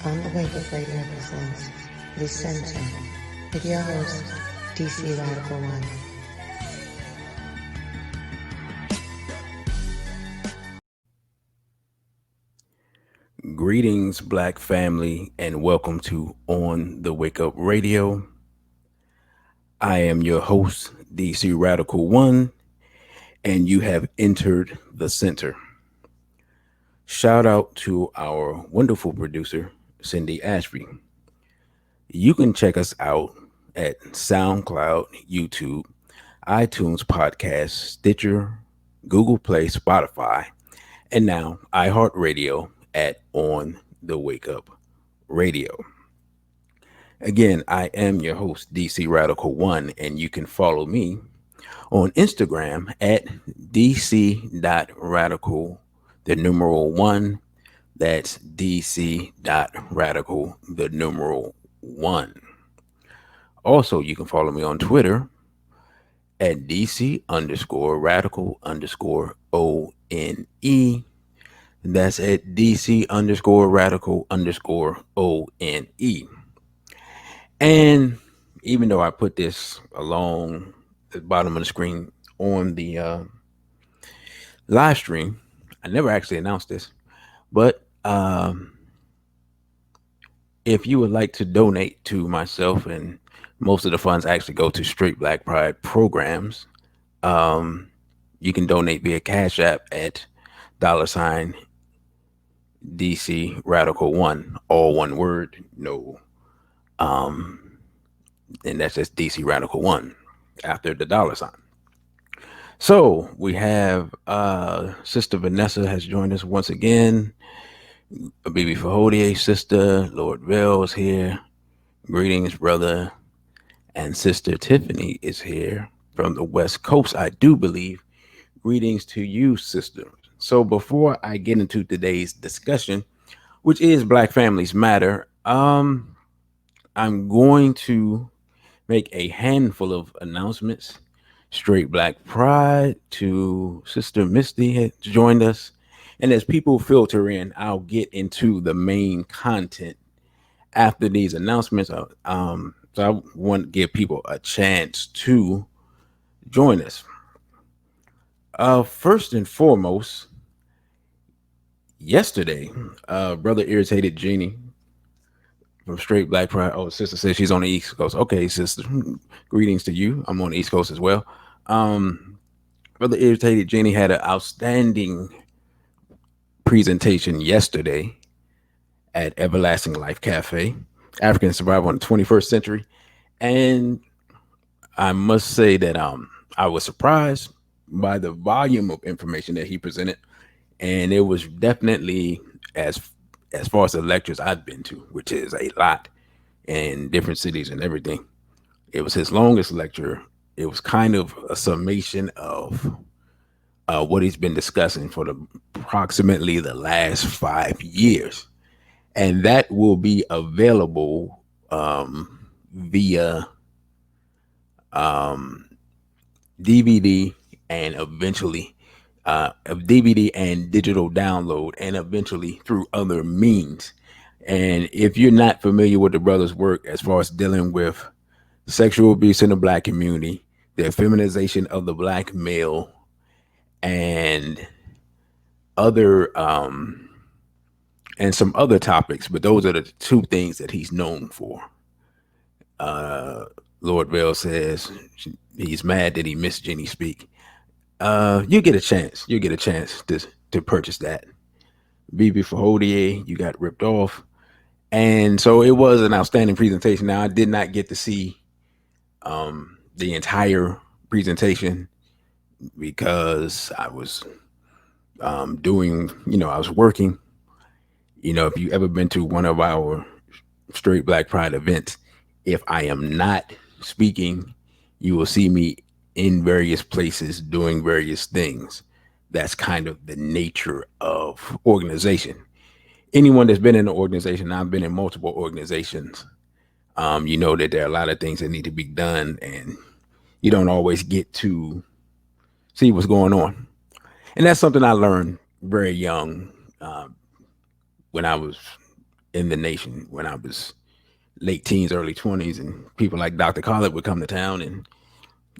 On the Wake Up Radio presents The Center with your host, DC Radical One. Greetings, Black family, and welcome to On the Wake Up Radio. I am your host, DC Radical One, and you have entered the center. Shout out to our wonderful producer, Cindy Ashby. You can check us out at SoundCloud, YouTube, iTunes Podcast, Stitcher, Google Play, Spotify, and now iHeartRadio at On the Wake Up Radio. Again, I am your host, DC Radical One, and you can follow me on Instagram at dc.radical, the numeral one. That's dc.radical, the numeral one. Also, you can follow me on Twitter at DC underscore radical underscore ONE. That's at DC underscore radical underscore ONE. And even though I put this along the bottom of the screen on the live stream, I never actually announced this. But if you would like to donate to myself, and most of the funds actually go to Straight Black Pride programs, you can donate via Cash App at $ DC Radical One, all one word, no, and that's just DC Radical One after the $. So we have Sister Vanessa has joined us once again. Bibi Fahodier, Sister Lord Vale is here. Greetings, brother. And Sister Tiffany is here from the West Coast, I do believe. Greetings to you, sister. So before I get into today's discussion, which is Black Families Matter, I'm going to make a handful of announcements. Straight Black Pride to Sister Misty has joined us. And as people filter in, I'll get into the main content after these announcements. So I want to give people a chance to join us. First and foremost, yesterday, Brother Irritated Genie from Straight Black Pride. Oh, sister says she's on the East Coast. Okay, sister, greetings to you. I'm on the East Coast as well. Brother Irritated Genie had an outstanding presentation yesterday at Everlasting Life Cafe, African Survival in the 21st Century. And I must say that I was surprised by the volume of information that he presented. And it was definitely as far as the lectures I've been to, which is a lot in different cities and everything. It was his longest lecture. It was kind of a summation of what he's been discussing for approximately the last 5 years. And that will be available via DVD and eventually DVD and digital download, and eventually through other means. And if you're not familiar with the brother's work as far as dealing with sexual abuse in the Black community, the feminization of the Black male, and other and some other topics, but those are the two things that he's known for. Lord Vale says he's mad that he missed Jenny speak. You get a chance. You get a chance to purchase that. Bibi Fahodier, you got ripped off. And so it was an outstanding presentation. Now, I did not get to see the entire presentation because I was doing, I was working. If you ever been to one of our Straight Black Pride events, if I am not speaking, you will see me in various places doing various things. That's kind of the nature of organization. Anyone that's been in an organization, I've been in multiple organizations, you know that there are a lot of things that need to be done, and you don't always get to see what's going on. And that's something I learned very young when I was in the nation when I was late teens, early 20s, and people like Dr. Khaled would come to town, and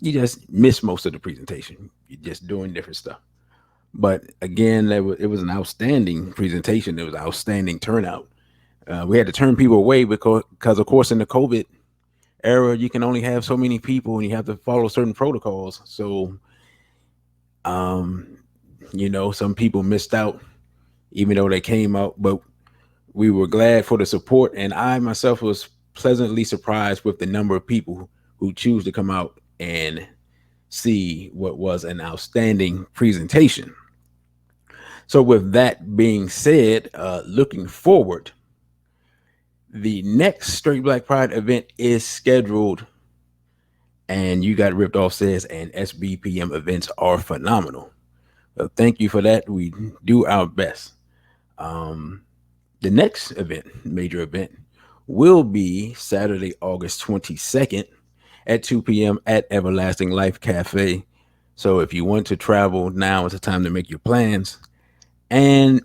you just miss most of the presentation. You're just doing different stuff. But again, it was an outstanding presentation. It was outstanding turnout. We had to turn people away because, of course, in the COVID era, you can only have so many people, and you have to follow certain protocols. So, um, some people missed out, even though they came out. But we were glad for the support, and I myself was pleasantly surprised with the number of people who choose to come out and see what was an outstanding presentation. So, with that being said, looking forward, the next Straight Black Pride event is scheduled, and You Got Ripped Off says, and SBPM events are phenomenal. Thank you for that. We do our best. Um, the next event, major event, will be Saturday, August 22nd at 2 p.m. at Everlasting Life Cafe. So if you want to travel, now is the time to make your plans. And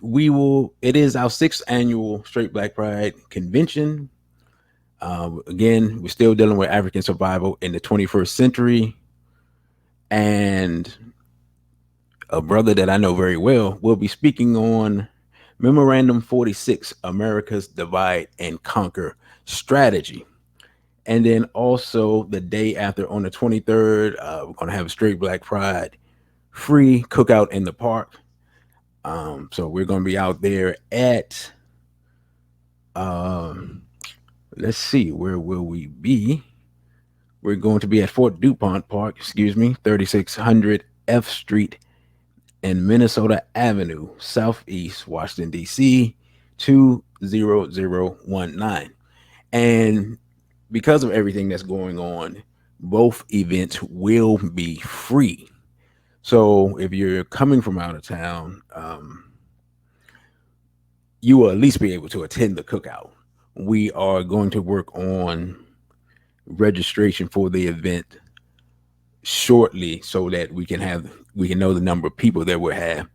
it is our sixth annual Straight Black Pride convention. Again, we're still dealing with African survival in the 21st century. And a brother that I know very well will be speaking on Memorandum 46, America's Divide and Conquer Strategy. And then also the day after, on the 23rd, we're going to have a Straight Black Pride free cookout in the park. So we're going to be out there at, let's see, where will we be? We're going to be at Fort DuPont Park, 3600 F Street and Minnesota Avenue, Southeast Washington, D.C., 20019. And because of everything that's going on, both events will be free. So if you're coming from out of town, you will at least be able to attend the cookout. We are going to work on registration for the event shortly so that we can know the number of people that we'll have,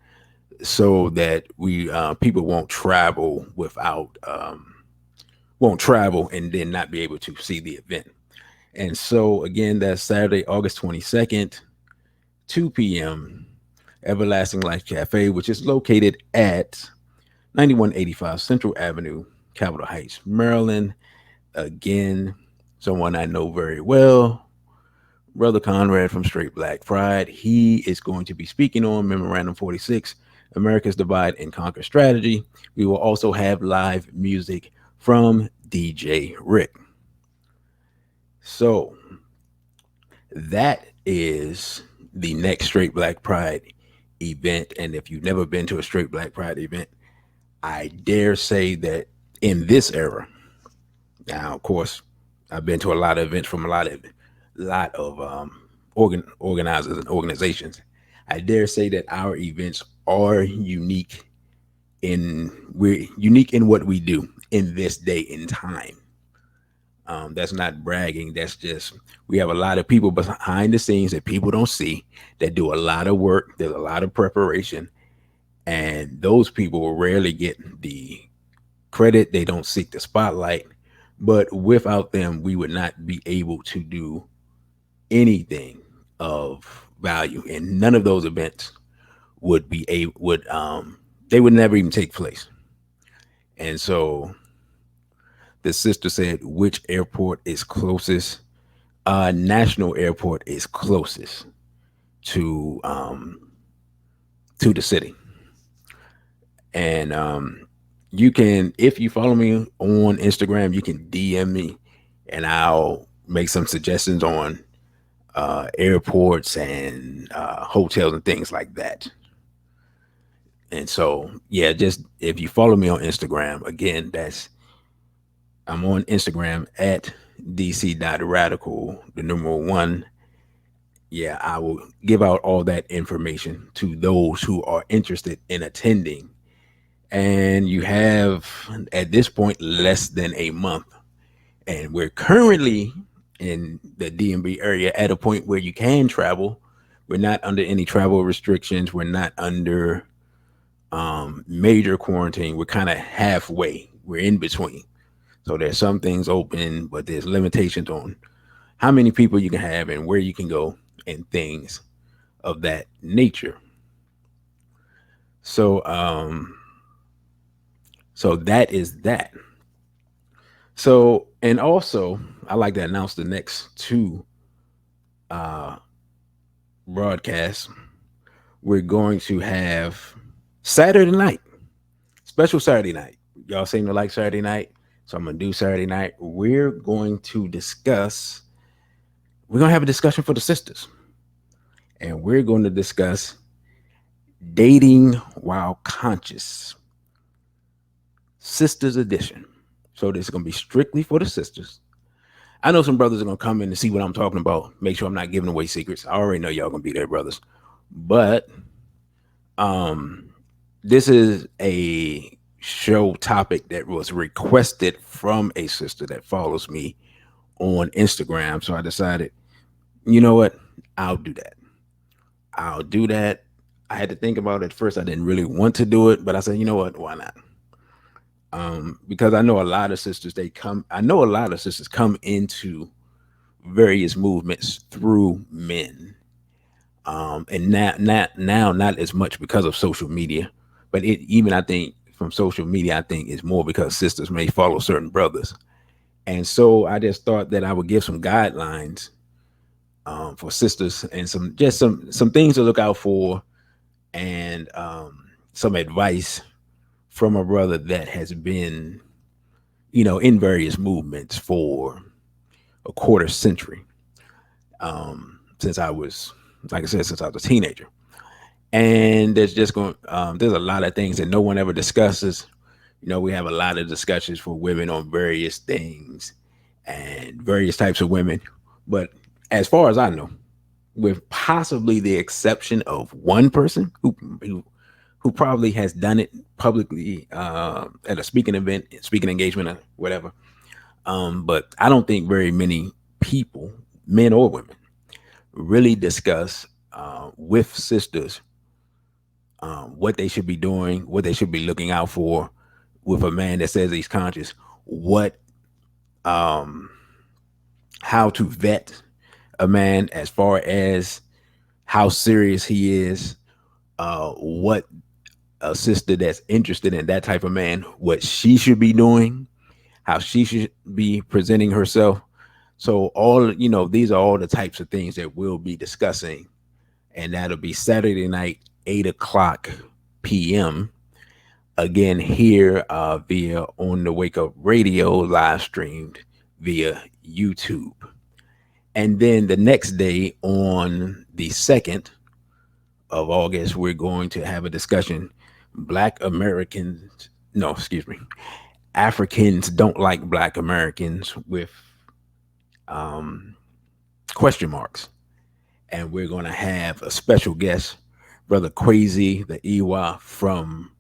so that we people won't travel and then not be able to see the event. And so again, that's Saturday, August 22nd, 2 p.m. Everlasting Life Cafe, which is located at 9185 Central Avenue, Capitol Heights, Maryland. Again, someone I know very well, Brother Conrad from Straight Black Pride. He is going to be speaking on Memorandum 46, America's Divide and Conquer Strategy. We will also have live music from DJ Rick. So that is the next Straight Black Pride event. And if you've never been to a Straight Black Pride event, I dare say that in this era, now, of course, I've been to a lot of events from a lot of organizers and organizations. I dare say that our events are unique we're unique in what we do in this day and time. That's not bragging. That's just, we have a lot of people behind the scenes that people don't see, that do a lot of work. There's a lot of preparation, and those people will rarely get the credit. They don't seek the spotlight, but without them, we would not be able to do anything of value, and none of those events would they would never even take place. And so the sister said, which airport is closest? National Airport is closest to the city. And you can, if you follow me on Instagram, you can DM me, and I'll make some suggestions on airports and hotels and things like that. And so, yeah, just if you follow me on Instagram, again, I'm on Instagram at dc.radical, the numeral one. Yeah, I will give out all that information to those who are interested in attending. And you have, at this point, less than a month. And we're currently in the DMV area at a point where you can travel. We're not under any travel restrictions. We're not under major quarantine. We're kind of halfway. we're in between. So there's some things open, but there's limitations on how many people you can have and where you can go and things of that nature. So so that is that. So and also I like to announce the next two uh broadcasts. We're going to have Saturday night, special Saturday night. Y'all seem to like Saturday night. So I'm gonna do Saturday night. We're gonna have a discussion for the sisters. And we're going to discuss dating while conscious. Sisters edition. So this is gonna be strictly for the sisters. I know some brothers are gonna come in and see what I'm talking about. Make sure I'm not giving away secrets. I already know y'all gonna be there, brothers. But um this is a show topic that was requested from a sister that follows me on Instagram. So I decided, you know what? I'll do that. I'll do that. I had to think about it first. I didn't really want to do it, but I said, you know what? Why not? Because I know a lot of sisters, I know a lot of sisters come into various movements through men. And now not as much because of social media, but even I think from social media, I think it's more because sisters may follow certain brothers. And so I just thought that I would give some guidelines for sisters and some things to look out for and some advice from a brother that has been, in various movements for a quarter century, since I was, like I said, since I was a teenager. And there's a lot of things that no one ever discusses. We have a lot of discussions for women on various things and various types of women. But as far as I know, with possibly the exception of one person who probably has done it publicly at a speaking event, speaking engagement, or whatever. But I don't think very many people, men or women, really discuss with sisters what they should be doing, what they should be looking out for with a man that says he's conscious, what, um, how to vet a man as far as how serious he is, what a sister that's interested in that type of man, what she should be doing, how she should be presenting herself. So these are all the types of things that we'll be discussing, and that'll be Saturday night, 8 o'clock p.m. Again here via On the Wake Up Radio, live streamed via YouTube. And then the next day, on the 2nd of August, we're going to have a discussion. Black Americans, no, excuse me, Africans don't like Black Americans, with um, question marks. And we're going to have a special guest, Brother Crazy, the Iwa from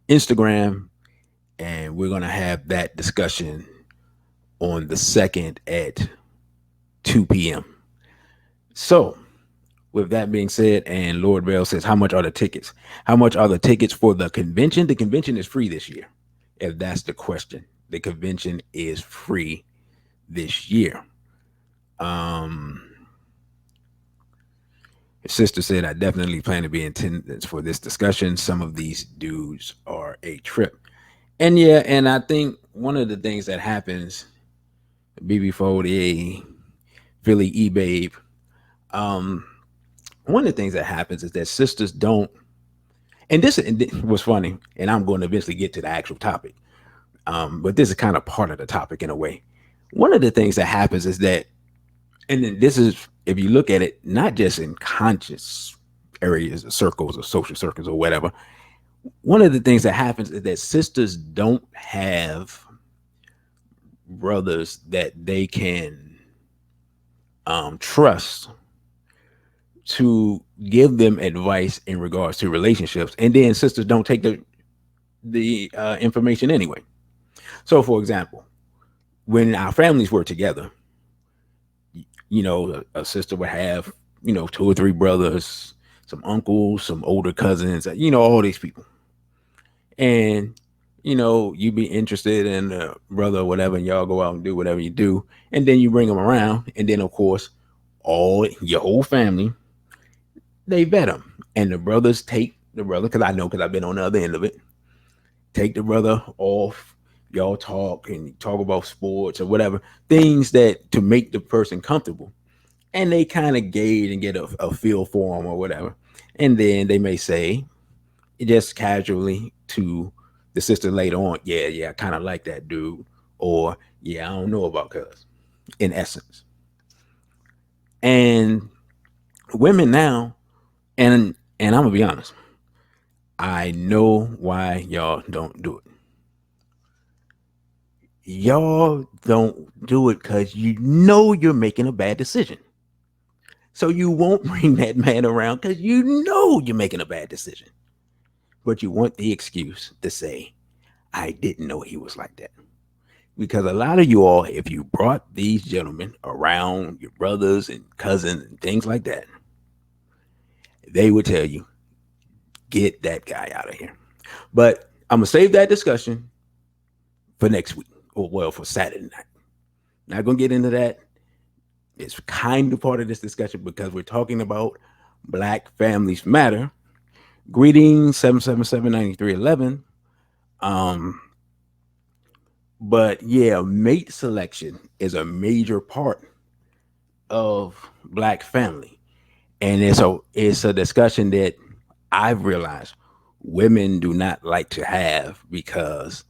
Instagram. And we're going to have that discussion on the 2nd at 2 p.m. So, with that being said, and Lord Bell says, how much are the tickets? How much are the tickets for the convention? The convention is free this year, if that's the question. The convention is free this year. His sister said, I definitely plan to be in attendance for this discussion. Some of these dudes are a trip. And yeah, and I think one of the things that happens, BB40A, Philly E-Babe, one of the things that happens is that sisters don't, and this was funny, and I'm going to eventually get to the actual topic, but this is kind of part of the topic in a way. One of the things that happens is that, and then this is, if you look at it, not just in conscious areas or circles or social circles or whatever, one of the things that happens is that sisters don't have brothers that they can trust to give them advice in regards to relationships, and then sisters don't take the information anyway. So, for example, when our families were together, a sister would have 2 or 3 brothers, some uncles, some older cousins, all these people, and you be interested in a brother or whatever, and y'all go out and do whatever you do, and then you bring them around, and then of course, all your whole family they vet him, and the brothers take the brother because I know because I've been on the other end of it. Take the brother off. Y'all talk and talk about sports or whatever things that to make the person comfortable, and they kind of gauge and get a feel for him or whatever, and then they may say just casually to the sister later on, yeah, yeah, I kind of like that dude, or yeah, I don't know about cuz, in essence. And women now, and I'm gonna be honest, I know why y'all don't do it. Y'all don't do it because you know you're making a bad decision. So you won't bring that man around because you know you're making a bad decision. But you want the excuse to say, I didn't know he was like that. Because a lot of you all, if you brought these gentlemen around your brothers and cousins and things like that, they would tell you, get that guy out of here. But I'm gonna save that discussion for next week, or well, for Saturday night. Not gonna get into that. It's kind of part of this discussion because we're talking about Black Families Matter. Greetings, 777-9311. Um, but yeah, mate selection is a major part of Black family. And it's a discussion that I've realized women do not like to have because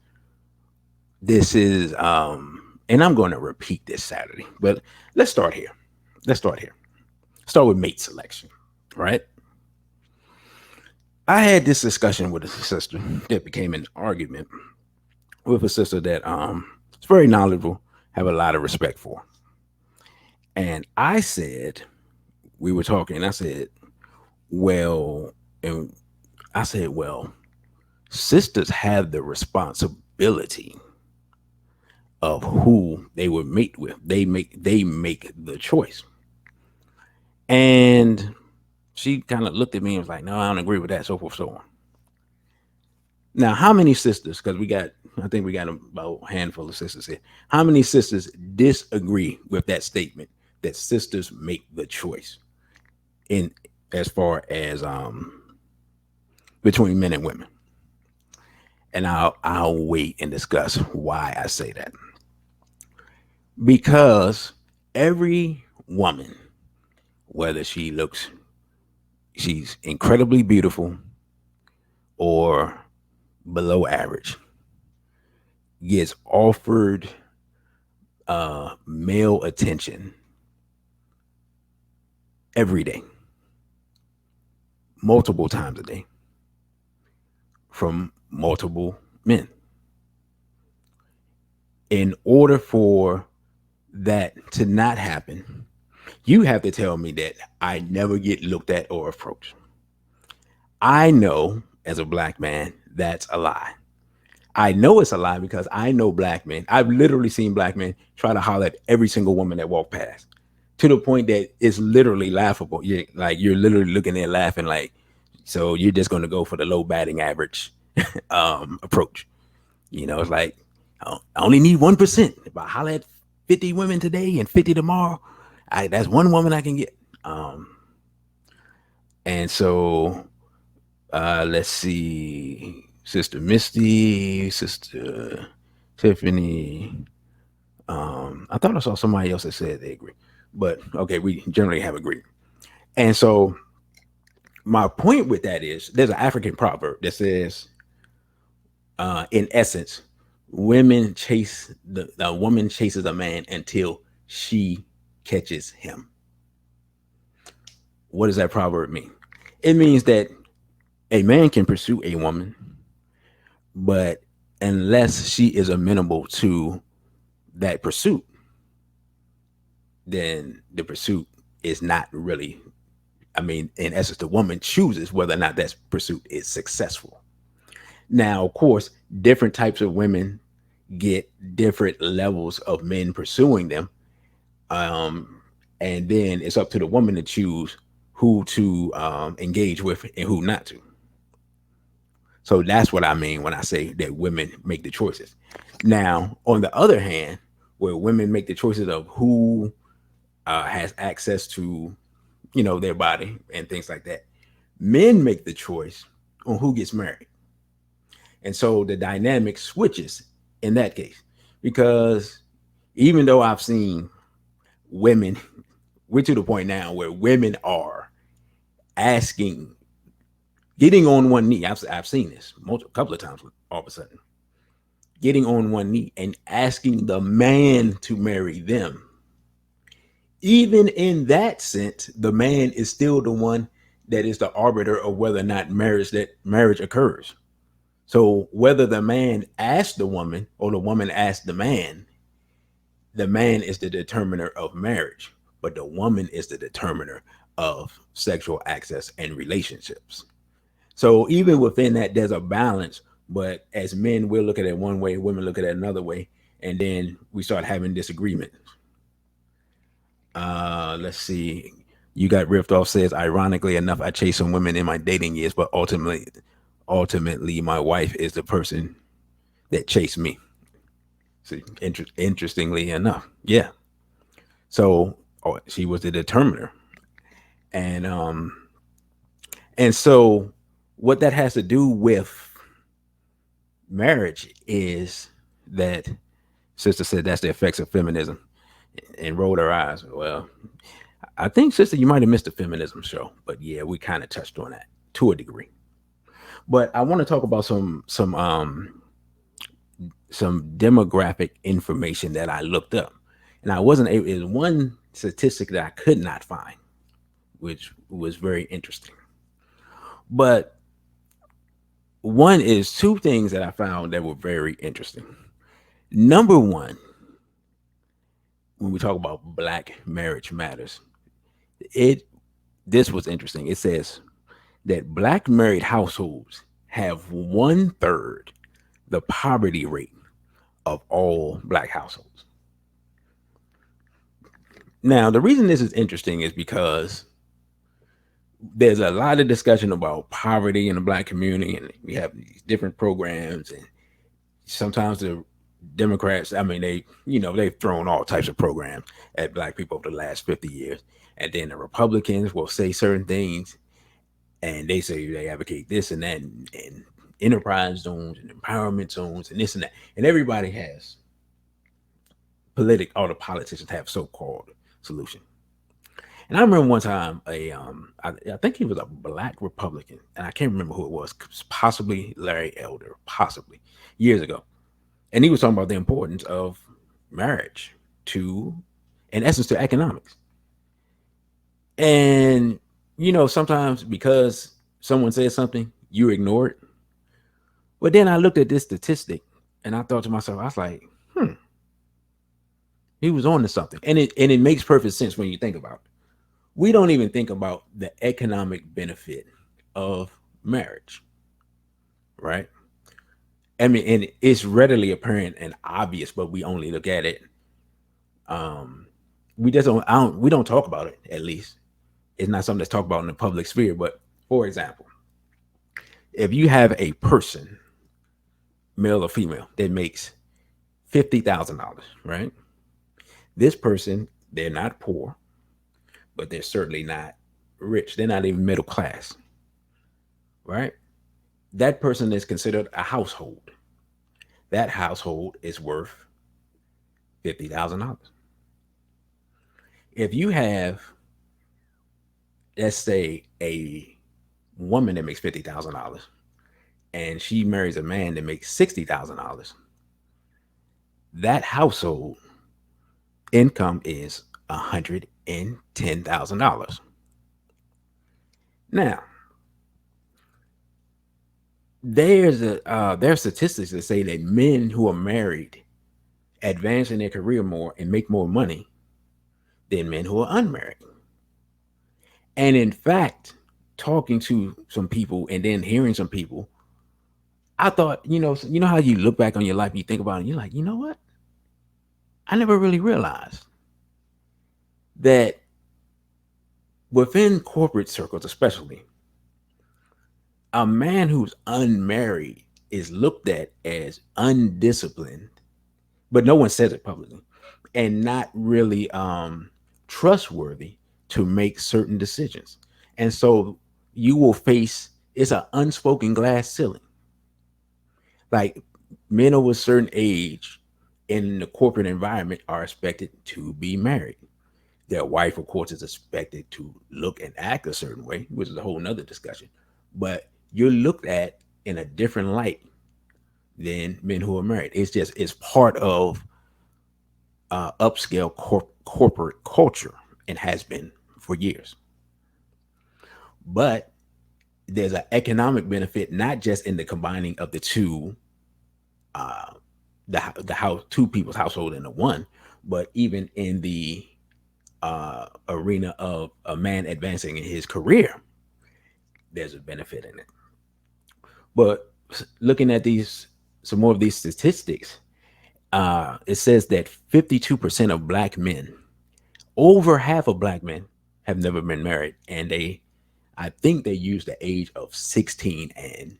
this is and I'm going to repeat this Saturday, but let's start here. Let's start here. Start with mate selection, right? I had this discussion with a sister that became an argument with a sister that is very knowledgeable, have a lot of respect for. And I said, we were talking, I said, well, and I said, well, sisters have the responsibility of who they would mate with. They make the choice. And she kind of looked at me and was like, no, I don't agree with that, so forth, so on. Now, how many sisters, because I think we got about a handful of sisters here. How many sisters disagree with that statement that sisters make the choice in as far as between men and women? And I'll wait and discuss why I say that. Because every woman, whether she's incredibly beautiful or below average, gets offered male attention every day, multiple times a day, from multiple men. In order for that to not happen, you have to tell me that I never get looked at or approached. I know as a Black man that's a lie. I know it's a lie because I know Black men. I've literally seen Black men try to holler at every single woman that walk past, to the point that it's literally laughable. You're literally looking there laughing like, so you're just going to go for the low batting average approach. It's like, I only need 1%. If I holler at 50 women today and 50 tomorrow, that's one woman I can get. And so let's see, Sister Misty, Sister Tiffany. I thought I saw somebody else that said they agree, but okay, we generally have agreed. And so my point with that is, there's an African proverb that says, in essence, the woman chases a man until she catches him. What does that proverb mean? It means that a man can pursue a woman, but unless she is amenable to that pursuit, then the pursuit is not really, I mean, in essence, the woman chooses whether or not that pursuit is successful. Now, of course, different types of women get different levels of men pursuing them. Um, and then it's up to the woman to choose who to engage with and who not to. So that's what I mean when I say that women make the choices. Now, on the other hand, where women make the choices of who has access to, their body and things like that, men make the choice on who gets married. And so the dynamic switches in that case. Because even though I've seen women, we're to the point now where women are asking, getting on one knee. I've seen this a couple of times all of a sudden, getting on one knee and asking the man to marry them. Even in that sense, the man is still the one that is the arbiter of whether or not marriage occurs. So whether the man asked the woman or the woman asked the man is the determiner of marriage, but the woman is the determiner of sexual access and relationships. So even within that, there's a balance. But as men, we'll look at it one way, women look at it another way, and then we start having disagreements. Let's see. You got ripped off says, ironically enough, I chased some women in my dating years, but ultimately, my wife is the person that chased me. See, interestingly enough, yeah. So she was the determiner, and and so what that has to do with marriage is that sister said that's the effects of feminism and rolled her eyes. Well, I think sister, you might have missed the feminism show, but yeah, we kind of touched on that to a degree. But I want to talk about some demographic information that I looked up, and I wasn't able. Is one statistic that I could not find, which was very interesting. But one is two things that I found that were very interesting. Number one, when we talk about Black marriage matters, it this was interesting. It says that Black married households have 1/3 the poverty rate of all Black households. Now, the reason this is interesting is because there's a lot of discussion about poverty in the Black community, and we have these different programs, and sometimes the Democrats, I mean, they've thrown all types of programs at Black people over the last 50 years. And then the Republicans will say certain things, and they say they advocate this and that, and enterprise zones and empowerment zones and this and that. And everybody has all the politicians have so-called solution. And I remember one time I think he was a Black Republican, and I can't remember who it was, possibly Larry Elder, possibly years ago. And he was talking about the importance of marriage to, in essence, to economics. And sometimes because someone says something, you ignore it. But then I looked at this statistic and I thought to myself, I was like, he was on to something. And it makes perfect sense when you think about it. We don't even think about the economic benefit of marriage, right? I mean, and it's readily apparent and obvious, but we only look at it. We just don't. We don't talk about it. At least it's not something that's talked about in the public sphere. But for example, if you have a person, male or female, that makes $50,000, right? This person, they're not poor, but they're certainly not rich. They're not even middle class, right? That person is considered a household. That household is worth $50,000. If you have, let's say, a woman that makes $50,000 and she marries a man that makes $60,000, that household income is $110,000. Now, there are statistics that say that men who are married advance in their career more and make more money than men who are unmarried. And in fact, talking to some people and then hearing some people, I thought, how you look back on your life, you think about it, and you're like, you know what? I never really realized that within corporate circles, especially, A man who's unmarried is looked at as undisciplined, but no one says it publicly, and not really trustworthy to make certain decisions. And so you will face, it's an unspoken glass ceiling. Like, men of a certain age in the corporate environment are expected to be married. Their wife, of course, is expected to look and act a certain way, which is a whole nother discussion. But you're looked at in a different light than men who are married. It's part of upscale corporate culture and has been for years. But there's an economic benefit not just in the combining of the two, uh, the house, two people's household into one, but even in the arena of a man advancing in his career, there's a benefit in it. But looking at these, some more of these statistics, it says that 52% of black men, over half of black men, have never been married, and I think they use the age of 16 and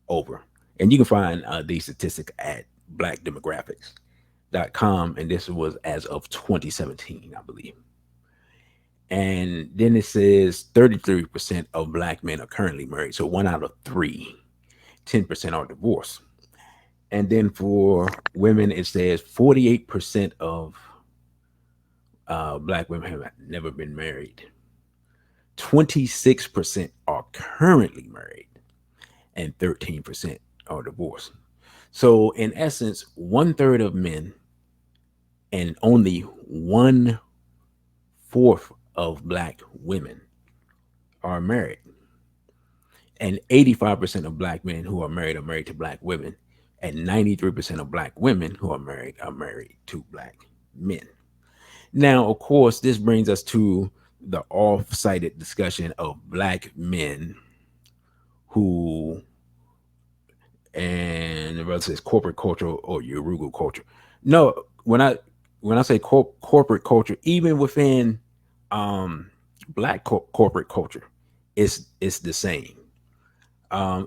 over. And you can find these statistics at blackdemographics.com, and this was as of 2017, I believe. And then it says 33% of black men are currently married. So one out of three, 10% are divorced. And then for women, it says 48% of black women have never been married. 26% are currently married, and 13% are divorced. So, in essence, one third of men and only one fourth of black women are married. And 85% of black men who are married to black women. And 93% of black women who are married to black men. Now, of course, this brings us to the off-sided discussion of black men who, and the brother says corporate culture or Yoruba culture. No, when I say corporate culture, even within um, black corporate culture, it's the same.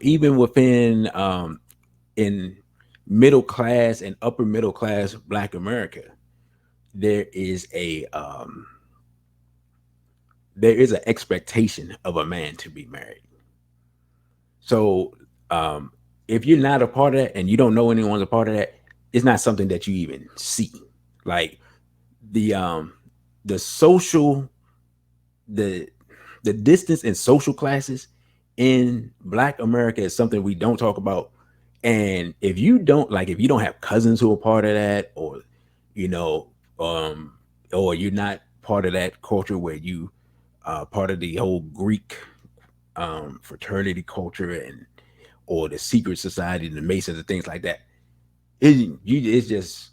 Even within in middle class and upper middle class Black America, there is a there is an expectation of a man to be married. So um, if you're not a part of that and you don't know anyone's a part of that, it's not something that you even see. Like the um, the social the the distance in social classes in Black America is something we don't talk about. And if you don't have cousins who are part of that, or you know, um, or you're not part of that culture where you part of the whole Greek fraternity culture and or the secret society, the Masons and things like that, it's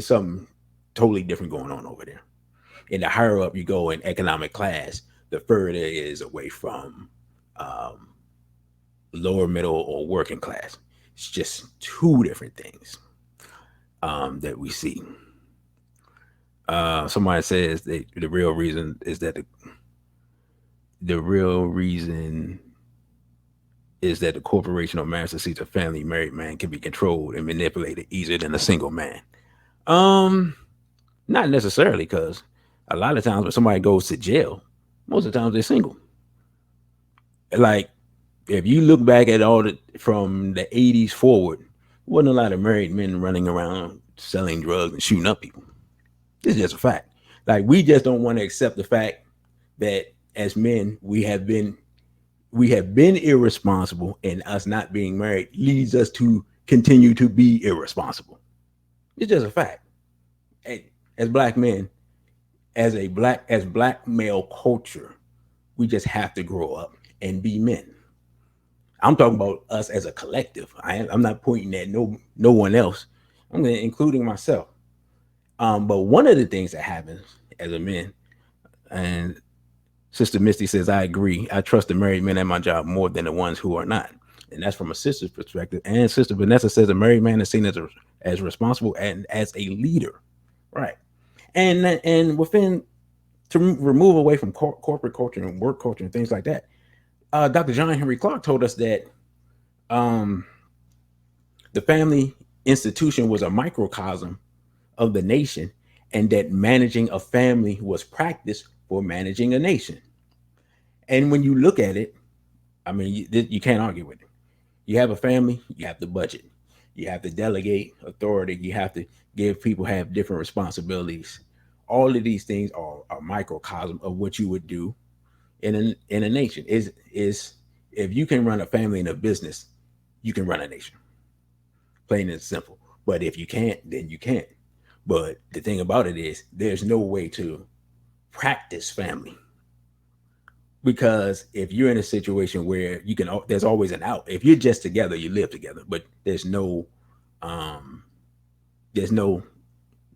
something totally different going on over there. And the higher up you go in economic class, the further it is away from um, lower middle or working class. It's just two different things that we see. Somebody says that the real reason is that the real reason is that the corporation or master sees a family married man can be controlled and manipulated easier than a single man. Um, Not necessarily, because a lot of times when somebody goes to jail, most of the times they're single. Like if you look back at all the from the '80s forward, wasn't a lot of married men running around selling drugs and shooting up people. It's just a fact. Like we just don't want to accept the fact that as men we have been irresponsible, and us not being married leads us to continue to be irresponsible. It's just a fact. And as black men, as black male culture, we just have to grow up and be men. I'm talking about us as a collective. I'm not pointing at no one else. Including myself. But one of the things that happens as a man, and Sister Misty says, I agree. I trust the married men at my job more than the ones who are not. And that's from a sister's perspective. And Sister Vanessa says a married man is seen as responsible and as a leader. Right. And within, to remove away from corporate culture and work culture and things like that, Dr. John Henry Clark told us that um, the family institution was a microcosm of the nation, and that managing a family was practiced for managing a nation. And when you look at it, I mean, you can't argue with it. You have a family, you have the budget, you have to delegate authority, you have to give people have different responsibilities. All of these things are a microcosm of what you would do in a nation. Is if you can run a family and a business, you can run a nation. Plain and simple. But if you can't, then you can't. But the thing about it is, there's no way to practice family, because if you're in a situation where you can, there's always an out. If you're just together, you live together, but um, there's no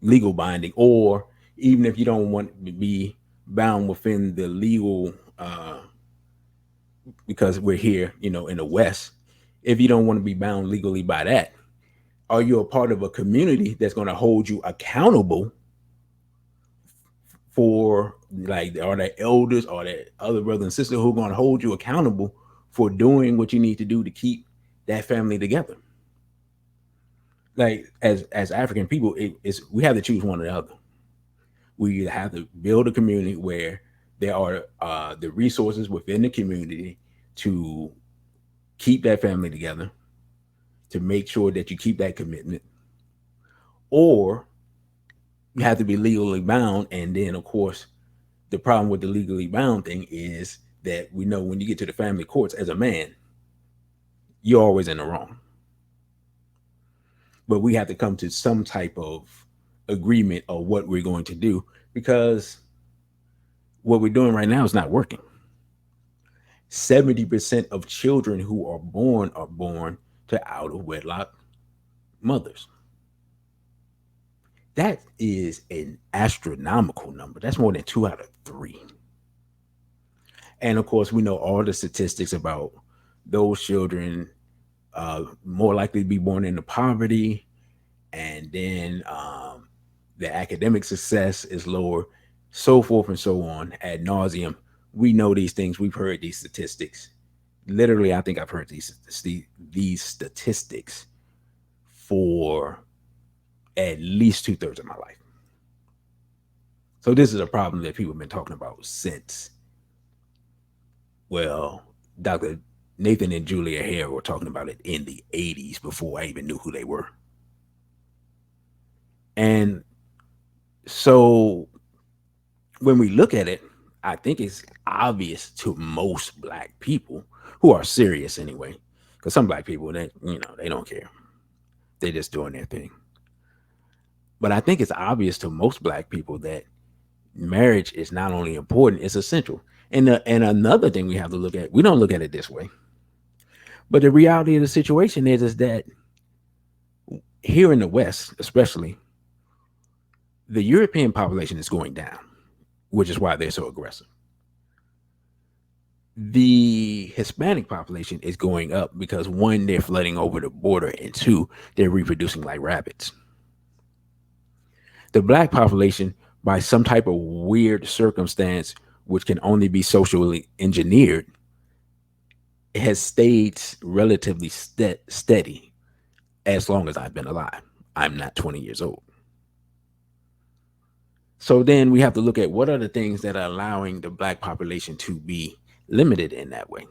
legal binding, or even if you don't want to be bound within the legal, because we're here, in the West. If you don't want to be bound legally by that, are you a part of a community that's going to hold you accountable for, like, are there elders or there other brothers and sisters who are going to hold you accountable for doing what you need to do to keep that family together? Like, as African people, it's we have to choose one or the other. We have to build a community where there are the resources within the community to keep that family together, to make sure that you keep that commitment, or you have to be legally bound. And then, of course, the problem with the legally bound thing is that we know when you get to the family courts as a man, you're always in the wrong. But we have to come to some type of agreement of what we're going to do, because what we're doing right now is not working. 70% of children who are born to out of wedlock mothers. That is an astronomical number. That's more than 2 out of 3. And of course, we know all the statistics about those children more likely to be born into poverty, and then the academic success is lower, so forth and so on ad nauseum. We know these things. We've heard these statistics. Literally, I think I've heard these statistics for at least 2/3 of my life. So this is a problem that people have been talking about since, well, Dr. Nathan and Julia Hare were talking about it in the 80s before I even knew who they were. And so when we look at it, I think it's obvious to most black people who are serious anyway. Because some black people, they don't care. They're just doing their thing. But I think it's obvious to most black people that marriage is not only important, it's essential. And another thing we have to look at, we don't look at it this way, but the reality of the situation is that here in the West, especially, the European population is going down, which is why they're so aggressive. The Hispanic population is going up because, one, they're flooding over the border, and two, they're reproducing like rabbits. The black population, by some type of weird circumstance, which can only be socially engineered, has stayed relatively steady as long as I've been alive. I'm not 20 years old. So then we have to look at what are the things that are allowing the black population to be limited in that way.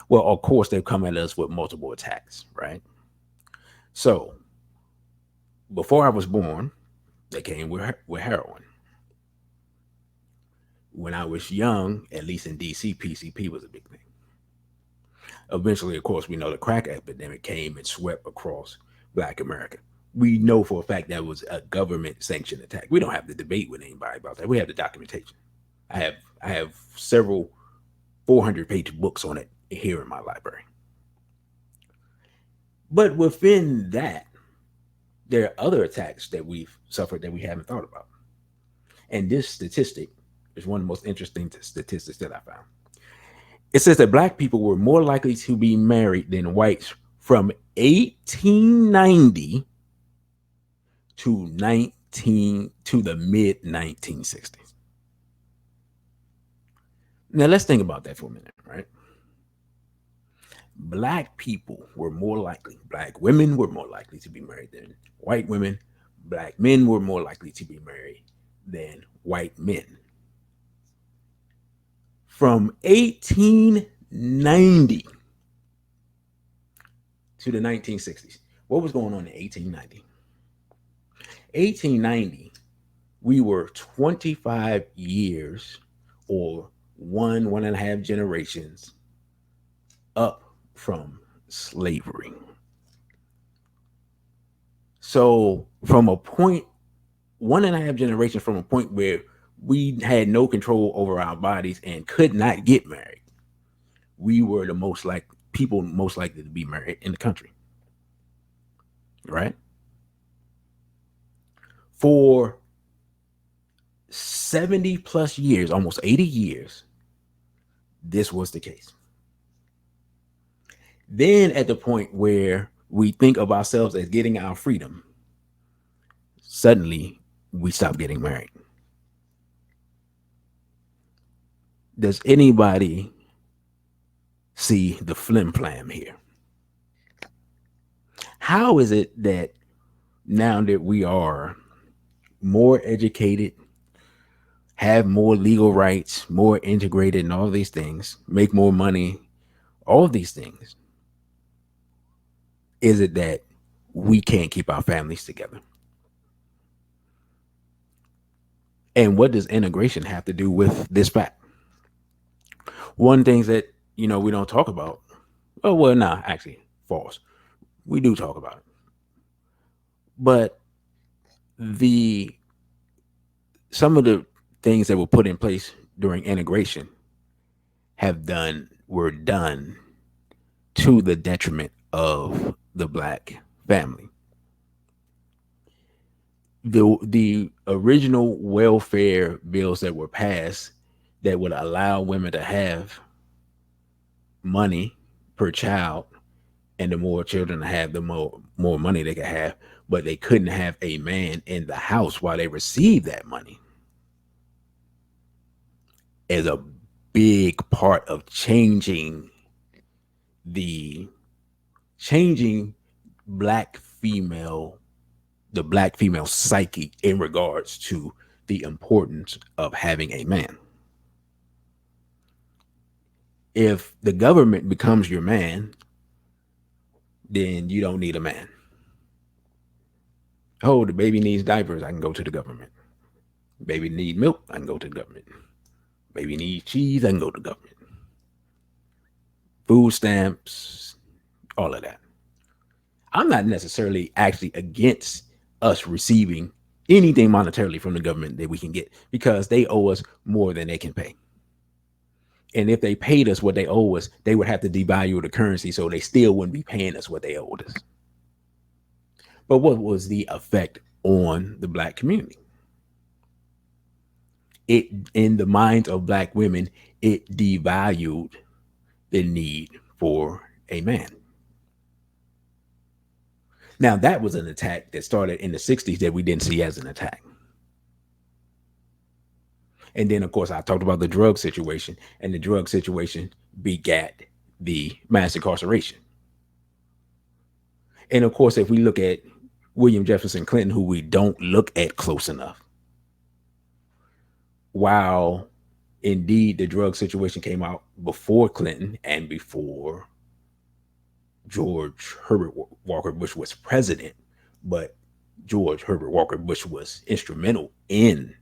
Well, of course, they've come at us with multiple attacks, right? So before I was born, they came with heroin. When I was young, at least in DC, PCP was a big thing. Eventually, of course, we know the crack epidemic came and swept across Black America. We know for a fact that was a government sanctioned attack. We don't have to debate with anybody about that. We have the documentation. I have several 400-page books on it here in my library. But within that, there are other attacks that we've suffered that we haven't thought about. And this statistic is one of the most interesting statistics that I found. It says that black people were more likely to be married than whites from 1890 to the mid 1960s. Now let's think about that for a minute, right? Black people were more likely, black women were more likely to be married than white women. Black men were more likely to be married than white men. From 1890 to the 1960s, what was going on in 1890? 1890, we were 25 years or one and a half generations up from slavery. So, from a point, one and a half generations from a point where we had no control over our bodies and could not get married, we were the most like people most likely to be married in the country, right? For 70 plus years, almost 80 years, this was the case. Then, at the point where we think of ourselves as getting our freedom, suddenly we stop getting married. Does anybody see the flim flam here? How is it that now that we are more educated, have more legal rights, more integrated, and all these things, make more money, all these things, is it that we can't keep our families together? And what does integration have to do with this fact? One thing that we don't talk about. Oh well, nah, actually, false. We do talk about it, but the some of the things that were put in place during integration were done to the detriment of the black family. The original welfare bills that were passed that would allow women to have money per child, and the more children to have, the more money they could have, but they couldn't have a man in the house while they received that money, is a big part of the changing black female the black female psyche in regards to the importance of having a man. If the government becomes your man, then you don't need a man. Oh, the baby needs diapers, I can go to the government. Baby need milk, I can go to the government. Baby needs cheese, I can go to the government. Food stamps, all of that. I'm not necessarily actually against us receiving anything monetarily from the government that we can get, because they owe us more than they can pay. And if they paid us what they owe us, they would have to devalue the currency, so they still wouldn't be paying us what they owed us. But what was the effect on the black community? It, in the minds of black women, it devalued the need for a man. Now, that was an attack that started in the 60s that we didn't see as an attack. And then, of course, I talked about the drug situation, and the drug situation begat the mass incarceration. And of course, if we look at William Jefferson Clinton, who we don't look at close enough, while indeed the drug situation came out before Clinton and before George Herbert Walker Bush was president, but George Herbert Walker Bush was instrumental in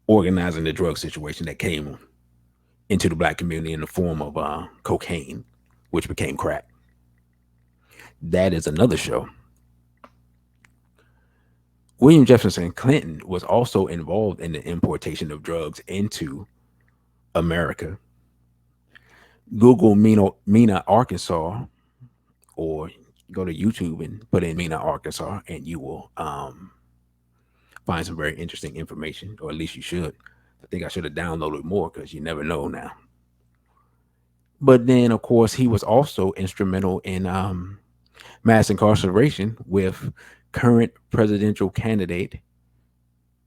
organizing the drug situation that came into the black community in the form of cocaine, which became crack. That is another show. William Jefferson Clinton was also involved in the importation of drugs into America. Google Mena, Arkansas, or go to YouTube and put in Mena, Arkansas, and you will find some very interesting information, or at least you should. I think I should have downloaded more, because you never know now. But then, of course, he was also instrumental in mass incarceration with current presidential candidate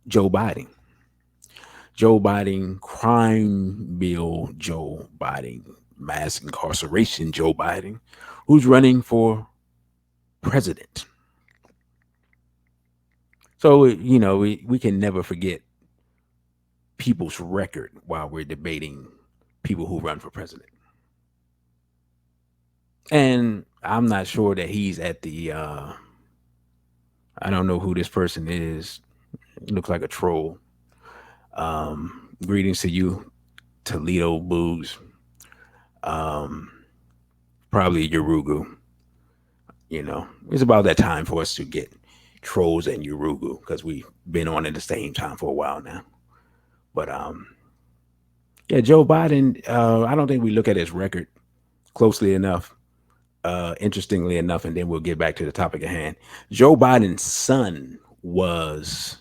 Joe Biden. Joe Biden, crime bill Joe Biden, mass incarceration, Joe Biden, who's running for president. So, we can never forget people's record while we're debating people who run for president. And I'm not sure that he's at the, I don't know who this person is. He looks like a troll. Greetings to you, Toledo Booze. Um, Probably Urugu. It's about that time for us to get trolls and Urugu because we've been on at the same time for a while now. But yeah, Joe Biden. I don't think we look at his record closely enough. Interestingly enough, and then we'll get back to the topic at hand. Joe Biden's son was,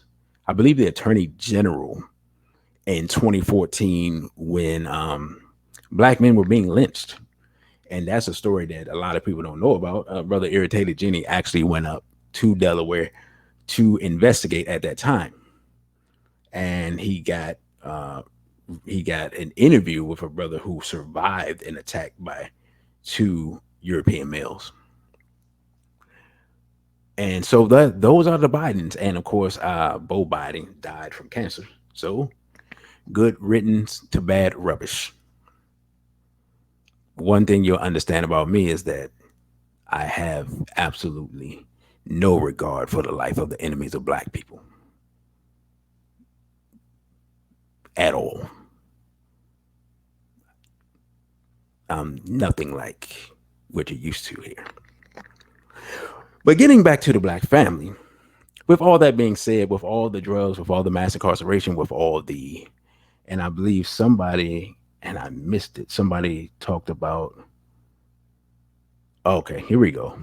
I believe, the attorney general in 2014 when black men were being lynched. And that's a story that a lot of people don't know about. Brother Irritated Jenny actually went up to Delaware to investigate at that time. And he got an interview with a brother who survived an attack by two European males. And so those are the Bidens. And of course, Bo Biden died from cancer. So good riddance to bad rubbish. One thing you'll understand about me is that I have absolutely no regard for the life of the enemies of black people at all. Nothing like what you're used to here. But getting back to the black family, with all that being said, with all the drugs, with all the mass incarceration, with all the, and I believe somebody, and I missed it, somebody talked about, okay, here we go.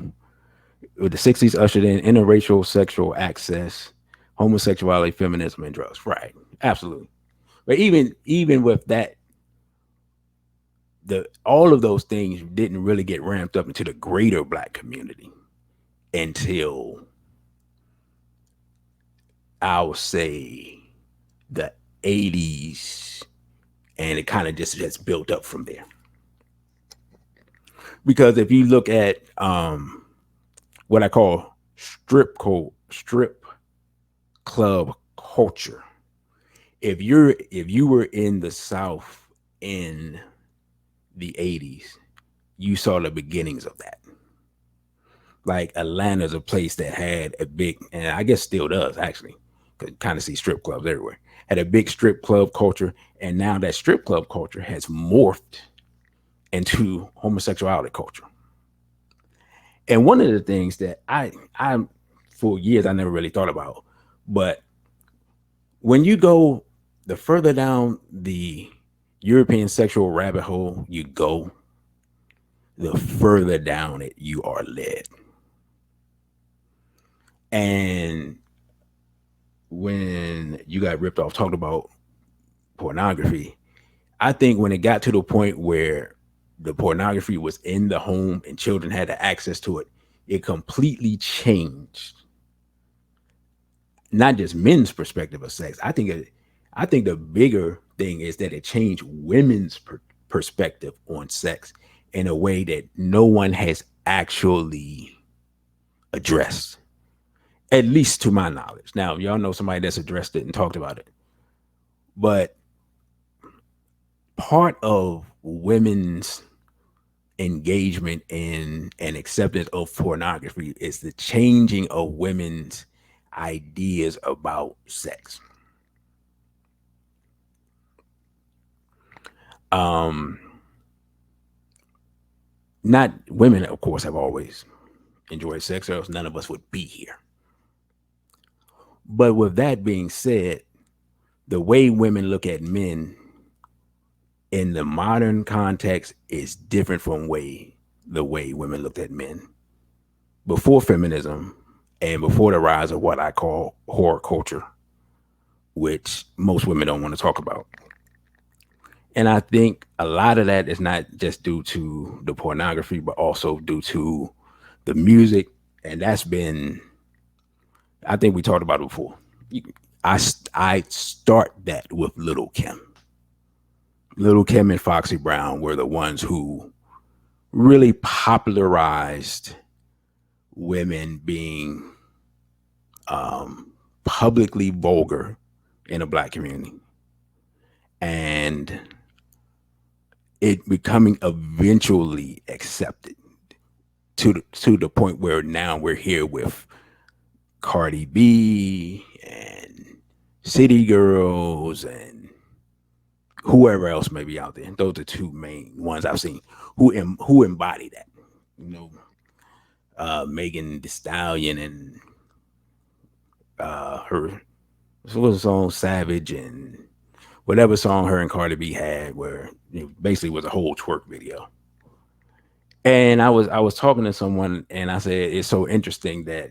With the 60s ushered in interracial sexual access, homosexuality, feminism, and drugs. Right. Absolutely. But even with that, all of those things didn't really get ramped up into the greater black community until, I'll say, the 80s, and it kind of just built up from there. Because if you look at what I call strip club culture, if you were in the South in the 80s, you saw the beginnings of that. Like Atlanta's a place that had a big, and I guess still does actually, could kind of see strip clubs everywhere, had a big strip club culture. And now that strip club culture has morphed into homosexuality culture. And one of the things that I for years I never really thought about, but when you go the further down the European sexual rabbit hole you go, the further down it you are led. And when you got ripped off talking about pornography, I think when it got to the point where the pornography was in the home and children had the access to it, it completely changed not just men's perspective of sex. I think the bigger thing is that it changed women's perspective on sex in a way that no one has actually addressed, at least to my knowledge. Now, y'all know somebody that's addressed it and talked about it, but part of women's engagement in and acceptance of pornography is the changing of women's ideas about sex. Not women, of course, have always enjoyed sex, or else none of us would be here. But with that being said, the way women look at men in the modern context is different from the way women looked at men before feminism and before the rise of what I call horror culture, which most women don't want to talk about. And I think a lot of that is not just due to the pornography, but also due to the music. And that's been, I think we talked about it before. I start that with Little Kim. Little Kim and Foxy Brown were the ones who really popularized women being publicly vulgar in a black community and it becoming eventually accepted to the point where now we're here with Cardi B and City Girls and whoever else may be out there. Those are two main ones I've seen who embody that. You know, Megan Thee Stallion and her what was the song Savage and whatever song her and Cardi B had, where it basically was a whole twerk video. And I was talking to someone and I said it's so interesting that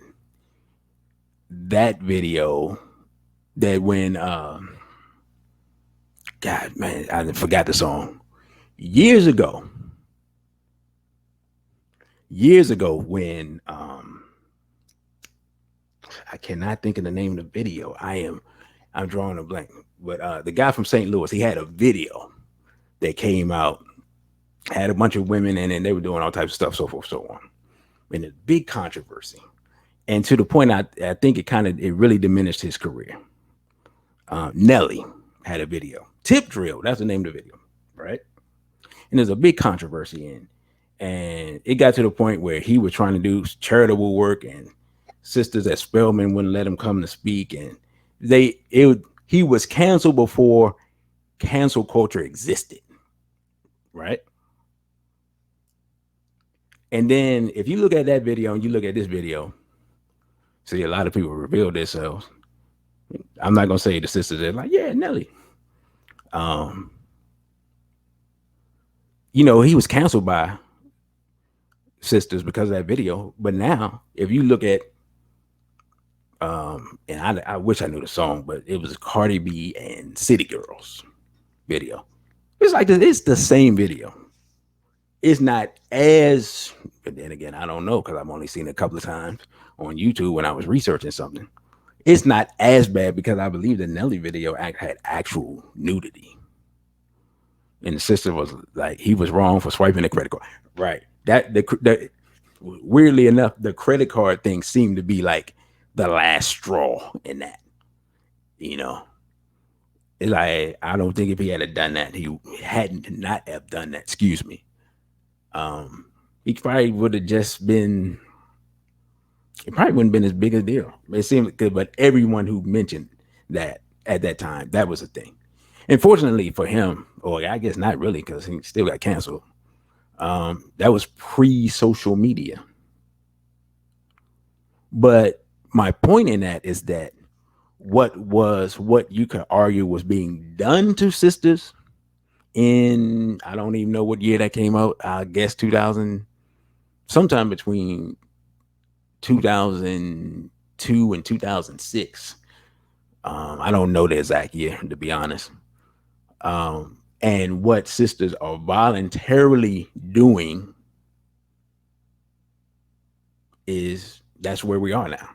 that video that when God man I forgot the song years ago when I cannot think of the name of the video. I'm drawing a blank. But the guy from St. Louis, he had a video that came out, had a bunch of women in it, and they were doing all types of stuff, so forth, so on. And a big controversy. And to the point, I think it really diminished his career. Nelly had a video. Tip Drill, that's the name of the video, right? And there's a big controversy in. And it got to the point where he was trying to do charitable work and sisters at Spelman wouldn't let him come to speak. And he was canceled before cancel culture existed, right? And then if you look at that video and you look at this video, see a lot of people reveal themselves. I'm not gonna say the sisters are like, yeah, Nelly. Um, he was canceled by sisters because of that video. But now, if you look at and I wish I knew the song, but it was Cardi B and City Girls video. It's the same video. It's not as, but then again, I don't know because I've only seen it a couple of times on YouTube when I was researching something. It's not as bad because I believe the Nelly video had actual nudity. And the sister was like, he was wrong for swiping the credit card. Right. Weirdly enough, the credit card thing seemed to be like the last straw in that. It's like I don't think if he had done that, he hadn't not have done that. Excuse me. He probably would have just been. It probably wouldn't have been as big a deal. It seemed good, but everyone who mentioned that at that time, that was a thing. And fortunately for him, or I guess not really, because he still got canceled. That was pre-social media. But my point in that is that what you could argue was being done to sisters in I don't even know what year that came out. I guess 2000, sometime between 2002 and 2006. I don't know the exact year, to be honest. And what sisters are voluntarily doing is that's where we are now.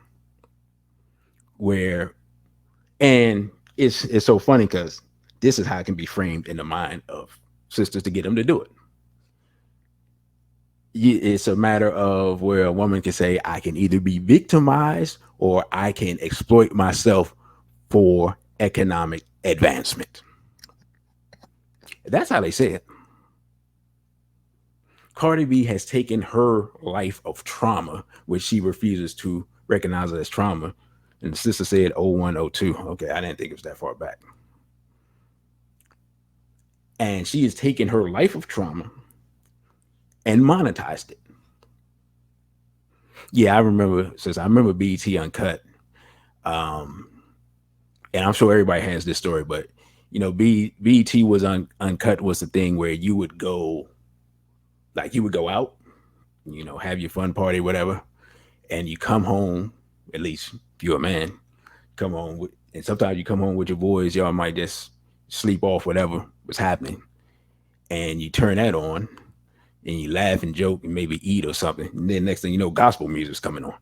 And it's so funny because this is how it can be framed in the mind of sisters to get them to do it. It's a matter of where a woman can say, I can either be victimized or I can exploit myself for economic advancement. That's how they say it. Cardi B has taken her life of trauma, which she refuses to recognize as trauma. And the sister said 0102. Okay, I didn't think it was that far back. And she has taken her life of trauma and monetized it. Yeah, I remember BET Uncut. And I'm sure everybody has this story, but BET was Uncut was the thing where you would go out, have your fun party, whatever, and you come home, at least if you're a man, and sometimes you come home with your boys, y'all might just sleep off whatever was happening, and you turn that on, and you laugh and joke and maybe eat or something, and then next thing you know, gospel music's coming on.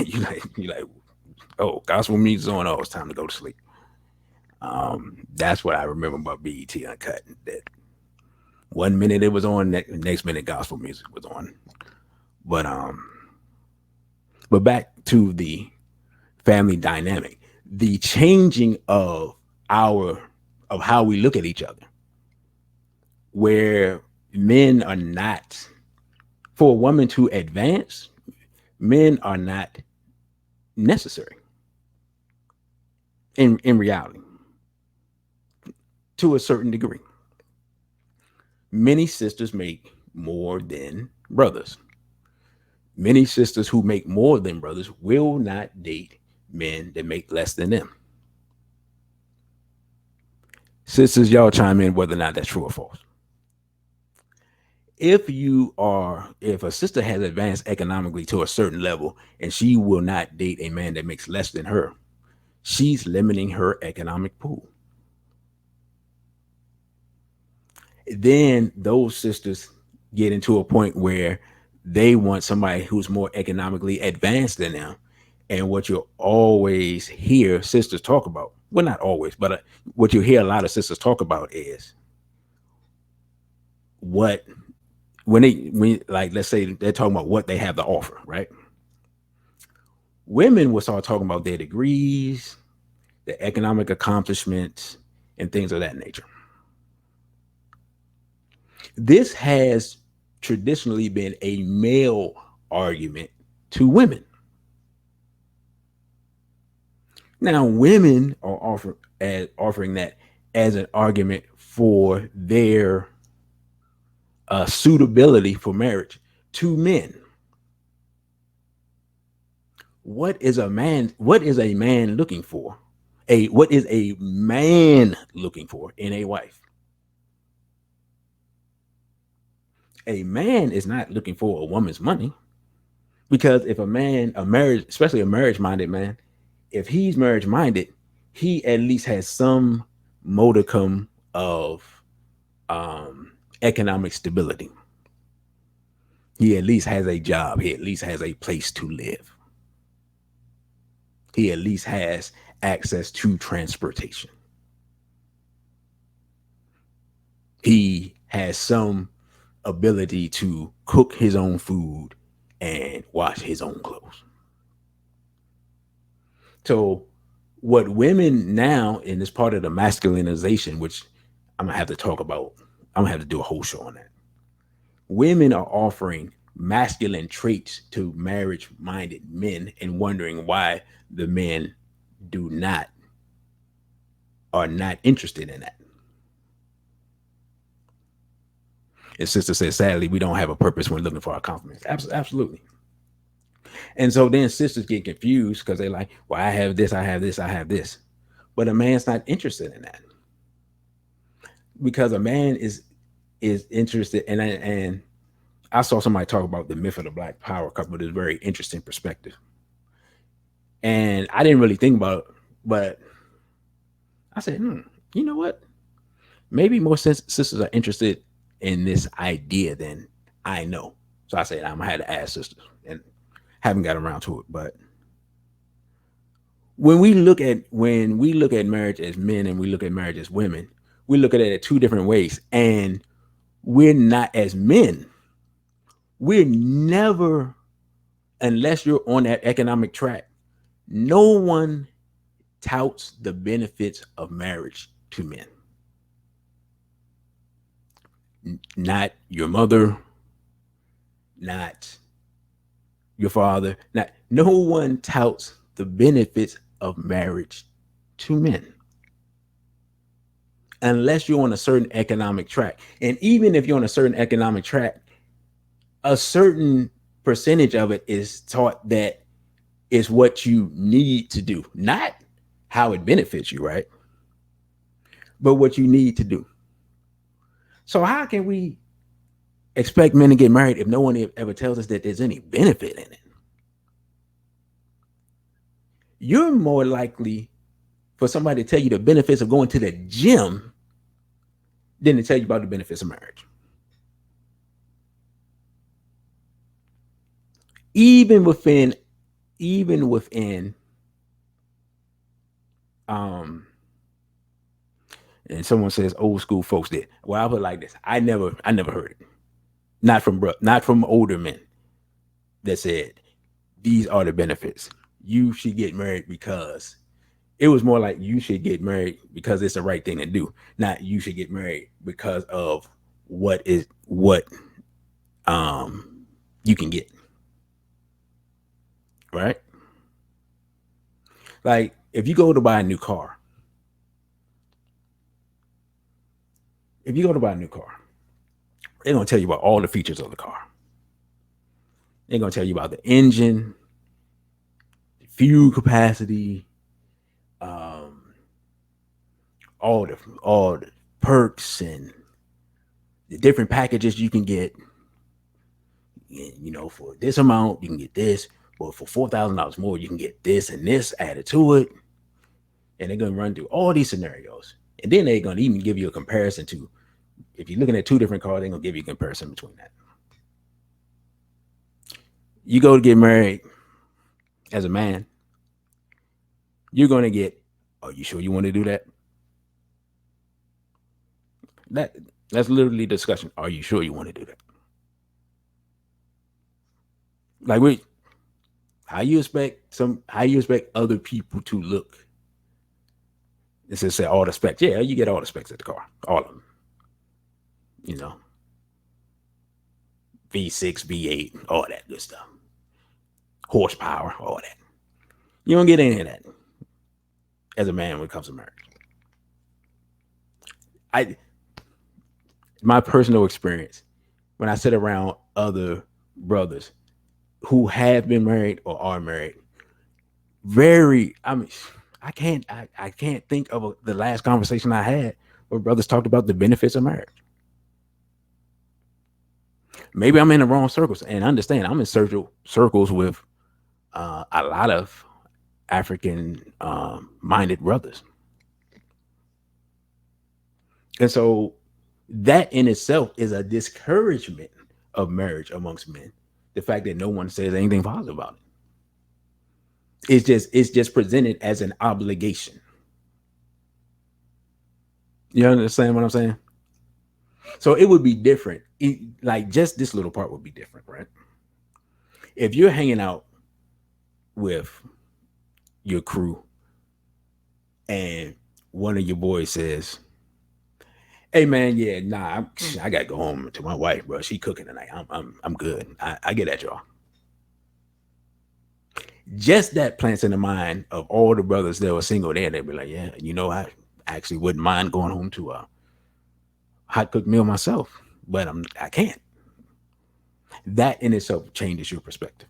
you like, oh, gospel music's on, oh, it's time to go to sleep. That's what I remember about BET Uncut. That one minute it was on, next minute gospel music was on. But but back to the family dynamic, the changing our of how we look at each other, where men are not, for a woman to advance, men are not necessary in reality to a certain degree. Many sisters make more than brothers. Many sisters who make more than brothers will not date men that make less than them. Sisters, y'all chime in whether or not that's true or false. If a sister has advanced economically to a certain level and she will not date a man that makes less than her, she's limiting her economic pool. Then those sisters get into a point where they want somebody who's more economically advanced than them. And what you'll always hear sisters talk about, well, not always, but what you hear a lot of sisters talk about is what, when like, let's say they're talking about what they have to offer, right? Women will start talking about their degrees, their economic accomplishments, and things of that nature. This has traditionally been a male argument to women. Now, women are offering that as an argument for their suitability for marriage to men. What is a man? What is a man looking for? What is a man looking for in a wife? A man is not looking for a woman's money, because if a marriage, especially a marriage minded man, if he's marriage minded, he at least has some modicum of economic stability. He at least has a job. He at least has a place to live. He at least has access to transportation. He has some ability to cook his own food and wash his own clothes. So, what women now, in this part of the masculinization, which I'm gonna have to talk about, I'm gonna have to do a whole show on that. Women are offering masculine traits to marriage minded men and wondering why the men do not, are not interested in that. And sister says, sadly, we don't have a purpose when looking for our compliments. Absolutely. And so then sisters get confused because they're like, well, I have this, I have this, I have this. But a man's not interested in that, because a man is interested. And I saw somebody talk about the myth of the black power couple. It's a very interesting perspective. And I didn't really think about it, but I said, you know what? Maybe more sisters are interested in this idea than I know. So I said, I'm gonna have to ask sisters, and haven't got around to it. But when we look at marriage as men and we look at marriage as women, we look at it two different ways. And we're not, as men, we're never, unless you're on that economic track, no one touts the benefits of marriage to men. Not your mother, not your father, not no one touts the benefits of marriage to men unless you're on a certain economic track. And even if you're on a certain economic track, a certain percentage of it is taught that is what you need to do, not how it benefits you, right? But what you need to do. So how can we expect men to get married if no one ever tells us that there's any benefit in it? You're more likely for somebody to tell you the benefits of going to the gym than to tell you about the benefits of marriage. Even within, even within um and someone says old school folks did. Well, I put it like this: I never heard it. Not from older men that said these are the benefits. You should get married because it was more like you should get married because it's the right thing to do. Not you should get married because of what you can get, right? Like if you go to buy a new car, if you go to buy a new car, they're gonna tell you about all the features of the car. They're gonna tell you about the engine, fuel capacity, um, all the perks and the different packages you can get. For this amount you can get this, but for $4,000 more you can get this and this added to it. And they're gonna run through all these scenarios, and then they're gonna even give you a comparison to if you're looking at two different cars, they're gonna give you a comparison between that. You go to get married as a man, you're gonna get. Are you sure you want to do that? That that's literally discussion. Are you sure you want to do that? Like we, how you expect other people to look? It's just say all the specs. Yeah, you get all the specs of the car, all of them. You know, V6, V8, all that good stuff, horsepower, all that. You don't get any of that as a man when it comes to marriage. I My personal experience when I sit around other brothers who have been married or are married, very I mean I can't think of the last conversation I had where brothers talked about the benefits of marriage. Maybe I'm in the wrong circles, and understand I'm in circles with a lot of African minded brothers, and so that in itself is a discouragement of marriage amongst men. The fact that no one says anything positive about it. It's just presented as an obligation. You understand what I'm saying? So it would be different. Like just this little part would be different, right? If you're hanging out with your crew and one of your boys says, "Hey man, yeah, nah, I gotta go home to my wife, bro. She cooking tonight. I'm good. I get that, y'all." Just that plants in the mind of all the brothers that were single there. They'd be like, "Yeah, I actually wouldn't mind going home to a hot cooked meal myself, but I can't." That in itself changes your perspective.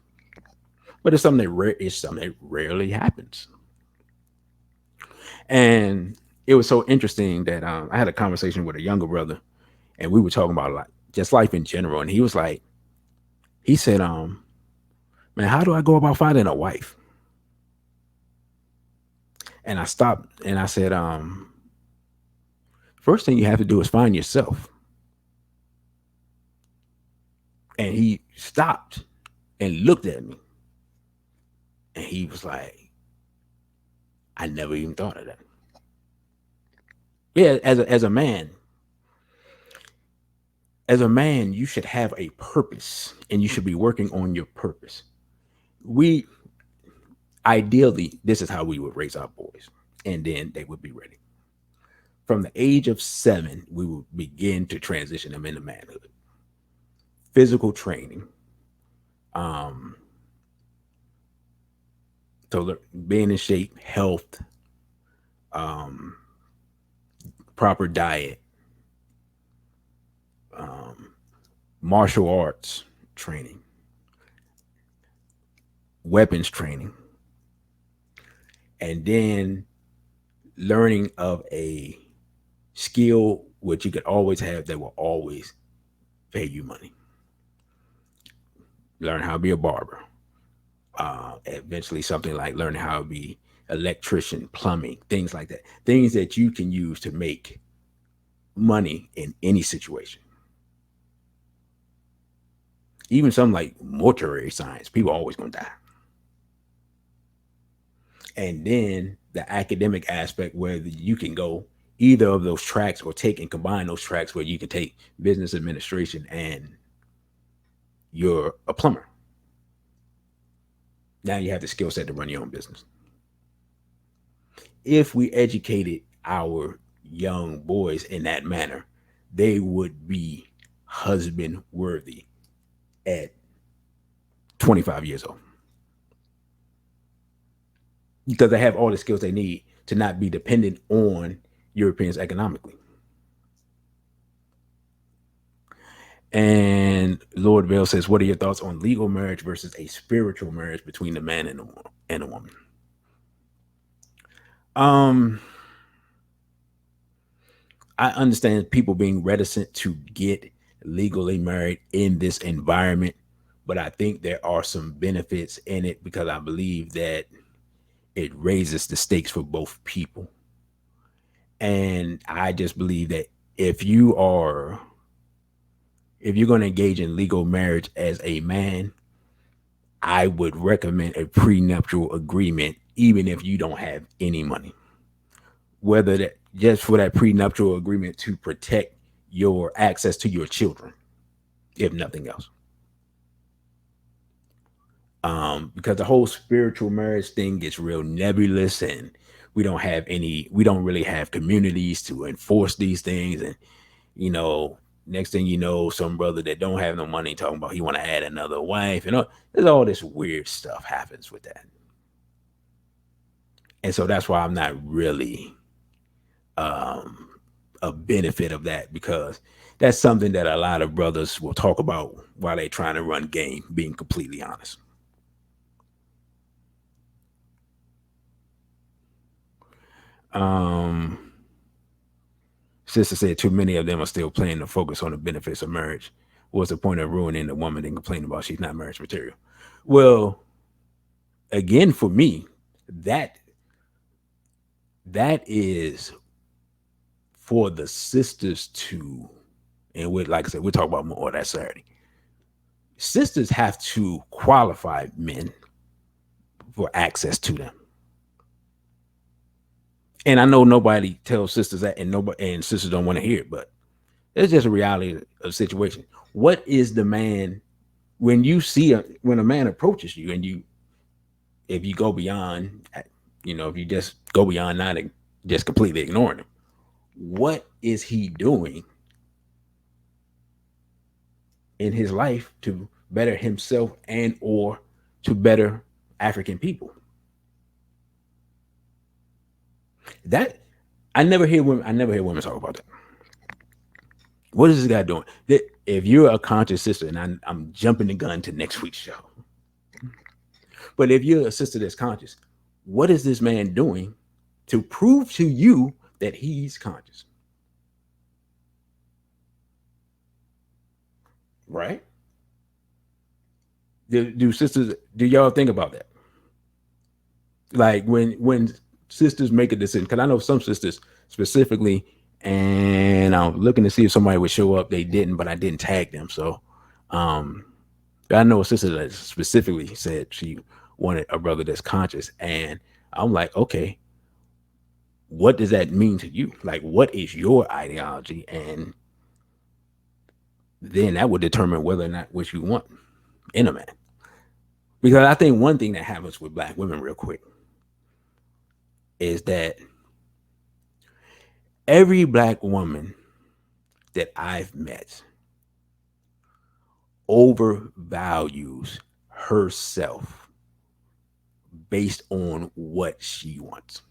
But it's something that rarely happens. And it was so interesting that I had a conversation with a younger brother, and we were talking about like just life in general. And he said, "Man, how do I go about finding a wife?" And I stopped and I said, "First thing you have to do is find yourself." And he stopped and looked at me, and he was like, "I never even thought of that." Yeah, as a man, you should have a purpose, and you should be working on your purpose. We Ideally, this is how we would raise our boys, and then they would be ready. From the age of 7, we would begin to transition them into manhood. Physical training, um, being in shape, health, um, proper diet, um, martial arts training, weapons training, and then learning of a skill which you could always have that will always pay you money. Learn how to be a barber. Eventually, something like learning how to be electrician, plumbing, things like that. Things that you can use to make money in any situation. Even something like mortuary science, people are always going to die. And then the academic aspect where you can go either of those tracks or take and combine those tracks where you can take business administration and you're a plumber. Now you have the skill set to run your own business. If we educated our young boys in that manner, they would be husband worthy at 25 years old because they have all the skills they need to not be dependent on Europeans economically. And Lord Vale says, what are your thoughts on legal marriage versus a spiritual marriage between the man and a woman? Um, I understand people being reticent to get legally married in this environment, but I think there are some benefits in it because I believe that it raises the stakes for both people. And I just believe that if you are if you're going to engage in legal marriage as a man, I would recommend a prenuptial agreement even if you don't have any money. Whether that just for that prenuptial agreement to protect your access to your children, if nothing else. Because the whole spiritual marriage thing gets real nebulous and we don't really have communities to enforce these things. And, you know, next thing you know, some brother that don't have no money talking about he want to add another wife. And there's all this weird stuff happens with that. And so that's why I'm not really um, a benefit of that because that's something that a lot of brothers will talk about while they trying to run game, being completely honest. Um, Sister said too many of them are still playing to focus on the benefits of marriage. What's the point of ruining the woman and complaining about she's not marriage material? Well, again, for me, that that is for the sisters to, and we like I said, we'll talk about more of that Saturday. Sisters have to qualify men for access to them. And I know nobody tells sisters that, and sisters don't want to hear it, but it's just a reality of the situation. What is the man when you see when a man approaches you and you if you go beyond, if you just go beyond not just completely ignoring him, what is he doing in his life to better himself and or to better African people? That I never hear women talk about that. What is this guy doing? If you're a conscious sister, and I'm jumping the gun to next week's show, but if you're a sister that's conscious, what is this man doing to prove to you that he's conscious? Right? Do y'all think about that? Like when sisters make a decision, because I know some sisters specifically, and I'm looking to see if somebody would show up. They didn't, but I didn't tag them. So um I know a sister that specifically said she wanted a brother that's conscious. And I'm like, okay, what does that mean to you? Like, what is your ideology? And then that would determine whether or not what you want in a man. Because I think one thing that happens with black women, real quick, is that every black woman that I've met overvalues herself based on what she wants.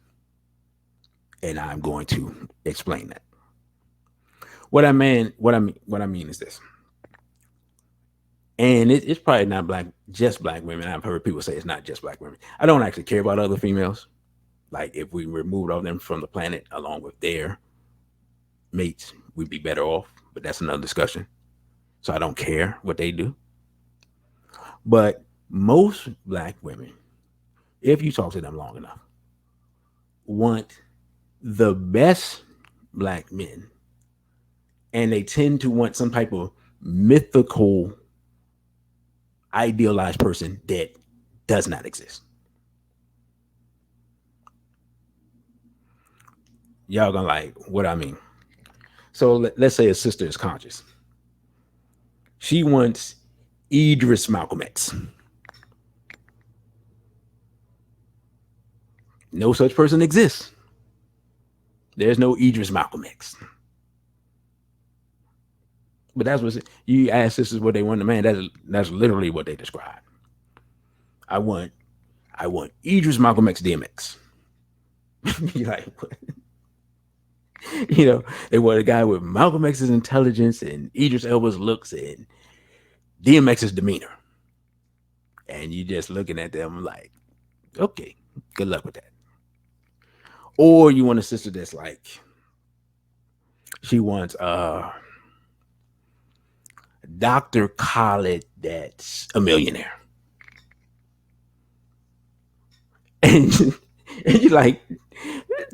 And I'm going to explain that. What I mean is this. And it's probably not just black women. I've heard people say it's not just black women. I don't actually care about other females. Like if we removed all them from the planet along with their mates, we'd be better off. But that's another discussion. So I don't care what they do. But most black women, if you talk to them long enough, want the best black men. And they tend to want some type of mythical, idealized person that does not exist. Y'all gonna like what I mean. So let's say a sister is conscious. She wants Idris Malcolm X. No such person exists. There's no Idris Malcolm X. But that's what you ask sisters what they want in a man. That's literally what they describe. I want I want Idris Malcolm X DMX. You're like, what? They want a guy with Malcolm X's intelligence and Idris Elba's looks and DMX's demeanor. And you just looking at them like, okay, good luck with that. Or you want a sister that's like, she wants Dr. Khaled that's a millionaire. And, and you're like,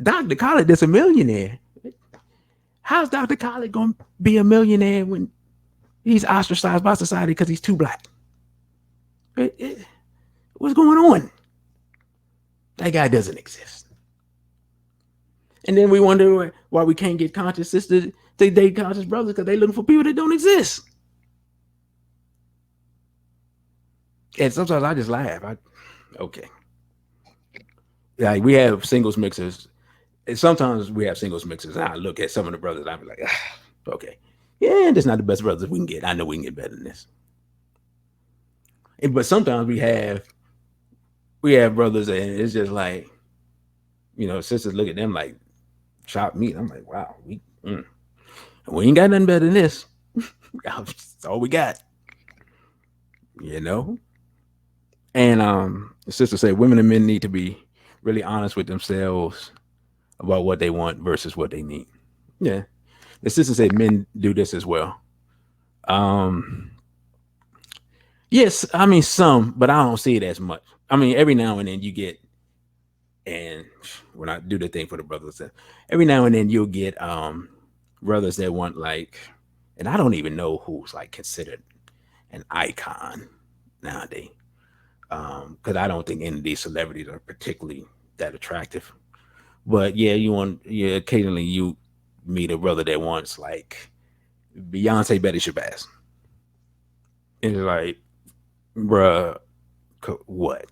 Dr. Khaled that's a millionaire. How's Dr. Khaled going to be a millionaire when he's ostracized by society because he's too black? What's going on? That guy doesn't exist. And then we wonder why we can't get conscious sisters to date conscious brothers because they're looking for people that don't exist. And sometimes I just laugh. Okay. Like we have singles mixers. And sometimes we have singles mixers. And I look at some of the brothers, I'm like, okay. Yeah, that's not the best brothers we can get. I know we can get better than this. But sometimes we have brothers and it's just like, sisters look at them like chopped meat. I'm like, wow, we ain't got nothing better than this. That's all we got. And the sister said women and men need to be really honest with themselves about what they want versus what they need. Yeah. The sister said men do this as well. Yes, I mean some, but I don't see it as much. I mean, every now and then you get, and when I do the thing for the brothers, every now and then you'll get brothers that want like, and I don't even know who's like considered an icon nowadays. Because I don't think any of these celebrities are particularly that attractive. But yeah, occasionally you meet a brother that wants like Beyonce Betty Shabazz. And it's like, bruh, what?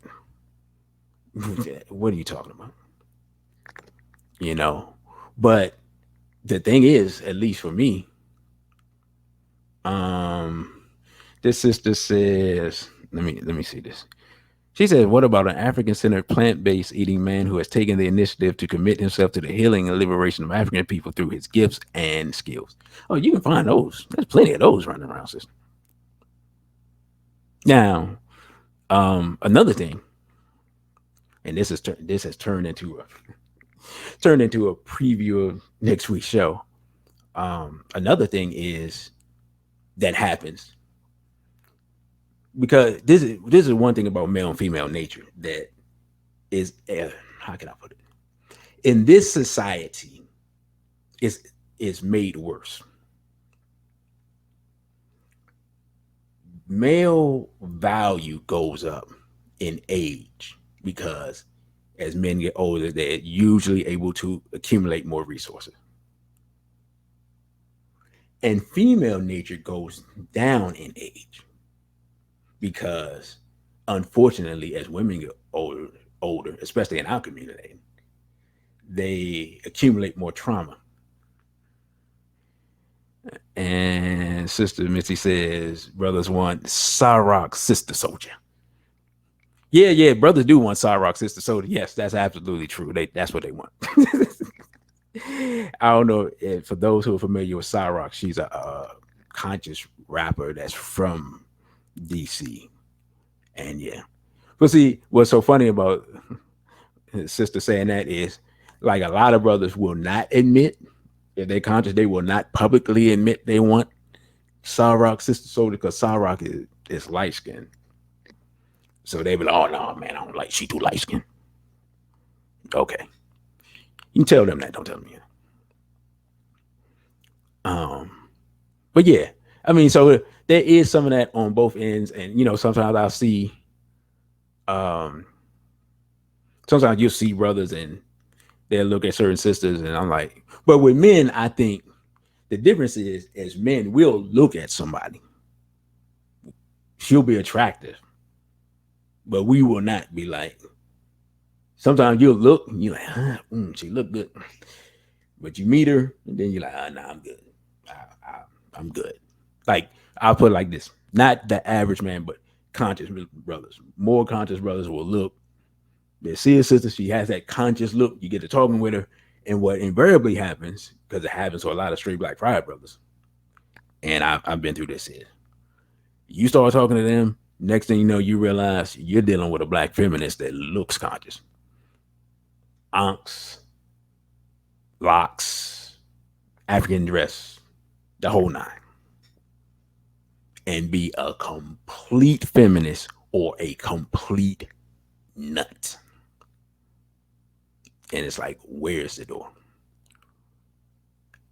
What are you talking about? But the thing is, at least for me, this sister says, let me see this. She says, what about an African-centered plant-based eating man who has taken the initiative to commit himself to the healing and liberation of African people through his gifts and skills? Oh, you can find those. There's plenty of those running around, sister. Now, another thing, and this has turned into a preview of next week's show. Another thing is that happens because this is one thing about male and female nature that is how can I put it? In this society, is made worse. Male value goes up in age because as men get older, they're usually able to accumulate more resources. And female nature goes down in age because unfortunately, as women get older, especially in our community, they accumulate more trauma. And Sister Missy says brothers want Cyrock Sister Soldier. Yeah, brothers do want Cyrock Sister Soldier. Yes, that's absolutely true. That's what they want. I don't know if, for those who are familiar with Cyrock, she's a conscious rapper that's from DC. And yeah. But see, what's so funny about his sister saying that is like a lot of brothers will not admit if they're conscious, they will not publicly admit they want Cyrock Sister Soldier because Cyrock is light skinned. So they be like, oh no, man, I don't like she too light skinned. Okay. You can tell them that, don't tell them yet. But yeah, I mean, so there is some of that on both ends, and sometimes I'll see sometimes you'll see brothers and They'll look at certain sisters, and I'm like, but with men, I think the difference is, as men, we'll look at somebody, she'll be attractive, but we will not be like. Sometimes you'll look, and you're like, she look good, but you meet her, and then you're like, nah, I'm good. I'm good. Like, I'll put it like this: not the average man, but conscious brothers. More conscious brothers will look. They see a sister, she has that conscious look. You get to talking with her, and what invariably happens, because it happens to a lot of straight black pride brothers, and I've been through this. Is you start talking to them, next thing you know, you realize you're dealing with a black feminist that looks conscious, onks, locks, African dress, the whole nine, and be a complete feminist or a complete nut. And it's like, where's the door?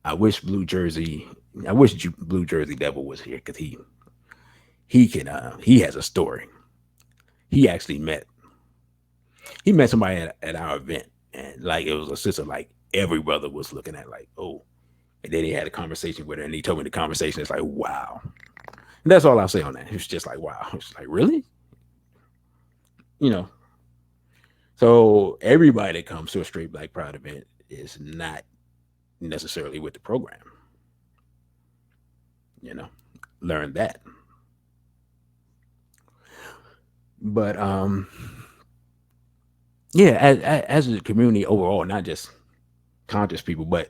I wish Blue Jersey, I wish Blue Jersey Devil was here, because he has a story. He actually met somebody at our event, and like it was a sister, like every brother was looking at, like, oh. And then he had a conversation with her, and he told me the conversation. It's like, wow. And that's all I'll say on that. It's just like, wow. It's like, really? You know. So everybody that comes to a straight black pride event is not necessarily with the program. You know, learn that. But yeah, as a community overall, not just conscious people, but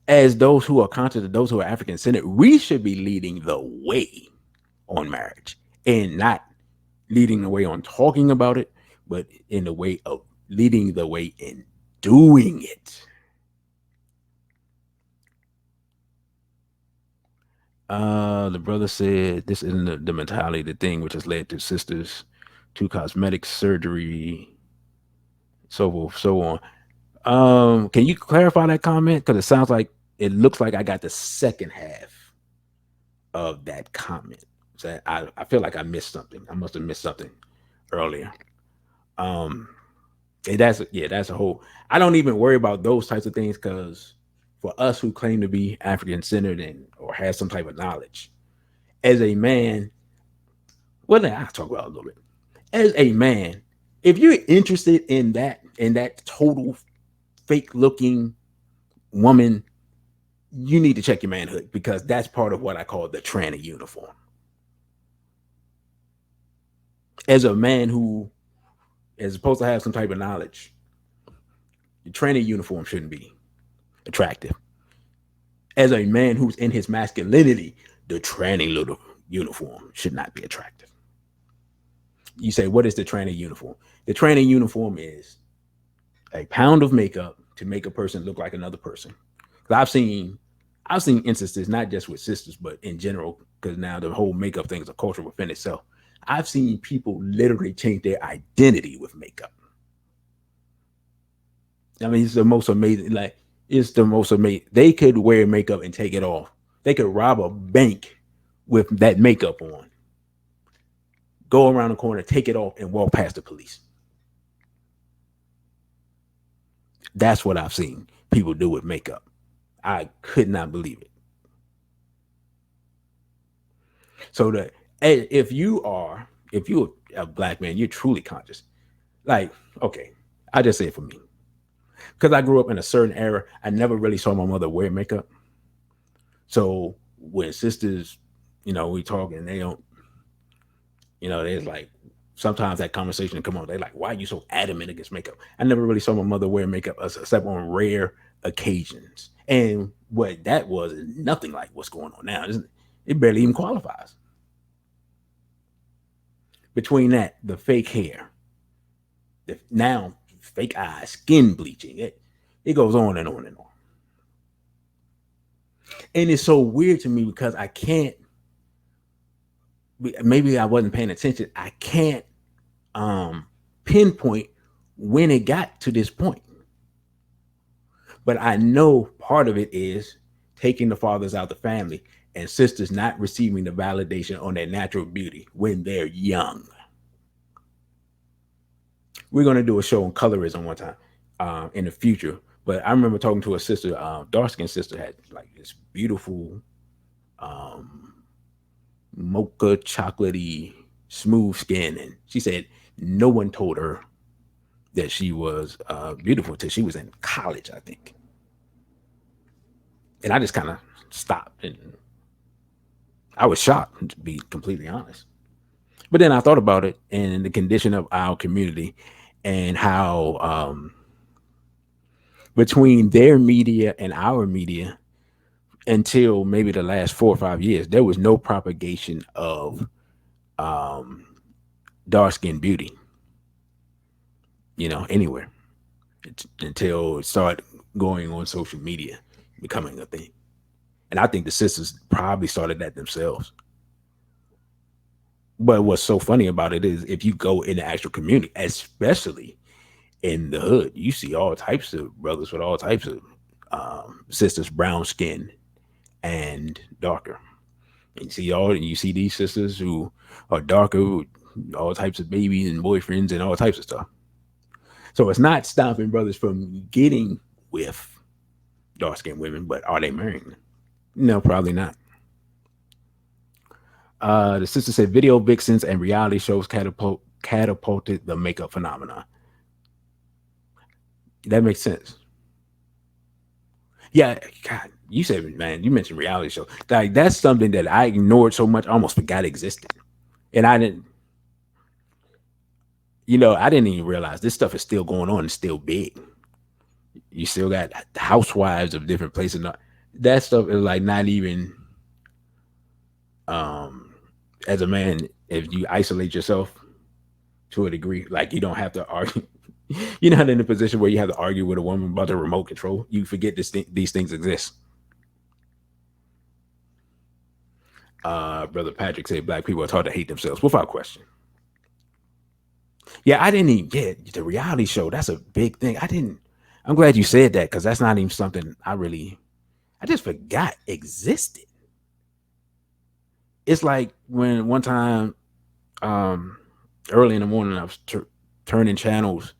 as those who are conscious, of those who are African centered, we should be leading the way on marriage, and not leading the way on talking about it, but in the way of leading the way in doing it. The brother said this isn't the mentality, the thing which has led to sisters to cosmetic surgery, so forth, so on. Can you clarify that comment? Because it looks like I got the second half of that comment. So I feel like I missed something. I must have missed something earlier. Um, and that's a whole. I don't even worry about those types of things, because for us who claim to be African centered and or have some type of knowledge, as a man, well, I'll talk about it a little bit. As a man, if you're interested in that total fake looking woman, you need to check your manhood, because that's part of what I call the tranny uniform. As a man who is supposed to have some type of knowledge, the tranny uniform shouldn't be attractive. As a man who's in his masculinity, the tranny little uniform should not be attractive. You say, what is the tranny uniform? The tranny uniform is a pound of makeup to make a person look like another person. I've seen instances, not just with sisters, but in general, because now the whole makeup thing is a culture within itself. I've seen people literally change their identity with makeup. I mean, it's the most amazing. Like, it's the most amazing. They could wear makeup and take it off. They could rob a bank with that makeup on, go around the corner, take it off, and walk past the police. That's what I've seen people do with makeup. I could not believe it. So that if you're a black man, you're truly conscious. Like, okay, I just say it for me, because I grew up in a certain era. I never really saw my mother wear makeup. So when sisters, we talk and they don't, there's like sometimes that conversation will come on. They're like, "Why are you so adamant against makeup?" I never really saw my mother wear makeup except on rare occasions. And what that was is nothing like what's going on now. It barely even qualifies. Between that, the fake hair, the now fake eyes, skin bleaching, it goes on and on and on. And it's so weird to me, because I can't. Maybe I wasn't paying attention. I can't pinpoint when it got to this point. But I know part of it is taking the fathers out of the family, and sisters not receiving the validation on their natural beauty when they're young. We're going to do a show on colorism one time in the future, But I remember talking to a sister, dark skinned sister, had like this beautiful um, mocha chocolatey smooth skin, and she said no one told her that she was beautiful till she was in college, I think. And I just kind of stopped, and I was shocked, to be completely honest. But then I thought about it and the condition of our community and how between their media and our media, until maybe the last 4 or 5 years, there was no propagation of um, dark skinned beauty, anywhere until it started going on social media, becoming a thing. And I think the sisters probably started that themselves. But what's so funny about it is if you go in the actual community, especially in the hood, you see all types of brothers with all types of sisters, brown skin and darker. And you see these sisters who are darker, with all types of babies and boyfriends and all types of stuff. So it's not stopping brothers from getting with dark skinned women, but are they marrying them? No, probably not. The sister said video vixens and reality shows catapulted the makeup phenomenon. That makes sense. Yeah, God, you said, man, you mentioned reality show. Like that's something that I ignored so much, I almost forgot existed. And I didn't even realize this stuff is still going on and still big. You still got housewives of different places. That stuff is like not even um as a man, if you isolate yourself to a degree, like you don't have to argue. You're not in a position where you have to argue with a woman about the remote control. You forget these things exist. Brother Patrick said black people are taught to hate themselves without question. Yeah, I didn't even get the reality show. That's a big thing. I'm glad you said that because that's not even something I just forgot existed. It's like when one time, um, early in the morning, I was turning channels,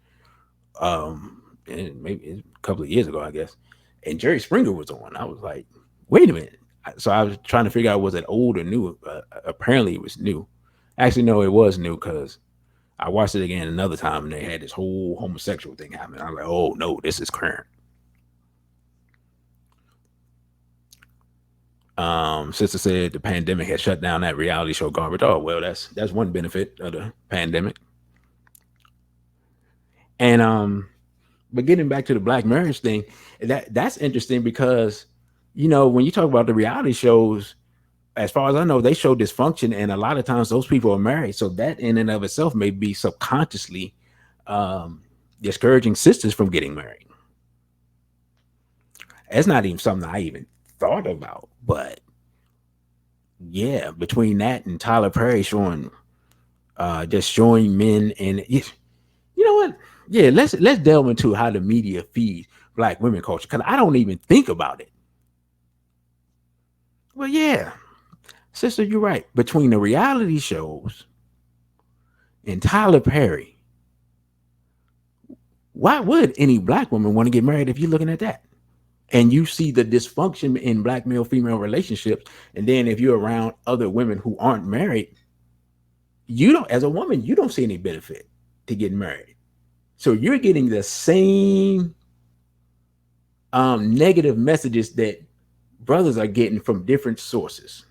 and maybe a couple of years ago, I guess, and Jerry Springer was on. I was like, wait a minute. So I was trying to figure out, was it old or new? Apparently, it was new. Actually, no, it was new because I watched it again another time, and they had this whole homosexual thing happening. I was like, oh no, this is current. Sister said the pandemic has shut down that reality show garbage. Oh well, that's one benefit of the pandemic. And but getting back to the black marriage thing, that's interesting because when you talk about the reality shows, as far as I know, they show dysfunction, and a lot of times those people are married. So that in and of itself may be subconsciously um, discouraging sisters from getting married. It's not even something I even thought about, but yeah, between that and Tyler Perry showing, just showing men, and you know what? Yeah, let's delve into how the media feeds black women culture because I don't even think about it. Well, yeah, sister, you're right. Between the reality shows and Tyler Perry, why would any black woman want to get married if you're looking at that? And you see the dysfunction in black male female relationships, and then if you're around other women who aren't married, you don't, as a woman, you don't see any benefit to getting married. So you're getting the same negative messages that brothers are getting from different sources.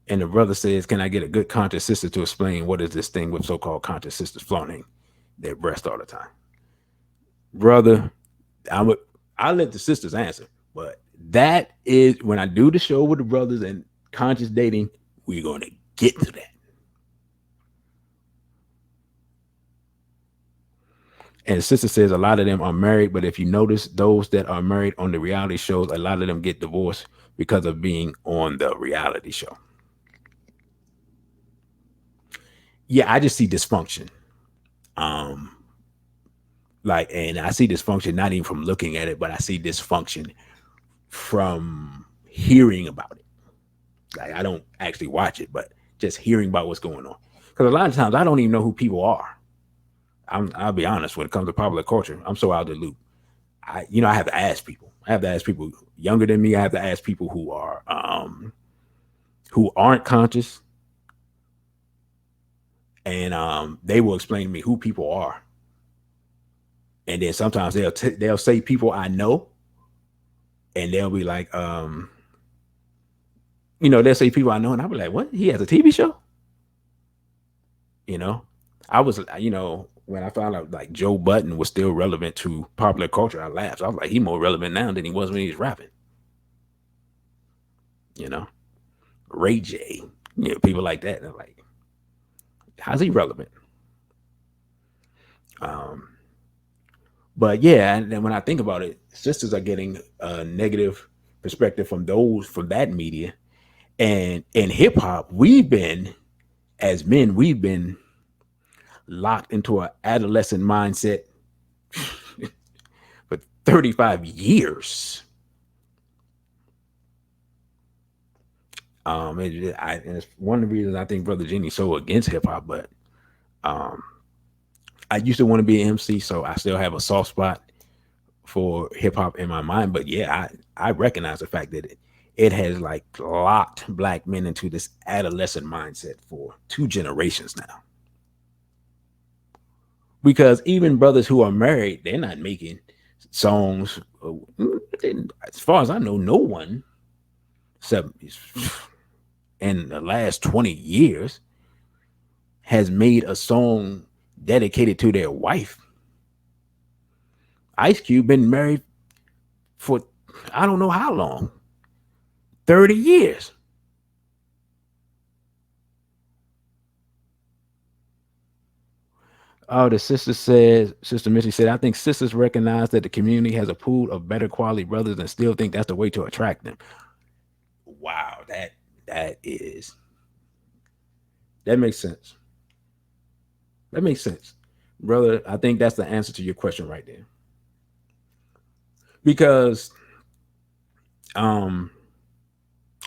And the brother says, "Can I get a good conscious sister to explain what is this thing with so-called conscious sisters flaunting their breast all the time?" Brother, I'm I'll let the sisters answer, but that is when I do the show with the brothers and conscious dating, we're going to get to that. And the sister says a lot of them are married, but if you notice, those that are married on the reality shows, a lot of them get divorced because of being on the reality show. Yeah, I just see dysfunction. Um, and I see dysfunction not even from looking at it, but I see dysfunction from hearing about it. Like I don't actually watch it, but just hearing about what's going on. Because a lot of times I don't even know who people are. I'll be honest, when it comes to popular culture, I'm so out of the loop. I have to ask people. I have to ask people younger than me. I have to ask people who aren't conscious, and they will explain to me who people are. And then sometimes they'll say people I know, and they'll be like, they'll say people I know, and I'll be like, what? He has a TV show? You know, I was, when I found out like Joe Button was still relevant to popular culture, I laughed. I was like, he more relevant now than he was when he was rapping. You know, Ray J, people like that. They're like, how's he relevant? Um, but yeah, and then when I think about it, sisters are getting a negative perspective from that media, and in hip hop, as men, we've been locked into an adolescent mindset for 35 years. And it's one of the reasons I think Brother Jenny's so against hip hop. But um, I used to want to be an MC, so I still have a soft spot for hip hop in my mind. But yeah, I recognize the fact that it has like locked black men into this adolescent mindset for 2 generations now. Because even brothers who are married, they're not making songs. As far as I know, no one except in the last 20 years has made a song dedicated to their wife. Ice Cube been married for I don't know how long, 30 years. Oh, Sister Missy said, I think sisters recognize that the community has a pool of better quality brothers and still think that's the way to attract them. Wow, that is that makes sense. That makes sense. Brother, I think that's the answer to your question right there. Because um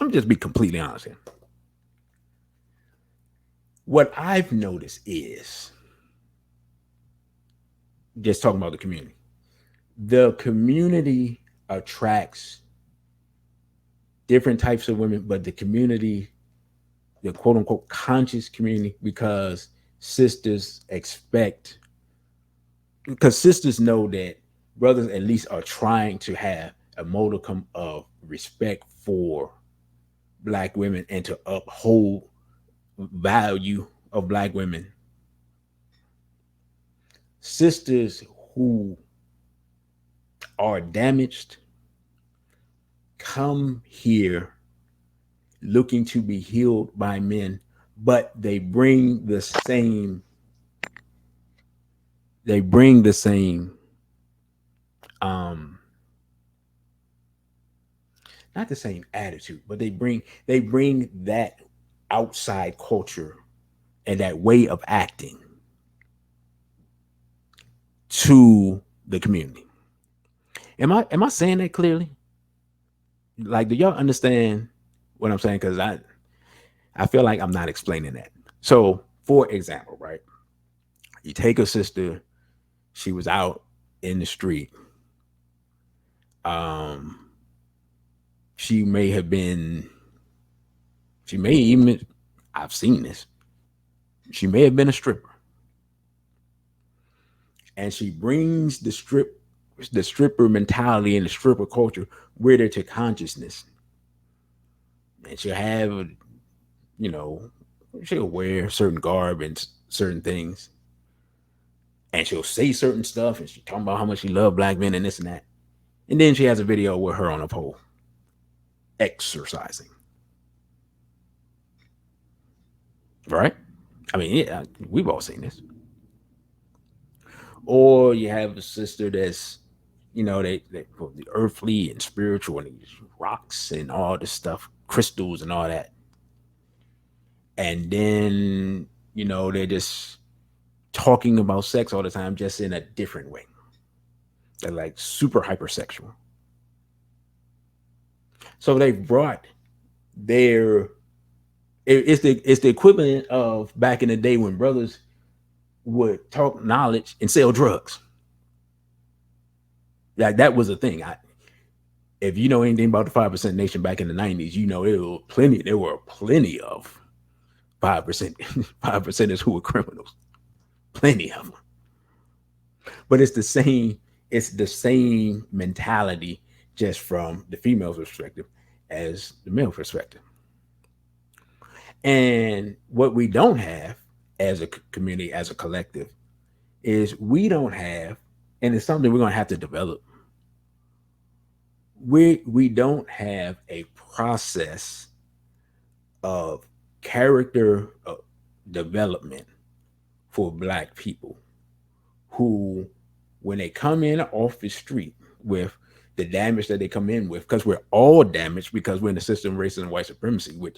I'm just be completely honest here. What I've noticed is just talking about the community. The community attracts different types of women, but the community, the quote unquote conscious community, expect because sisters know that brothers at least are trying to have a modicum of respect for black women and to uphold value of black women. Sisters who are damaged come here looking to be healed by men, but they bring the same um not the same attitude, but they bring that outside culture and that way of acting to the community. Am I saying that clearly? Like, do y'all understand what I'm saying? Because I feel like I'm not explaining that. So, for example, right, you take a sister, she was out in the street. Um, she may have been, she may even, I've seen this. She may have been a stripper, and she brings the stripper mentality and the stripper culture with her to consciousness, and she'll have, you know, she'll wear certain garb and certain things, and she'll say certain stuff, and she's talking about how much she loved black men and this and that, and then she has a video with her on a pole exercising, right? I mean, yeah, we've all seen this. Or you have a sister that's, they put the earthly and spiritual and these rocks and all this stuff, crystals and all that. And then, they're just talking about sex all the time, just in a different way. They're like super hypersexual. So they brought their it's the equivalent of back in the day when brothers would talk knowledge and sell drugs. Like that was a thing. If you know anything about the 5% nation back in the 90s, you know there were plenty of 5% 5%ers who were criminals. Plenty of them. But it's the same mentality just from the female perspective as the male perspective. And what we don't have as a community, as a collective, is we don't have, and it's something we're going to have to develop. We don't have a process of character development for Black people who, when they come in off the street with the damage that they come in with, because we're all damaged because we're in the system of racism and white supremacy, which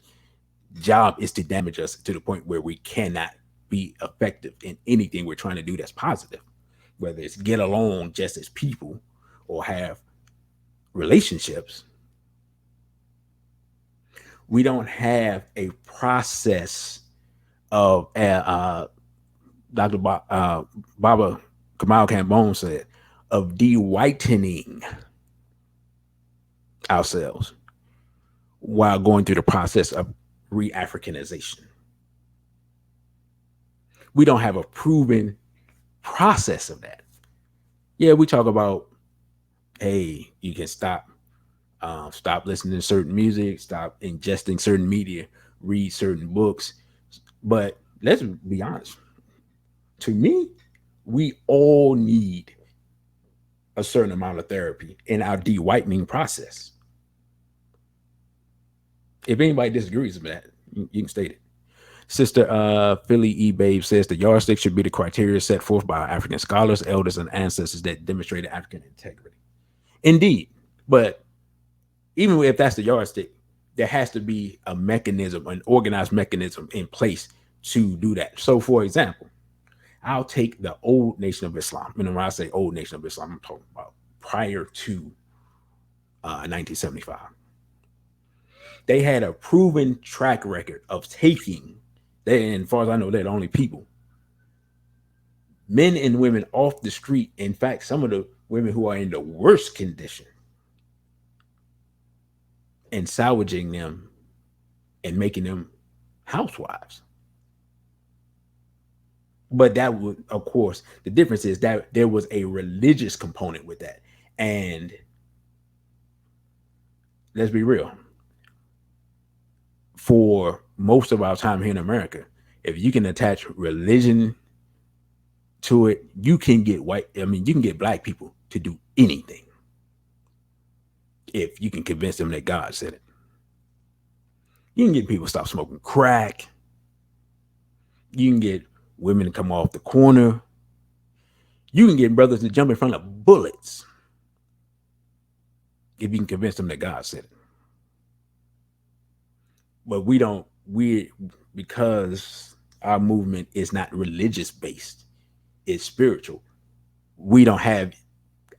job is to damage us to the point where we cannot be effective in anything we're trying to do that's positive, whether it's get along just as people or have relationships. We don't have a process of Dr. Baba Kamal Kambon said, of de-whitening ourselves while going through the process of re-Africanization. We don't have a proven process of that. Yeah, we talk about, hey, you can stop listening to certain music, stop ingesting certain media, read certain books. But let's be honest. To me, we all need a certain amount of therapy in our de-whitening process. If anybody disagrees with that, you can state it. Sister Philly E. Babe says the yardstick should be the criteria set forth by African scholars, elders, and ancestors that demonstrated African integrity. Indeed, but even if that's the yardstick, there has to be a mechanism, an organized mechanism in place to do that. So, for example, I'll take the old Nation of Islam. And when I say old Nation of Islam, I'm talking about prior to 1975. They had a proven track record of taking, and as far as I know, they're the only people, men and women off the street. In fact, some of the women who are in the worst condition, and salvaging them and making them housewives. But that would, of course, the difference is that there was a religious component with that. And let's be real, for most of our time here in America, if you can attach religion to it, you can get you can get Black people to do anything if you can convince them that God said it. You can get people to stop smoking crack. You can get women to come off the corner. You can get brothers to jump in front of bullets if you can convince them that God said it. But because our movement is not religious based, it's spiritual, we don't have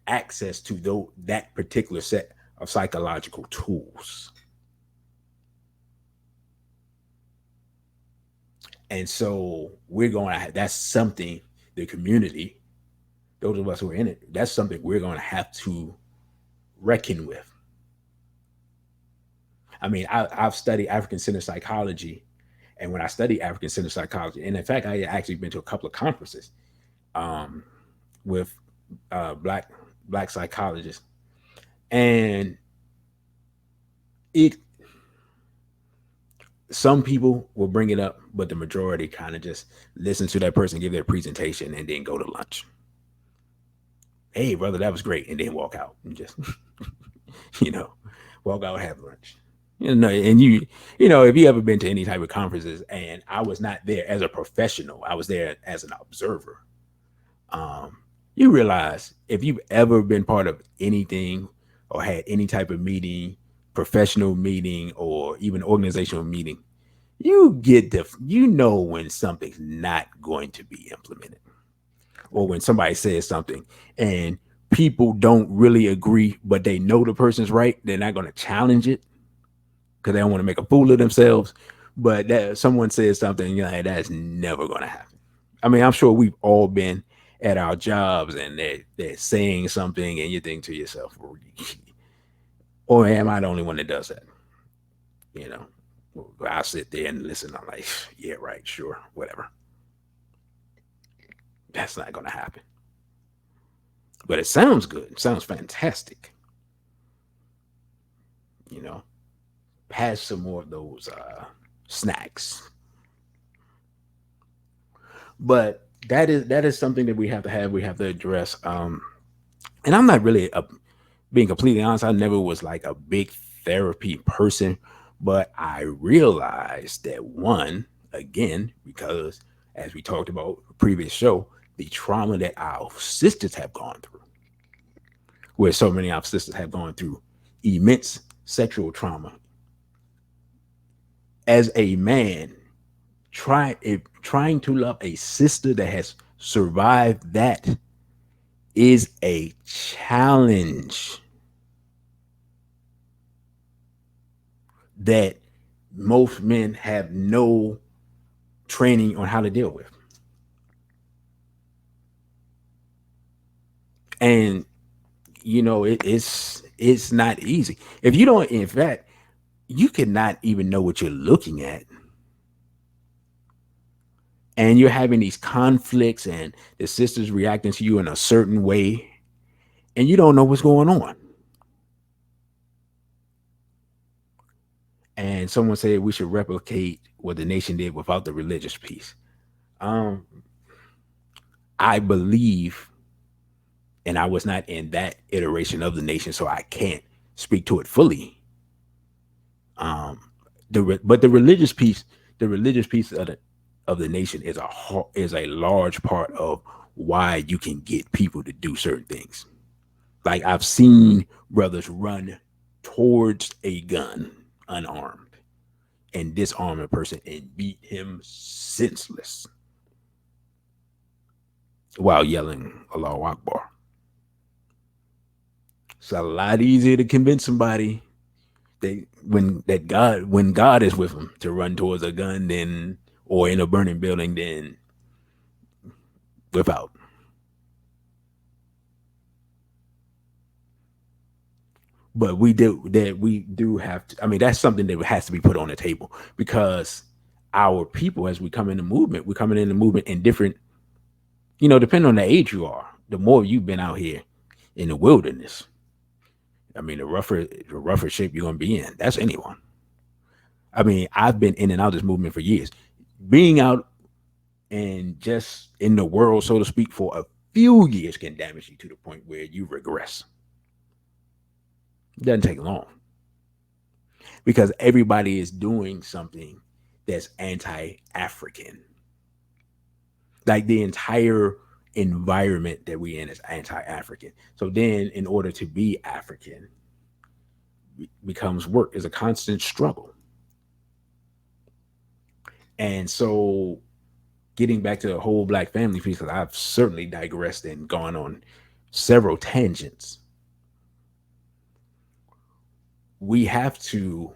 access to that particular set of psychological tools. And so that's something the community, those of us who are in it, that's something we're going to have to reckon with. I mean, I've studied African-centered psychology. And when I study African-centered psychology, and in fact, I actually been to a couple of conferences with black psychologists. And some people will bring it up, but the majority kind of just listen to that person give their presentation and then go to lunch. Hey, brother, that was great. And then walk out and just, walk out and have lunch. And if you ever been to any type of conferences, and I was not there as a professional, I was there as an observer. You realize if you've ever been part of anything or had any type of meeting, professional meeting, or even organizational meeting, you get when something's not going to be implemented, or when somebody says something and people don't really agree, but they know the person's right, they're not going to challenge it because they don't want to make a fool of themselves. But someone says something, you're like, that's never going to happen. I mean, I'm sure we've all been at our jobs and they're saying something and you think to yourself, or am I the only one that does that? You know, I sit there and listen. I'm like, yeah, right, sure, whatever. That's not going to happen. But it sounds good. It sounds fantastic. You know, pass some more of those snacks. But that is something that we have to have. We have to address. And I'm not really being completely honest. I never was like a big therapy person, but I realized that one again because as we talked about previous show, the trauma that our sisters have gone through, where so many of our sisters have gone through immense sexual trauma. As a man, trying to love a sister that has survived that is a challenge that most men have no training on how to deal with. And it's not easy. If you don't, in fact, you cannot even know what you're looking at. And you're having these conflicts and the sisters reacting to you in a certain way, and you don't know what's going on. And someone said we should replicate what the nation did without the religious piece. Um, I believe, and I was not in that iteration of the nation, so I can't speak to it fully. Um, but the religious piece of the nation is a large part of why you can get people to do certain things. Like I've seen brothers run towards a gun unarmed and disarm a person and beat him senseless while yelling Allahu Akbar. It's a lot easier to convince somebody when God is with them to run towards a gun than or in a burning building than without. But we do have to. I mean, that's something that has to be put on the table because our people, as we come in the movement, we're coming in the movement in different. Depending on the age you are, the more you've been out here in the wilderness. I mean, the rougher shape you're gonna be in. That's anyone. I mean, I've been in and out of this movement for years. Being out and just in the world, so to speak, for a few years can damage you to the point where you regress. It doesn't take long because everybody is doing something that's anti-African. Like the entire environment that we in is anti-African. So then, in order to be African, becomes work is a constant struggle. And so, getting back to the whole black family piece, because I've certainly digressed and gone on several tangents. We have to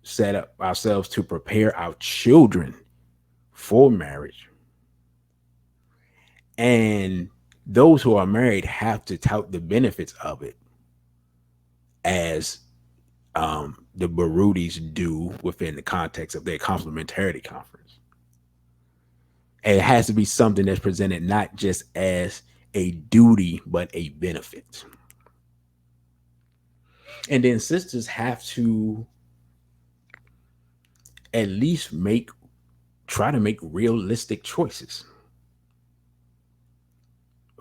set up ourselves to prepare our children for marriage. And those who are married have to tout the benefits of it as the Barudis do within the context of their complementarity conference. And it has to be something that's presented not just as a duty, but a benefit. And then sisters have to at least try to make realistic choices.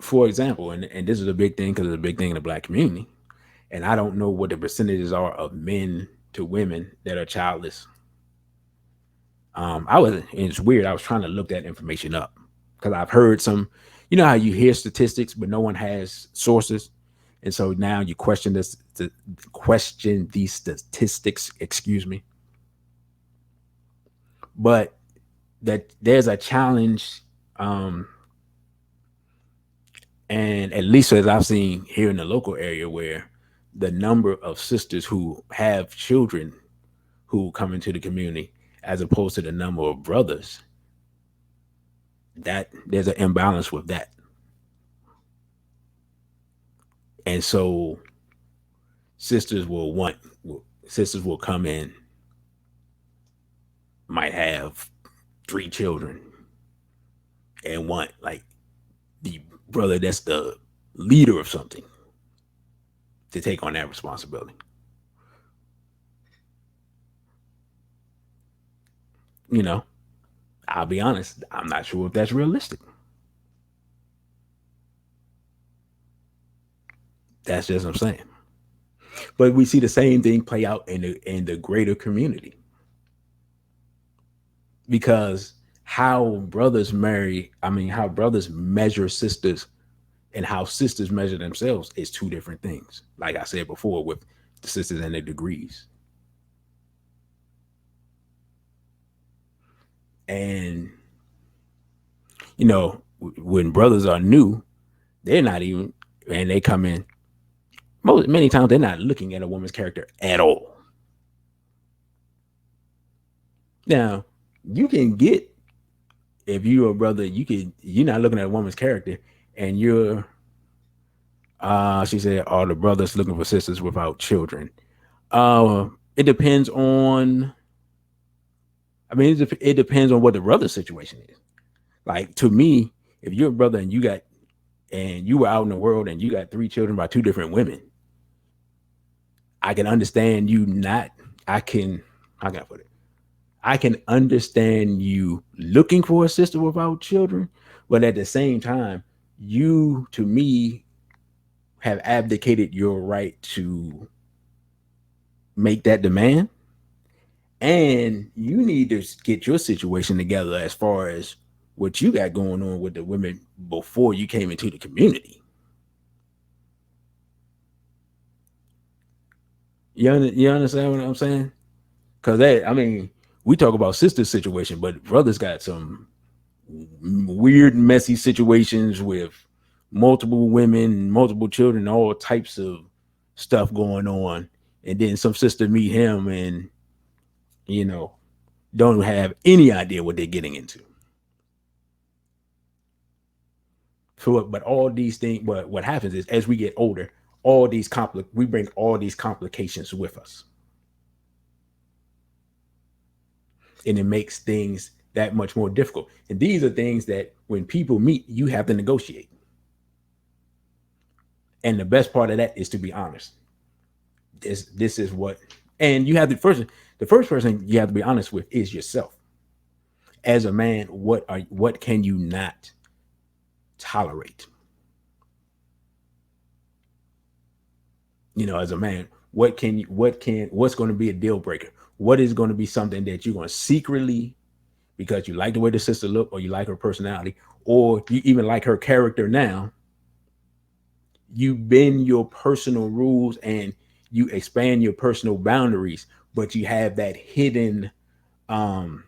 For example, and this is a big thing because it's a big thing in the black community. And I don't know what the percentages are of men to women that are childless. It's weird. I was trying to look that information up because I've heard some, how you hear statistics, but no one has sources. And so now you question these statistics, excuse me. But that there's a challenge, and at least as I've seen here in the local area where the number of sisters who have children who come into the community as opposed to the number of brothers That there's an imbalance with that. And so sisters will want sisters will come in, might have 3 children, and want like the brother that's the leader of something to take on that responsibility. You know, I'll be honest, I'm not sure if that's realistic. That's just what I'm saying. But we see the same thing play out in the greater community, because how brothers marry, I mean, how brothers measure sisters and how sisters measure themselves is two different things. Like I said before, with the sisters and their degrees. And, when brothers are new, they're not even, and they come in, many times they're not looking at a woman's character at all. Now, you can get, if you're a brother, you're not looking at a woman's character, and she said, all the brothers looking for sisters without children. It depends on, I mean, it depends on what the brother situation is. Like, to me, if you're a brother and you were out in the world and you got 3 children by 2 different women, I can understand you not. I can, how can I put it? I can understand you looking for a sister without children, but at the same time, you, to me, have abdicated your right to make that demand, and you need to get your situation together as far as what you got going on with the women before you came into the community. You understand what I'm saying? Because I mean, we talk about sister situation, but brothers got some weird, messy situations with multiple women, multiple children, all types of stuff going on. And then some sister meet him and, you know, don't have any idea what they're getting into. So, but all these things, but what happens is as we get older, we bring all these complications with us, and it makes things that much more difficult. And these are things that when people meet, you have to negotiate. And the best part of that is to be honest. This is what, and you have the first person you have to be honest with is yourself. As a man, what can you not tolerate? As a man, what's going to be a deal breaker? What is going to be something that you're going to secretly, because you like the way the sister look, or you like her personality, or you even like her character now, you bend your personal rules and you expand your personal boundaries, but you have that hidden, um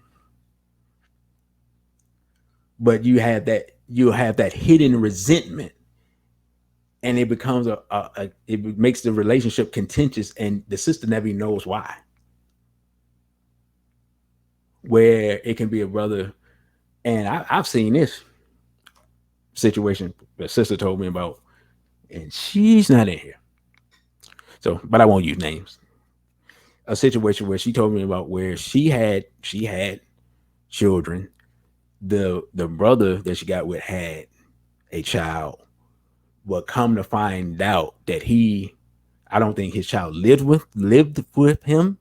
but you have that hidden resentment, and it becomes it makes the relationship contentious, and the sister never even knows why. Where it can be a brother, and I've seen this situation the sister told me about, and she's not in here, so, but I won't use names. A situation where she told me about where she had children. The brother that she got with had a child, but come to find out that I don't think his child lived with him.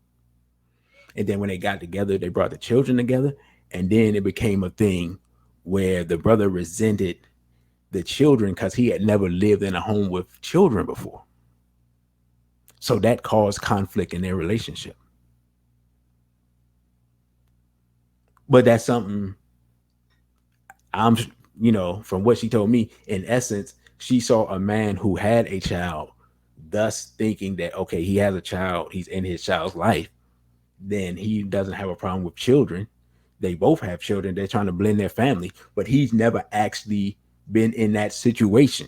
And then when they got together, they brought the children together, and then it became a thing where the brother resented the children because he had never lived in a home with children before. So that caused conflict in their relationship. But that's something I'm, from what she told me, in essence, she saw a man who had a child, thus thinking that, okay, he has a child, he's in his child's life, then he doesn't have a problem with children. They both have children, they're trying to blend their family, but he's never actually been in that situation.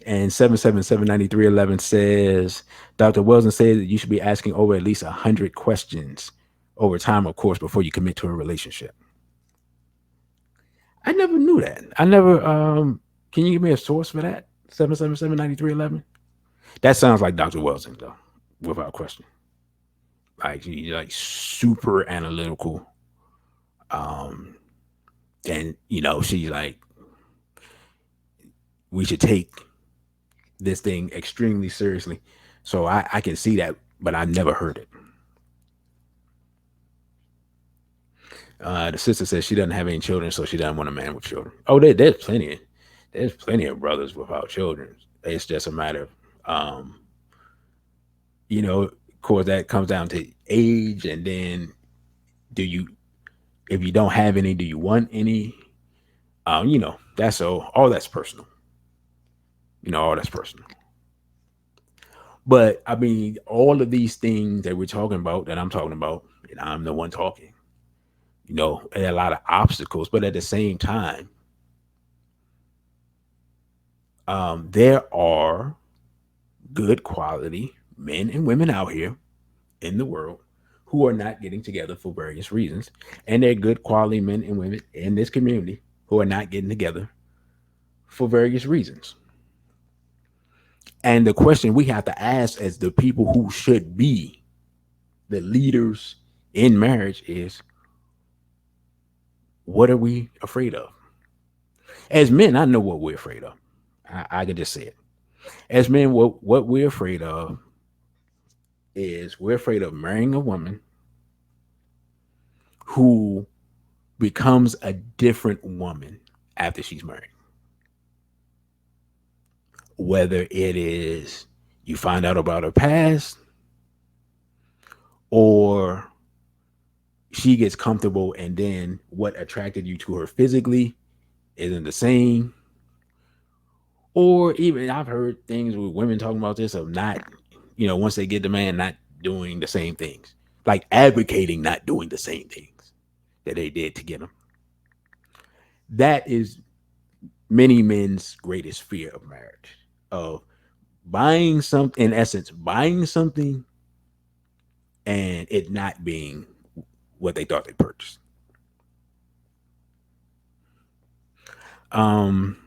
And 7779311 says, Dr. Wilson says that you should be asking over at least 100 questions over time, of course, before you commit to a relationship. I never knew that. I never. Can you give me a source for that? 777-9311. That sounds like Dr. Wilson, though, without question. Like he's like super analytical. Um, and she's like, we should take this thing extremely seriously. So I can see that, but I never heard it. The sister says she doesn't have any children, so she doesn't want a man with children. Oh, there's plenty of brothers without children. It's just a matter of, of course, that comes down to age, and then do you, if you don't have any, do you want any? That's all that's personal. All that's personal. But I mean, all of these things that we're talking about, that I'm talking about, and I'm the one talking. And a lot of obstacles, but at the same time, there are good quality men and women out here in the world who are not getting together for various reasons, and there are good quality men and women in this community who are not getting together for various reasons. And the question we have to ask as the people who should be the leaders in marriage is, what are we afraid of? As men, I know what we're afraid of. I can just say it. As men, what we're afraid of is we're afraid of marrying a woman who becomes a different woman after she's married. Whether it is you find out about her past, or she gets comfortable and then what attracted you to her physically isn't the same. Or even I've heard things with women talking about this of not, once they get the man, not doing the same things, like advocating not doing the same things that they did to get him. That is many men's greatest fear of marriage, of buying something, in essence, buying something and it not being what they thought they purchased. Um,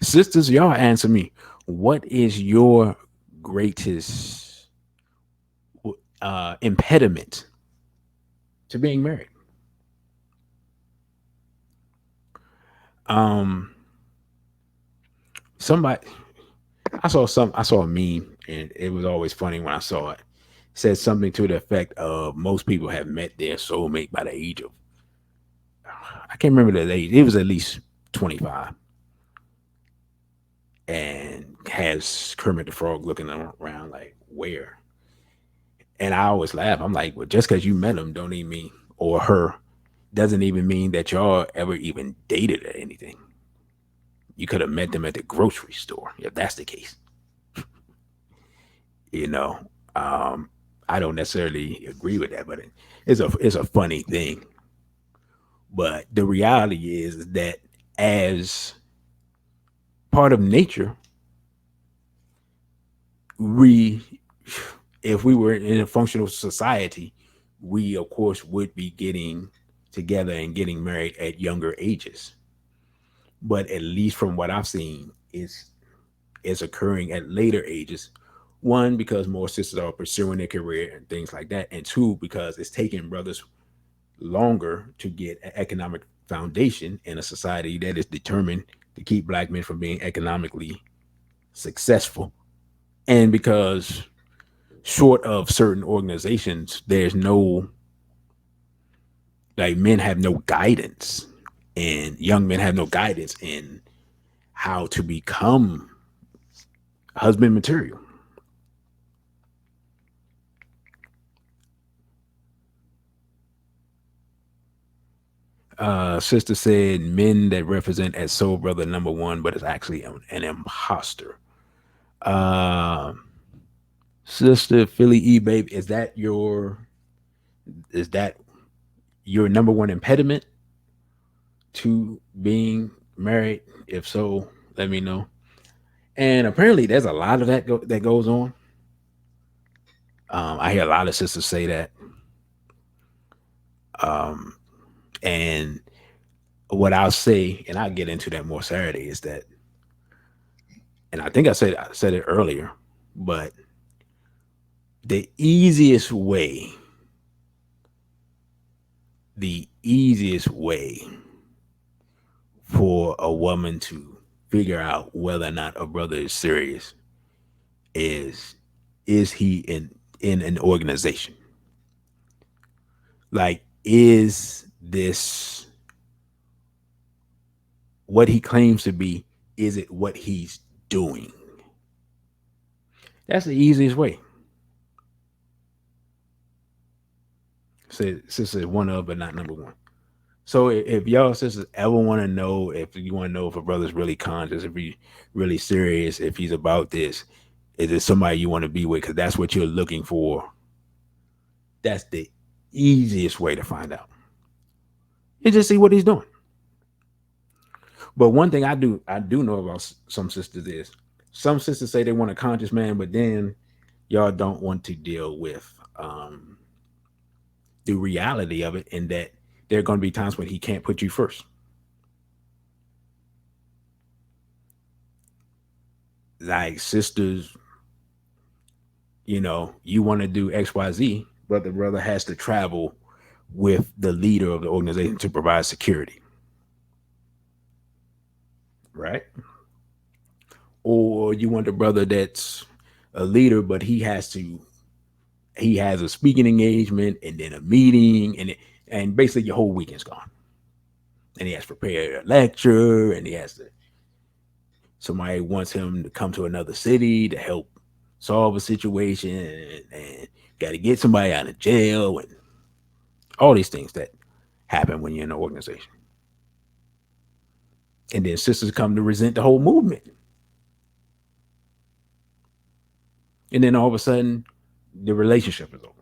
Sisters, y'all answer me. What is your greatest impediment to being married? Um, somebody, I saw a meme, and it was always funny when I saw it. It said something to the effect of most people have met their soulmate by the age of, I can't remember the age. It was at least 25, and has Kermit the Frog looking around like, where? And I always laugh. I'm like, well, just because you met him don't even mean, or her, doesn't even mean that y'all ever even dated or anything. You could have met them at the grocery store if that's the case. You know, um, I don't necessarily agree with that, but it's a funny thing. But the reality is that as part of nature, we, if we were in a functional society, we of course would be getting together and getting married at younger ages. But at least from what I've seen, is occurring at later ages. One, because more sisters are pursuing their career and things like that, and two, because it's taking brothers longer to get an economic foundation in a society that is determined to keep black men from being economically successful. And because short of certain organizations, there's no, like, men have no guidance, and young men have no guidance in how to become husband material. Sister said men that represent as soul brother number one, but it's actually an imposter. Um Sister Philly E babe, is that your number one impediment to being married? If so, let me know. And apparently, there's a lot of that that goes on. I hear a lot of sisters say that. Um, and what I'll say, and I'll get into that more Saturday, is that, and I said it earlier, but the easiest way for a woman to figure out whether or not a brother is serious is he in an organization? Like, is this what he claims to be? Is it what he's doing? That's the easiest way. Say sister one of, but not number one. So if y'all sisters ever want to know, if you want to know if a brother's really conscious, if he really serious, if he's about this, is it somebody you want to be with? Because that's what you're looking for. That's the easiest way to find out. You just see what he's doing. But one thing I do know about some sisters is some sisters say they want a conscious man, but then y'all don't want to deal with the reality of it, and that there are going to be times when he can't put you first. Like sisters, you want to do XYZ, but the brother has to travel with the leader of the organization to provide security, right? Or you want the brother that's a leader, but he has a speaking engagement and then a meeting, and basically your whole weekend's gone. And he has to prepare a lecture, and he has to somebody wants him to come to another city to help solve a situation, and got to get somebody out of jail, and all these things that happen when you're in an organization. And then sisters come to resent the whole movement. And then all of a sudden, the relationship is over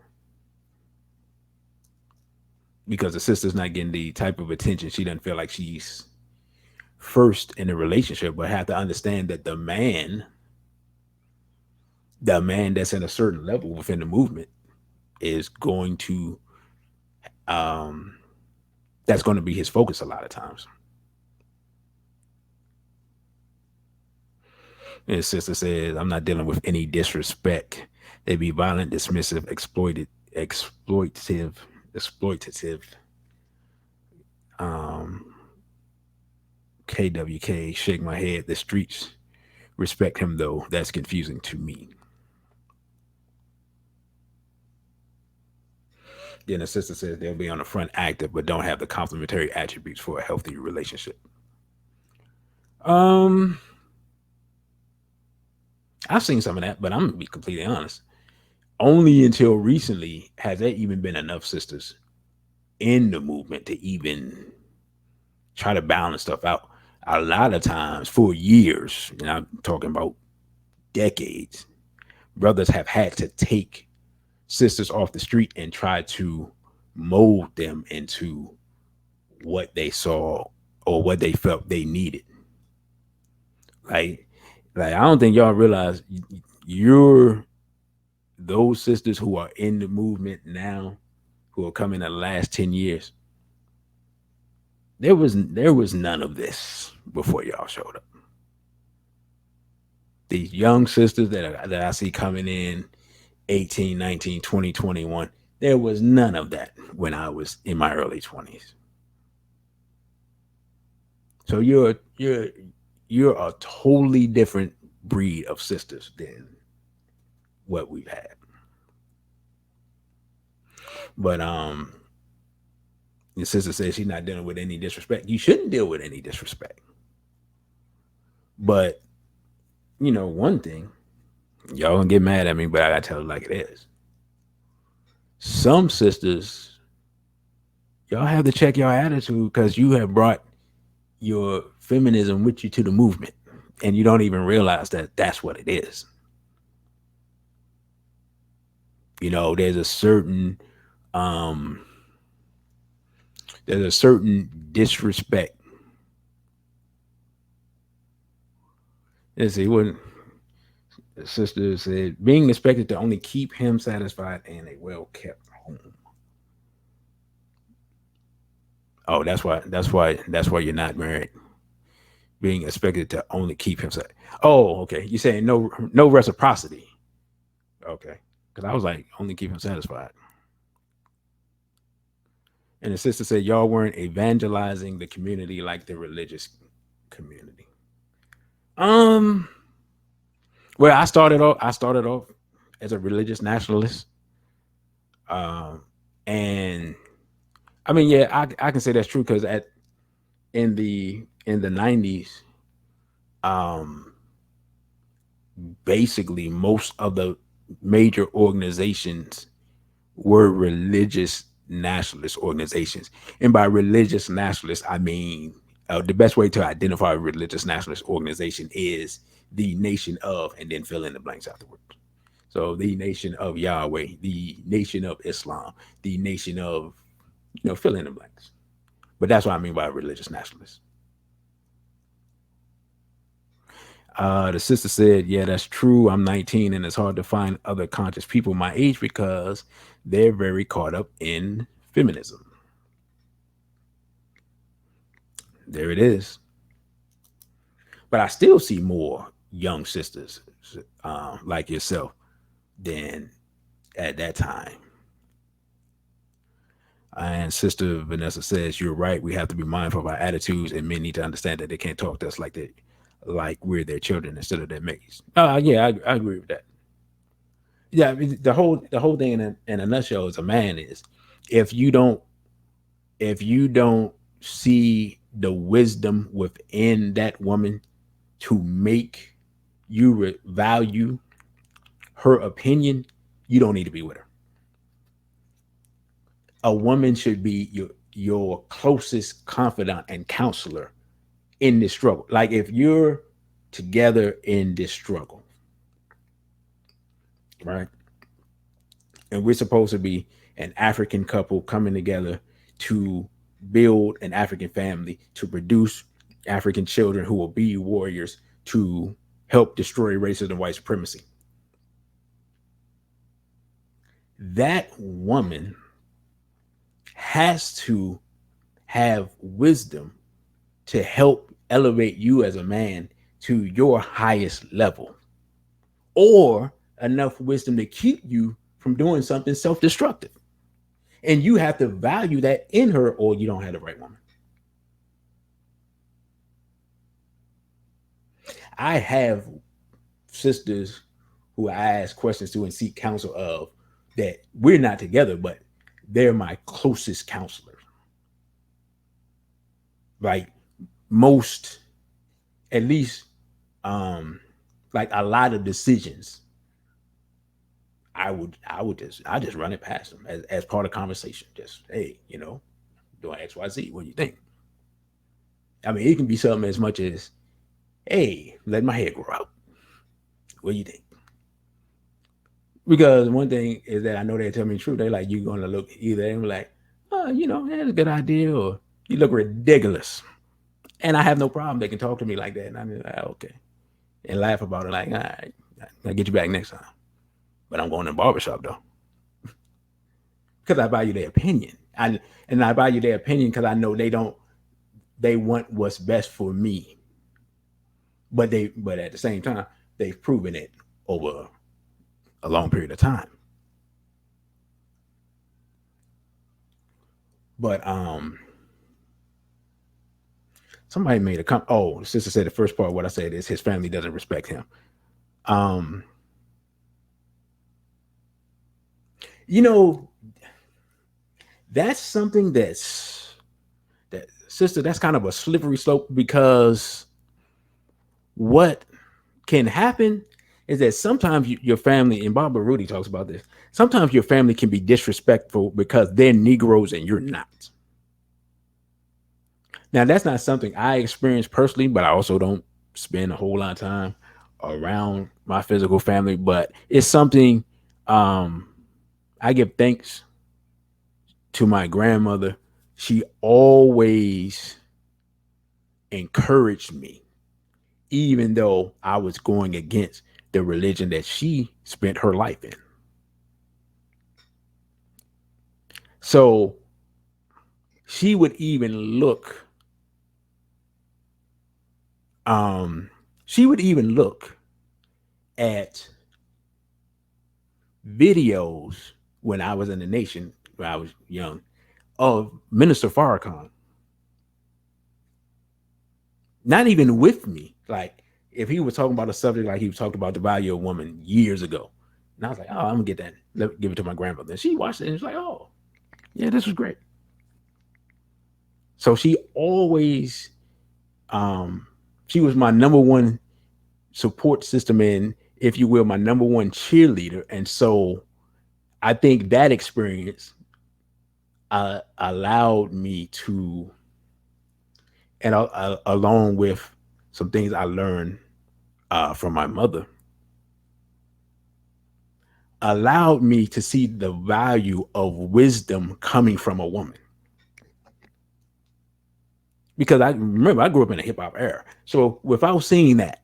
because the sister's not getting the type of attention. She doesn't feel like she's first in the relationship, but have to understand that the man that's at a certain level within the movement is going to um that's going to be his focus a lot of times. And his sister says, I'm not dealing with any disrespect. They be violent, dismissive, exploitative. Um, KWK, shake my head. The streets respect him, though. That's confusing to me. Then the sister says they'll be on the front active, but don't have the complementary attributes for a healthy relationship. Um, I've seen some of that, but I'm gonna be completely honest. Only until recently has there even been enough sisters in the movement to even try to balance stuff out. A lot of times, for years, and I'm talking about decades, brothers have had to take sisters off the street and try to mold them into what they saw or what they felt they needed. Like, I don't think y'all realize you're those sisters who are in the movement now, who are coming in the last 10 years. There was none of this before y'all showed up. These young sisters that I see coming in 18, 19, 20, 21. There was none of that when I was in my early 20s. So you're a totally different breed of sisters than what we've had. But your sister says she's not dealing with any disrespect. You shouldn't deal with any disrespect. But one thing, y'all gonna get mad at me, but I gotta tell it like it is. Some sisters, y'all have to check your attitude because you have brought your feminism with you to the movement, and you don't even realize that that's what it is. There's a certain um disrespect. Let's see what the sister said: being expected to only keep him satisfied in a well kept home. Oh, that's why you're not married. Being expected to only keep himself. Oh, okay. You're saying no reciprocity. Okay. Because I was like, only keep him satisfied. And the sister said, y'all weren't evangelizing the community like the religious community. Um, well, I started off as a religious nationalist. Um, and I mean, yeah, I can say that's true because at in the 90s, um, basically most of the major organizations were religious nationalist organizations. And by religious nationalist, I mean the best way to identify a religious nationalist organization is the nation of, and then fill in the blanks afterwards. So the nation of Yahweh, the nation of Islam, the nation of, fill in the blanks. But that's what I mean by religious nationalist. The sister said, yeah, that's true. I'm 19 and it's hard to find other conscious people my age because they're very caught up in feminism. There it is. But I still see more young sisters like yourself than at that time. And Sister Vanessa says, you're right. We have to be mindful of our attitudes, and men need to understand that they can't talk to us like we're their children instead of their mates. Yeah, I agree with that. Yeah, I mean, the whole thing in a nutshell as a man is if you don't if you don't see the wisdom within that woman to make you value her opinion, you don't need to be with her. A woman should be your closest confidant and counselor in this struggle. Like if you're together in this struggle, right? And we're supposed to be an African couple coming together to build an African family, to produce African children who will be warriors to help destroy racism and white supremacy. That woman has to have wisdom to help elevate you as a man to your highest level, or enough wisdom to keep you from doing something self destructive. And you have to value that in her, or you don't have the right woman. I have sisters who I ask questions to and seek counsel of that we're not together, but they're my closest counselors. Like most, at least, um, like a lot of decisions, I just run it past them as part of conversation. Just hey, doing X Y Z. What do you think? I mean, it can be something as much as hey, let my hair grow out. What do you think? Because one thing is that I know they tell me the truth. They like you gonna look either and be like, oh, that's a good idea, or you look ridiculous. And I have no problem. They can talk to me like that, and I'm like, okay, and laugh about it. Like, all right, I'll get you back next time. But I'm going to the barbershop though, because I value their opinion. I value their opinion because I know they don't. They want what's best for me, but at the same time they've proven it over a long period of time. But somebody made a comment. Oh, the sister said the first part. What I said is his family doesn't respect him. Um, you know, that's something that sister. That's kind of a slippery slope because what can happen is that sometimes your family, and Barbara Rudy talks about this. Sometimes your family can be disrespectful because they're Negroes and you're not. Now, that's not something I experienced personally, but I also don't spend a whole lot of time around my physical family. But it's something um, I give thanks to my grandmother. She always encouraged me, even though I was going against the religion that she spent her life in. So She would even look, um, she would even look at videos when I was in the nation, when I was young, of Minister Farrakhan. Not even with me. Like if he was talking about a subject like he was talking about the value of woman years ago. And I was like, oh, I'm gonna get that. Give it to my grandmother. And she watched it and was like, oh, yeah, this was great. So um, she was my number one support system and, if you will, my number one cheerleader. And so I think that experience allowed me to, and along with some things I learned from my mother, allowed me to see the value of wisdom coming from a woman. Because I remember I grew up in a hip hop era. So without seeing that,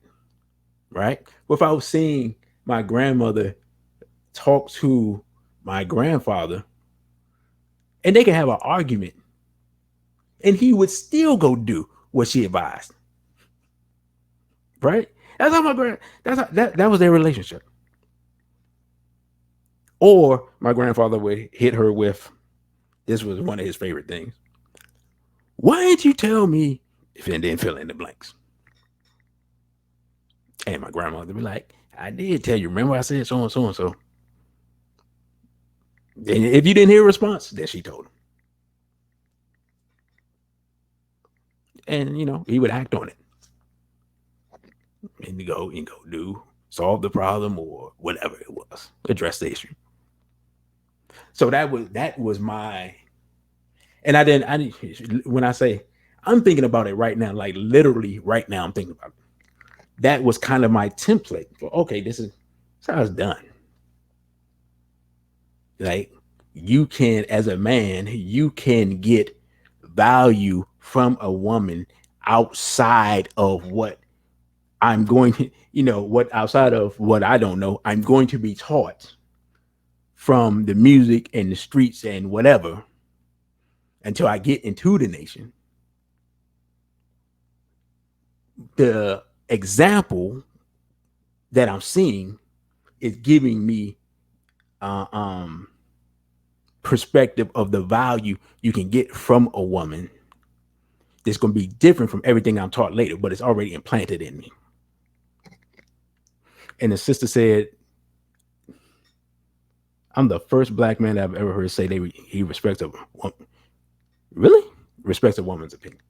right? Without seeing my grandmother talk to my grandfather, and they can have an argument, and he would still go do what she advised, right? That's how my grand. That's how, that was their relationship. Or my grandfather would hit her with, this was one of his favorite things. Why didn't you tell me if it didn't fill in the blanks? And my grandmother would be like, I did tell you. Remember I said so and so and so. And if you didn't hear a response, then she told him. And he would act on it. And you go do solve the problem or whatever it was. Address the issue. So that was my, and I didn't when I say I'm thinking about it right now, like literally right now I'm thinking about it. That was kind of my template for, okay, this is how it's done. Like, you can, as a man, you can get value from a woman outside of what I'm going to, what outside of what I don't know, I'm going to be taught from the music and the streets and whatever until I get into the nation. The example that I'm seeing is giving me uh, um, perspective of the value you can get from a woman that's going to be different from everything I'm taught later, but it's already implanted in me. And the sister said, I'm the first black man I've ever heard say he respects a woman. Really? Respects a woman's opinion.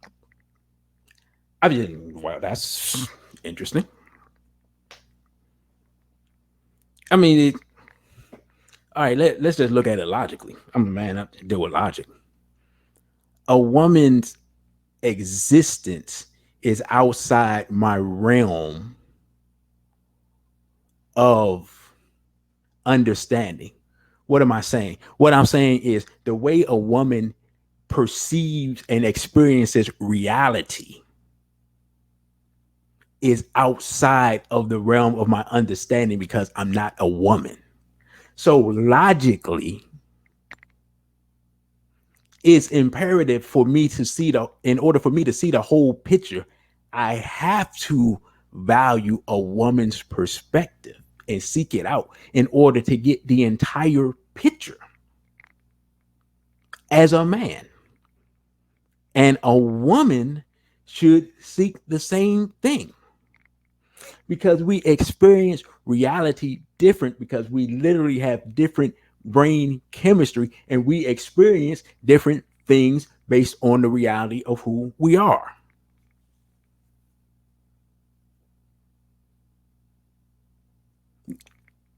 I mean, wow, that's interesting. I mean, all right, let's just look at it logically. I'm a man, I deal with logic. A woman's existence is outside my realm of understanding. What am I saying? What I'm saying is the way a woman perceives and experiences reality is outside of the realm of my understanding because I'm not a woman. So logically, it's imperative for me to see in order for me to see the whole picture, I have to value a woman's perspective and seek it out in order to get the entire picture as a man. And a woman should seek the same thing because we experience reality different because we literally have different brain chemistry and we experience different things based on the reality of who we are.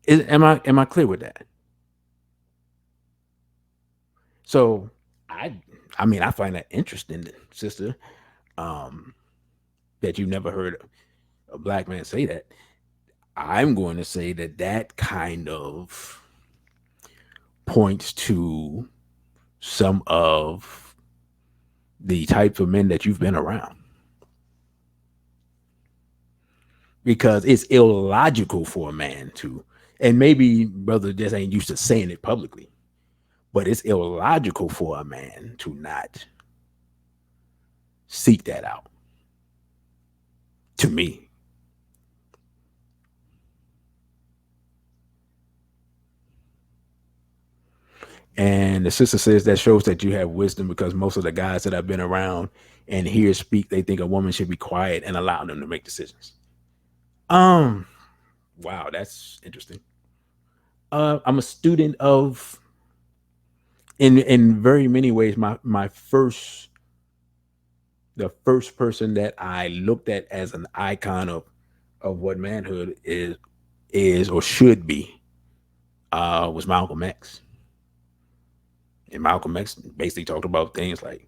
Am I clear with that? So I I mean I find that interesting, sister, um, that you never heard a black man say that. I'm going to say that that kind of points to some of the types of men that you've been around because it's illogical for a man to, and maybe brother just ain't used to saying it publicly, but it's illogical for a man to not. seek that out. To me, and the sister says that shows that you have wisdom because most of the guys that I've been around and hear speak, they think a woman should be quiet and allow them to make decisions. Um, wow, that's interesting. I'm a student of, in very many ways, my first the first person that I looked at as an icon of what manhood is or should be was Malcolm X. And Malcolm X basically talked about things like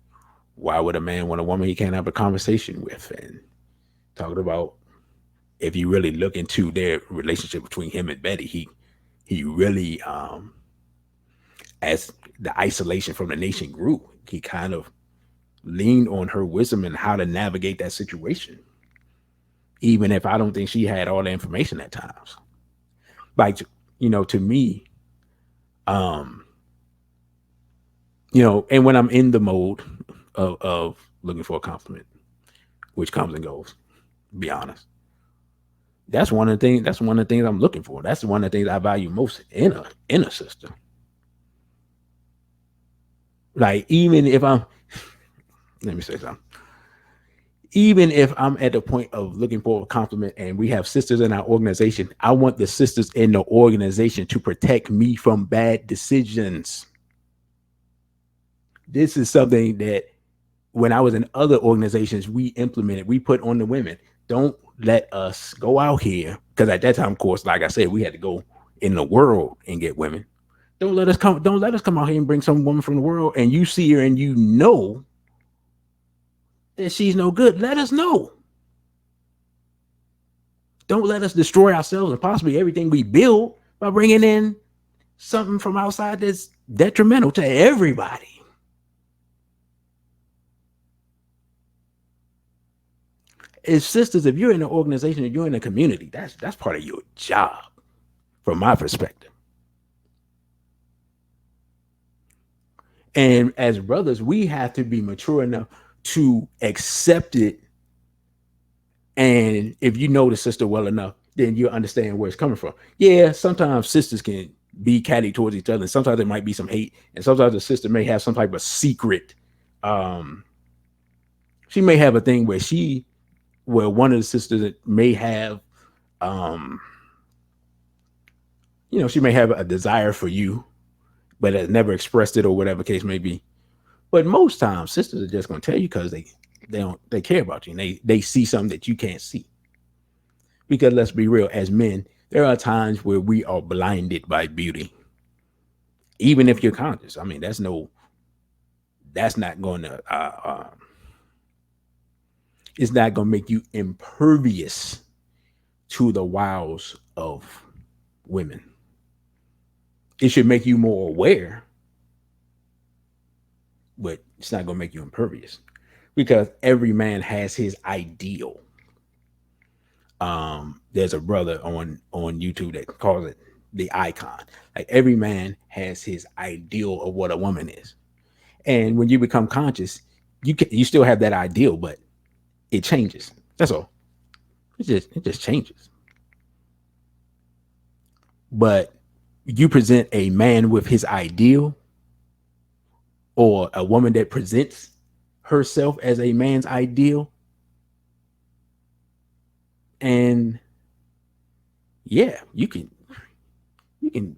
why would a man want a woman he can't have a conversation with, and talked about if you really look into their relationship between him and Betty, he really as the isolation from the nation grew, he kind of leaned on her wisdom and how to navigate that situation, even if I don't think she had all the information at times. Like, to me, um, and when I'm in the mode of looking for a compliment, which comes and goes, be honest. That's one of the things I'm looking for. That's one of the things I value most in a sister. Like, even if I'm let me say something. Even if I'm at the point of looking for a compliment and we have sisters in our organization, I want the sisters in the organization to protect me from bad decisions. This is something that when I was in other organizations, we implemented, we put on the women. Don't let us go out here. Because at that time, of course, like I said, we had to go in the world and get women. Don't let us come out here and bring some woman from the world and you see her and you know that she's no good. Let us know. Don't let us destroy ourselves and possibly everything we build by bringing in something from outside that's detrimental to everybody. As sisters, if you're in an organization and you're in a community, that's part of your job, from my perspective. And as brothers, we have to be mature enough to accept it. And if you know the sister well enough, then you'll understand where it's coming from. Yeah, sometimes sisters can be catty towards each other, and sometimes there might be some hate, and sometimes the sister may have some type of secret. Um, she may have a thing where one of the sisters may have, um, she may have a desire for you, but has never expressed it or whatever case may be. But most times, sisters are just going to tell you because they care about you and they see something that you can't see. Because let's be real, as men, there are times where we are blinded by beauty, even if you're conscious. I mean, that's not going to, it's not going to make you impervious to the wiles of women. It should make you more aware, but it's not going to make you impervious because every man has his ideal. There's a brother on YouTube that calls it the icon. Like every man has his ideal of what a woman is, and when you become conscious, you still have that ideal, but it changes. That's all. It just changes. But you present a man with his ideal, or a woman that presents herself as a man's ideal, and yeah, you can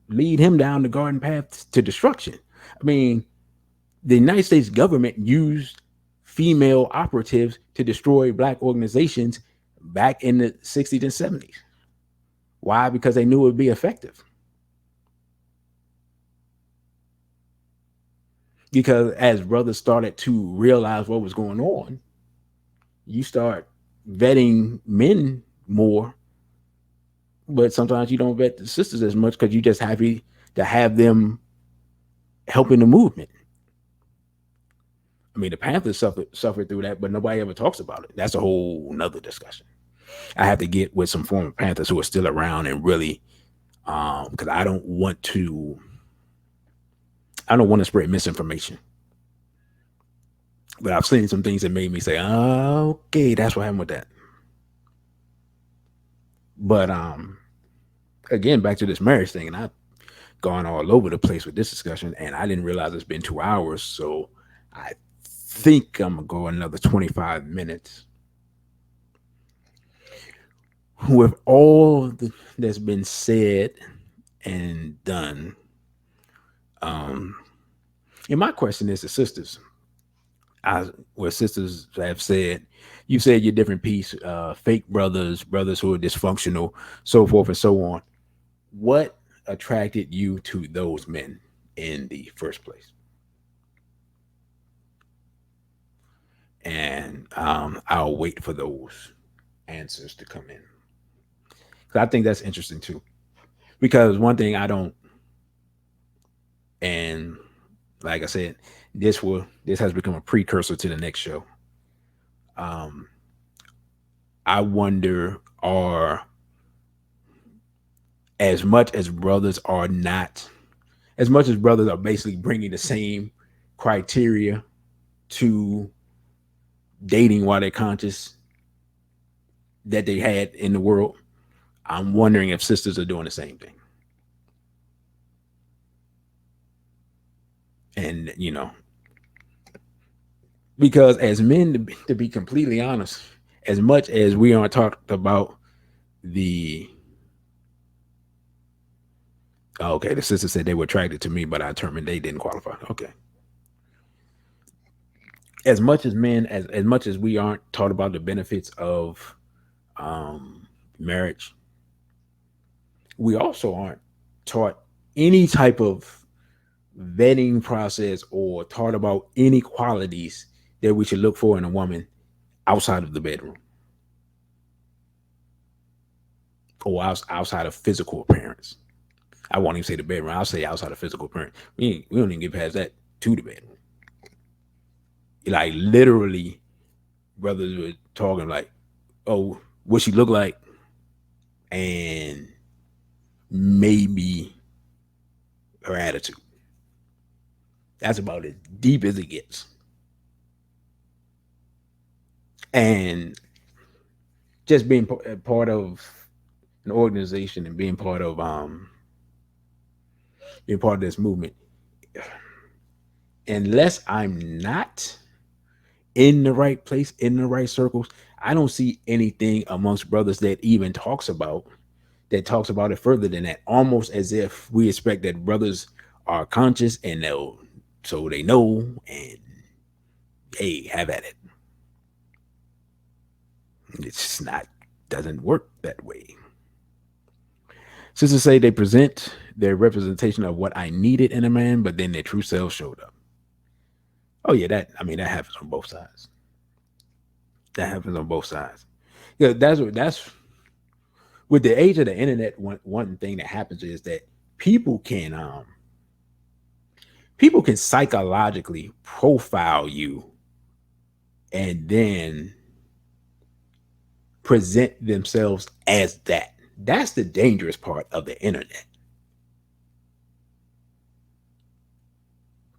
lead him down the garden path to destruction. I mean, the United States government used female operatives to destroy black organizations back in the 60s and 70s. Why? Because they knew it would be effective. Because as brothers started to realize what was going on, you start vetting men more, but sometimes you don't vet the sisters as much because you just happy to have them helping the movement. I mean, the Panthers suffered through that, but nobody ever talks about it. That's a whole nother discussion. I have to get with some former Panthers who are still around and really, because I don't want to spread misinformation. But I've seen some things that made me say, oh, okay, that's what happened with that. But again, back to this marriage thing, and I've gone all over the place with this discussion, and I didn't realize it's been 2 hours. So I think I'm gonna go another 25 minutes. With that's been said and done, um, and my question is to sisters, where sisters have said, you said your different piece, fake brothers, brothers who are dysfunctional, so forth and so on. What attracted you to those men in the first place? And I'll wait for those answers to come in. 'Cause I think that's interesting too. Because one thing I don't, and like I said, this has become a precursor to the next show. Um, I wonder, are as much as brothers are not, as much as brothers are basically bringing the same criteria to dating while they're conscious that they had in the world, I'm wondering if sisters are doing the same thing. And because as men, to be completely honest, as much as we aren't talked about the okay, the sister said they were attracted to me, but I determined they didn't qualify. Okay, as much as men, as much as we aren't taught about the benefits of marriage, we also aren't taught any type of vetting process or taught about any qualities that we should look for in a woman outside of the bedroom or outside of physical appearance. I won't even say the bedroom. I'll say outside of physical appearance. We don't even get past that to the bedroom. Like literally, brothers were talking like, "Oh, what she look like," and maybe her attitude. That's about as deep as it gets. And just being part of an organization and being part of this movement, unless I'm not in the right place, in the right circles, I don't see anything amongst brothers that talks about it further than that. Almost as if we expect that brothers are conscious and they know and hey, have at it. It's just not doesn't work that way. Sisters say they present their representation of what I needed in a man, but then their true selves showed up. Oh yeah, that happens on both sides. That happens on both sides. Yeah, that's with the age of the internet. One thing that happens is that people can um people can psychologically profile you and then present themselves as that. That's the dangerous part of the internet.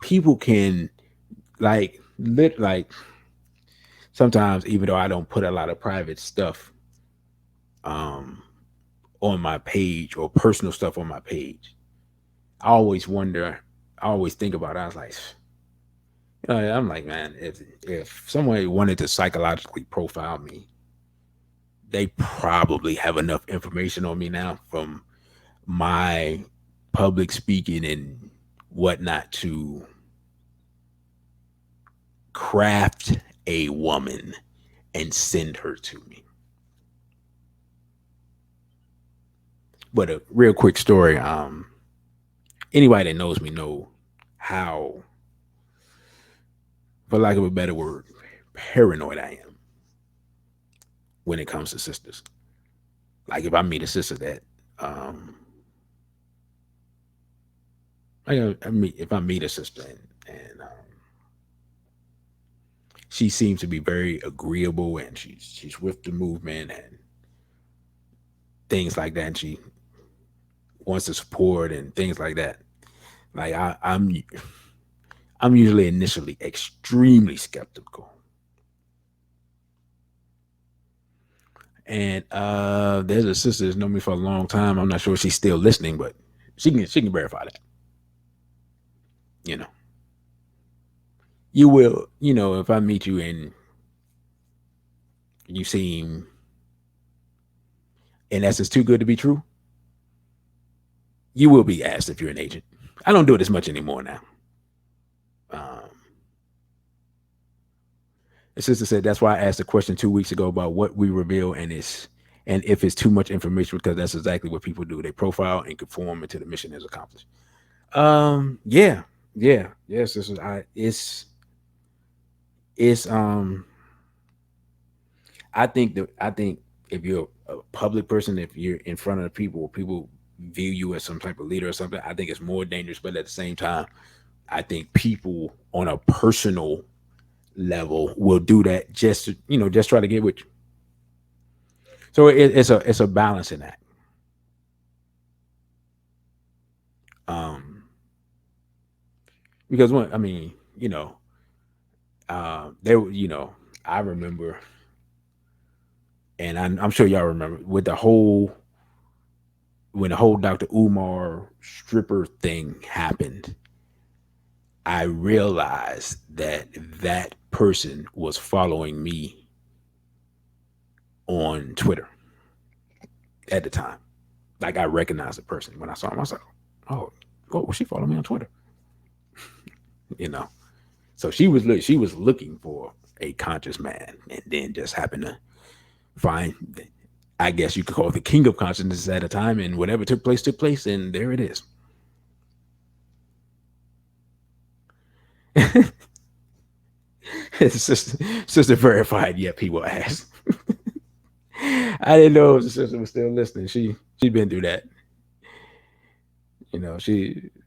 People can like sometimes, even though I don't put a lot of private stuff um on my page or personal stuff on my page, I always wonder, I always think about it. I was like, I'm like, man, if someone wanted to psychologically profile me, they probably have enough information on me now from my public speaking and whatnot to craft a woman and send her to me. But a real quick story. Anybody that knows me know how, for lack of a better word, paranoid I am when it comes to sisters. Like if I meet a sister that, um, I meet if I meet a sister and she seems to be very agreeable and she's with the movement and things like that. And she wants to support and things like that. Like I'm usually initially extremely skeptical. And there's a sister that's known me for a long time. I'm not sure if she's still listening, but she can verify that. You know, you will. You know, if I meet you and you seem, in essence, too good to be true, you will be asked if you're an agent. I don't do it as much anymore now. Um, the sister said that's why I asked a question 2 weeks ago about what we reveal and if it's too much information because that's exactly what people do. They profile and conform until the mission is accomplished. Yeah, yeah, yes. This is I. It's. I think if you're a public person, if you're in front of the people, people view you as some type of leader or something. I think it's more dangerous. But at the same time, I think people on a personal level will do that just to, just try to get with you. So it's a balancing act. Um, because when I mean, I remember, and I'm sure y'all remember with the whole when the whole Dr. Umar stripper thing happened. I realized that that person was following me on Twitter at the time. Like I recognized the person when I saw him. I was like, "Oh, well, she followed me on Twitter." You know, so she was looking for a conscious man, and then just happened to find. I guess you could call it the king of consciousness at a time, and whatever took place, and there it is. Sister verified. Yep, he will ask. I didn't know if the sister was still listening. She's been through that.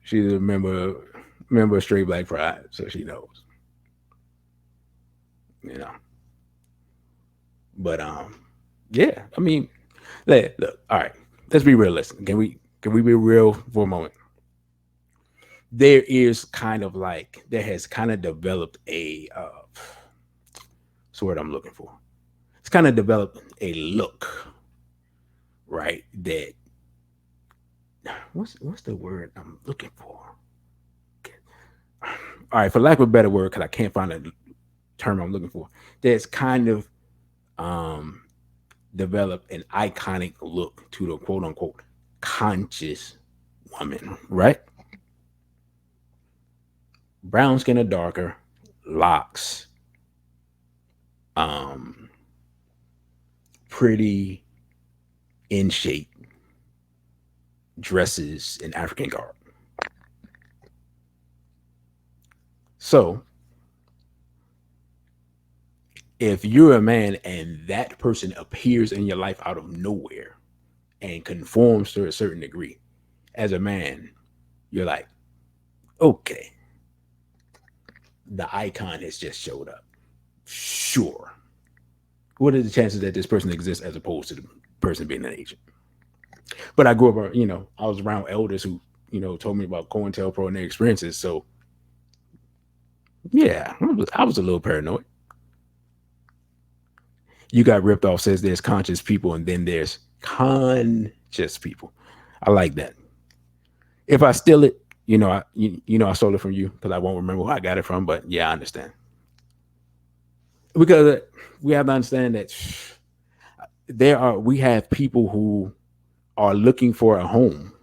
She's a member of Straight Black Pride, so she knows. You know, but yeah. I mean, look. All right, let's be realistic. Can we be real for a moment? There has kind of developed a what's the word I'm looking for. It's kind of developed a look, right? That what's the word I'm looking for? All right, for lack of a better word, because I can't find a term I'm looking for. That's kind of um developed an iconic look to the quote unquote conscious woman, right? Brown skin or darker, locks, um, pretty in shape, dresses in African garb. So if you're a man and that person appears in your life out of nowhere and conforms to a certain degree, as a man, you're like, okay, the icon has just showed up. Sure. What are the chances that this person exists as opposed to the person being an agent? But I grew up, I was around elders who, told me about COINTELPRO and their experiences. So yeah, I was a little paranoid. You got ripped off says there's conscious people and then there's conscious people. I like that. If I steal it, I stole it from you because I won't remember who I got it from. But yeah, I understand because we have to understand that we have people who are looking for a home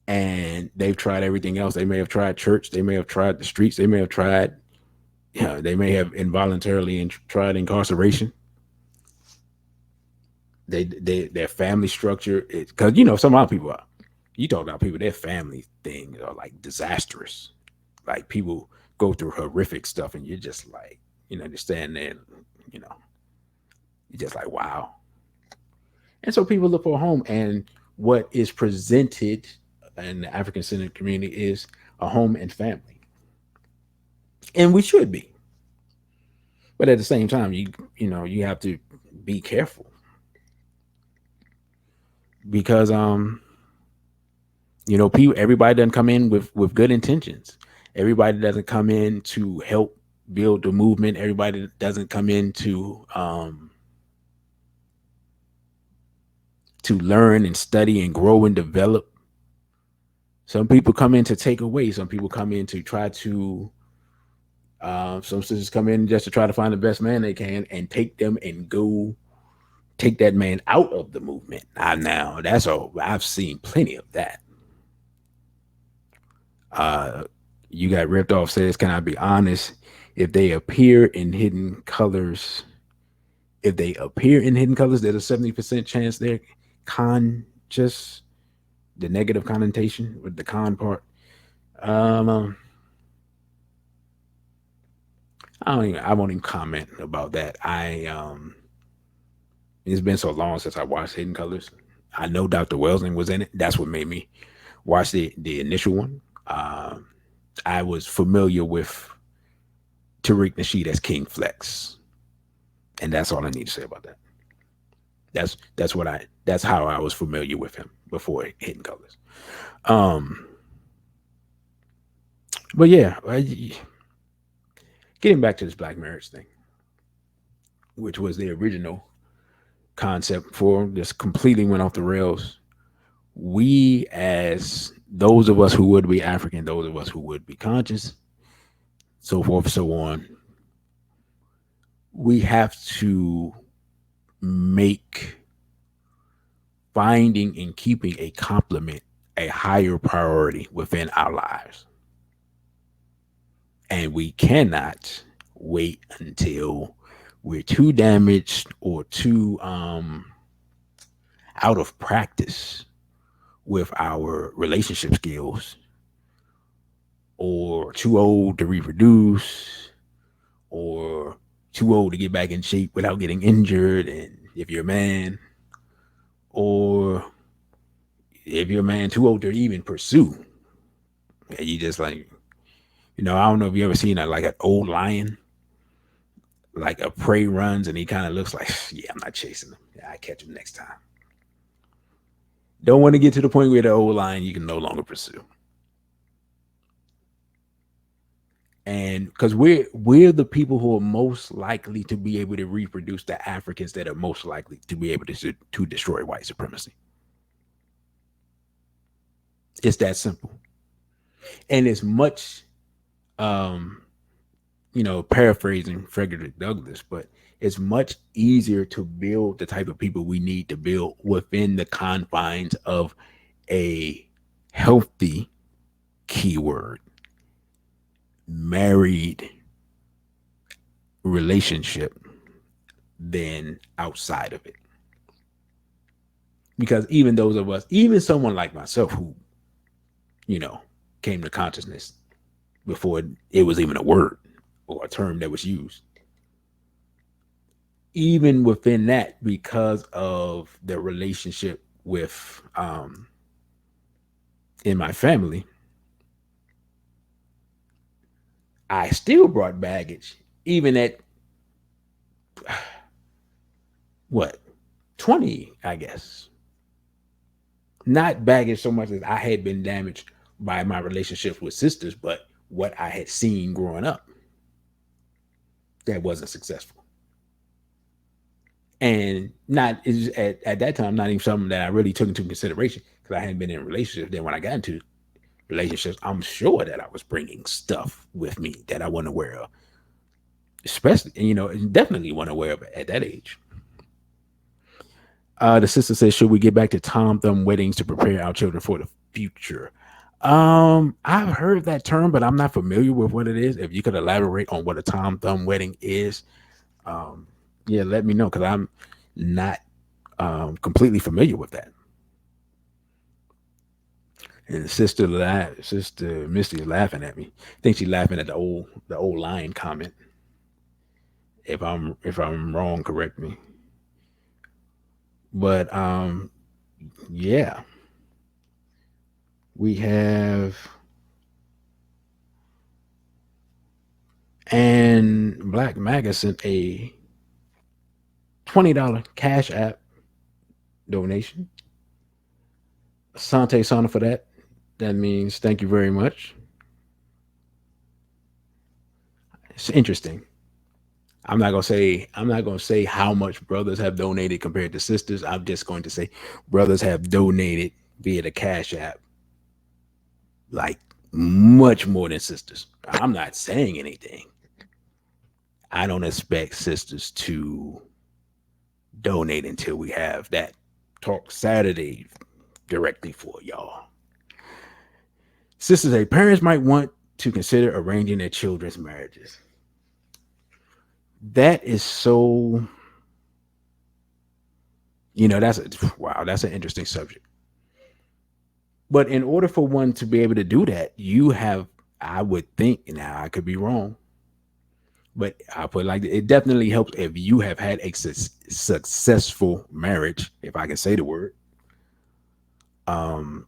and they've tried everything else. They may have tried church, they may have tried the streets, they may have tried, they may have involuntarily tried incarceration. Their family structure, because some other people are. You talk about people, their family things are like disastrous. Like people go through horrific stuff, and you're just like, you stand there, you know, you're just like, wow. And so people look for a home, and what is presented in the African centered community is a home and family, and we should be. But at the same time, you have to be careful because people, everybody doesn't come in with good intentions. Everybody doesn't come in to help build the movement. Everybody doesn't come in to learn and study and grow and develop. Some people come in to take away. Some people come in to try to. Some sisters come in just to try to find the best man they can and take them and go take that man out of the movement. Now that's all. I've seen plenty of that. Uh, you got ripped off. Says, "Can I be honest? If they appear in hidden colors, if they appear in hidden colors, there's a 70% chance they're conscious." The negative connotation with the con part. Um, I don't even. I won't even comment about that. It's been so long since I watched Hidden Colors. I know Dr. Welsing was in it. That's what made me watch the initial one. Um, I was familiar with Tariq Nasheed as King Flex, and that's all I need to say about that. That's how I was familiar with him before Hidden Colors. Um, but yeah, getting back to this black marriage thing, which was the original concept for this, completely went off the rails. We, as those of us who would be African, those of us who would be conscious, so forth, so on, we have to make finding and keeping a compliment a higher priority within our lives. And we cannot wait until we're too damaged or too out of practice with our relationship skills, or too old to reproduce, or too old to get back in shape without getting injured. And if you're a man, or if you're a man too old to even pursue, and you just like, I don't know if you ever seen that, like an old lion, like a prey runs and he kind of looks like, yeah, I'm not chasing him. Yeah, I catch him next time. Don't want to get to the point where the old lion you can no longer pursue. And because we're the people who are most likely to be able to reproduce, the Africans that are most likely to be able to destroy white supremacy. It's that simple. And it's much, um, paraphrasing Frederick Douglass, but it's much easier to build the type of people we need to build within the confines of a healthy, keyword, married relationship than outside of it. Because even those of us, even someone like myself who, you know, came to consciousness before it was even a word or a term that was used, even within that, because of the relationship with in my family, I still brought baggage, even at what, 20, I guess. Not baggage so much as I had been damaged by my relationships with sisters, but what I had seen growing up that wasn't successful. And not is at that time not even something that I really took into consideration because I hadn't been in a relationship. Then when I got into relationships, I'm sure that I was bringing stuff with me that I wasn't aware of, especially, definitely wasn't aware of it at that age. The sister says, should we get back to Tom Thumb weddings to prepare our children for the future? I've heard that term, but I'm not familiar with what it is. If you could elaborate on what a Tom Thumb wedding is, um, yeah, let me know because I'm not completely familiar with that. And sister Misty is laughing at me. I think she's laughing at the old lion comment. If I'm wrong, correct me. But yeah, we have, and Black Maga sent a $20 Cash App donation. Sante Sana for that. That means thank you very much. It's interesting. I'm not gonna say how much brothers have donated compared to sisters. I'm just going to say brothers have donated via the Cash App like much more than sisters. I'm not saying anything. I don't expect sisters to donate until we have that talk Saturday directly for y'all. Sisters say parents might want to consider arranging their children's marriages. That is so, that's wow, that's an interesting subject. But in order for one to be able to do that, you have, I would think, now I could be wrong, but I put it like it definitely helps if you have had a successful marriage, if I can say the word,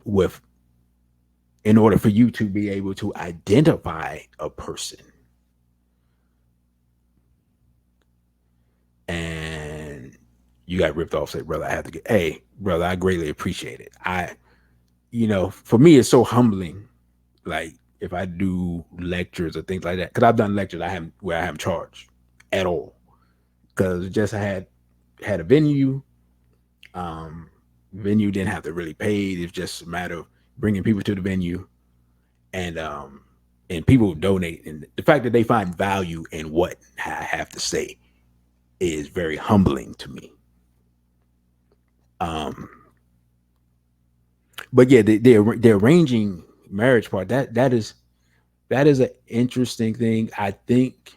with in order for you to be able to identify a person and you got ripped off, say, brother, I have to get, hey, brother, I greatly appreciate it. For me, it's so humbling. Like if I do lectures or things like that, because I've done lectures where I haven't charged at all, because just I had a venue. Um, Venue didn't have to really pay. It's just a matter of bringing people to the venue, and people donate, and the fact that they find value in what I have to say is very humbling to me. Um, but yeah, the arranging marriage part, that is an interesting thing. I think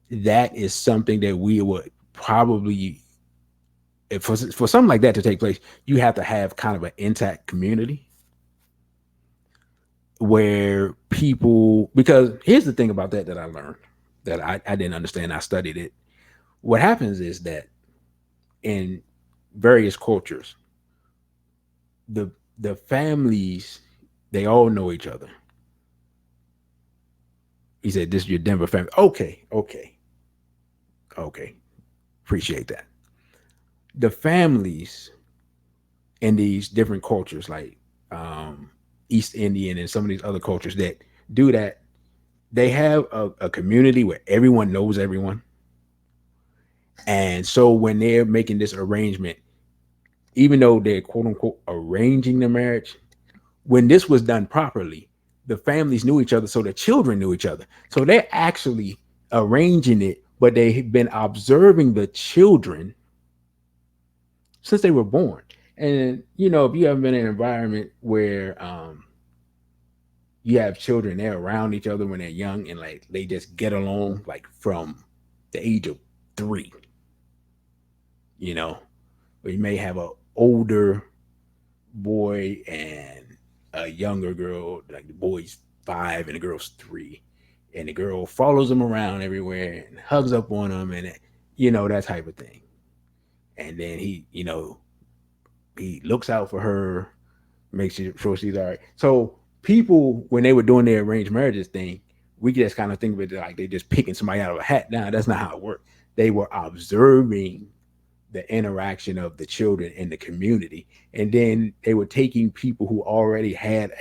that is something that we would probably, if for something like that to take place, you have to have kind of an intact community where people, because here's the thing about that I learned that I didn't understand. I studied it. What happens is that in various cultures, the families, they all know each other. He said, "This is your Denver family." Okay, okay, okay. Appreciate that. The families in these different cultures, like East Indian and some of these other cultures that do that, they have a community where everyone knows everyone. And so when they're making this arrangement, even though they're quote unquote arranging the marriage, when this was done properly, the families knew each other, so the children knew each other. So they're actually arranging it, but they've been observing the children since they were born. And if you haven't been in an environment where you have children, they're around each other when they're young and like they just get along like from the age of 3, you know, or you may have a older boy and a younger girl, like the boy's 5 and the girl's 3, and the girl follows him around everywhere and hugs up on him, and that type of thing. And then he looks out for her, makes sure she's all right. So people, when they were doing their arranged marriages thing, we just kind of think of it like they just picking somebody out of a hat. Now that's not how it worked. They were observing the interaction of the children in the community, and then they were taking people who um, already had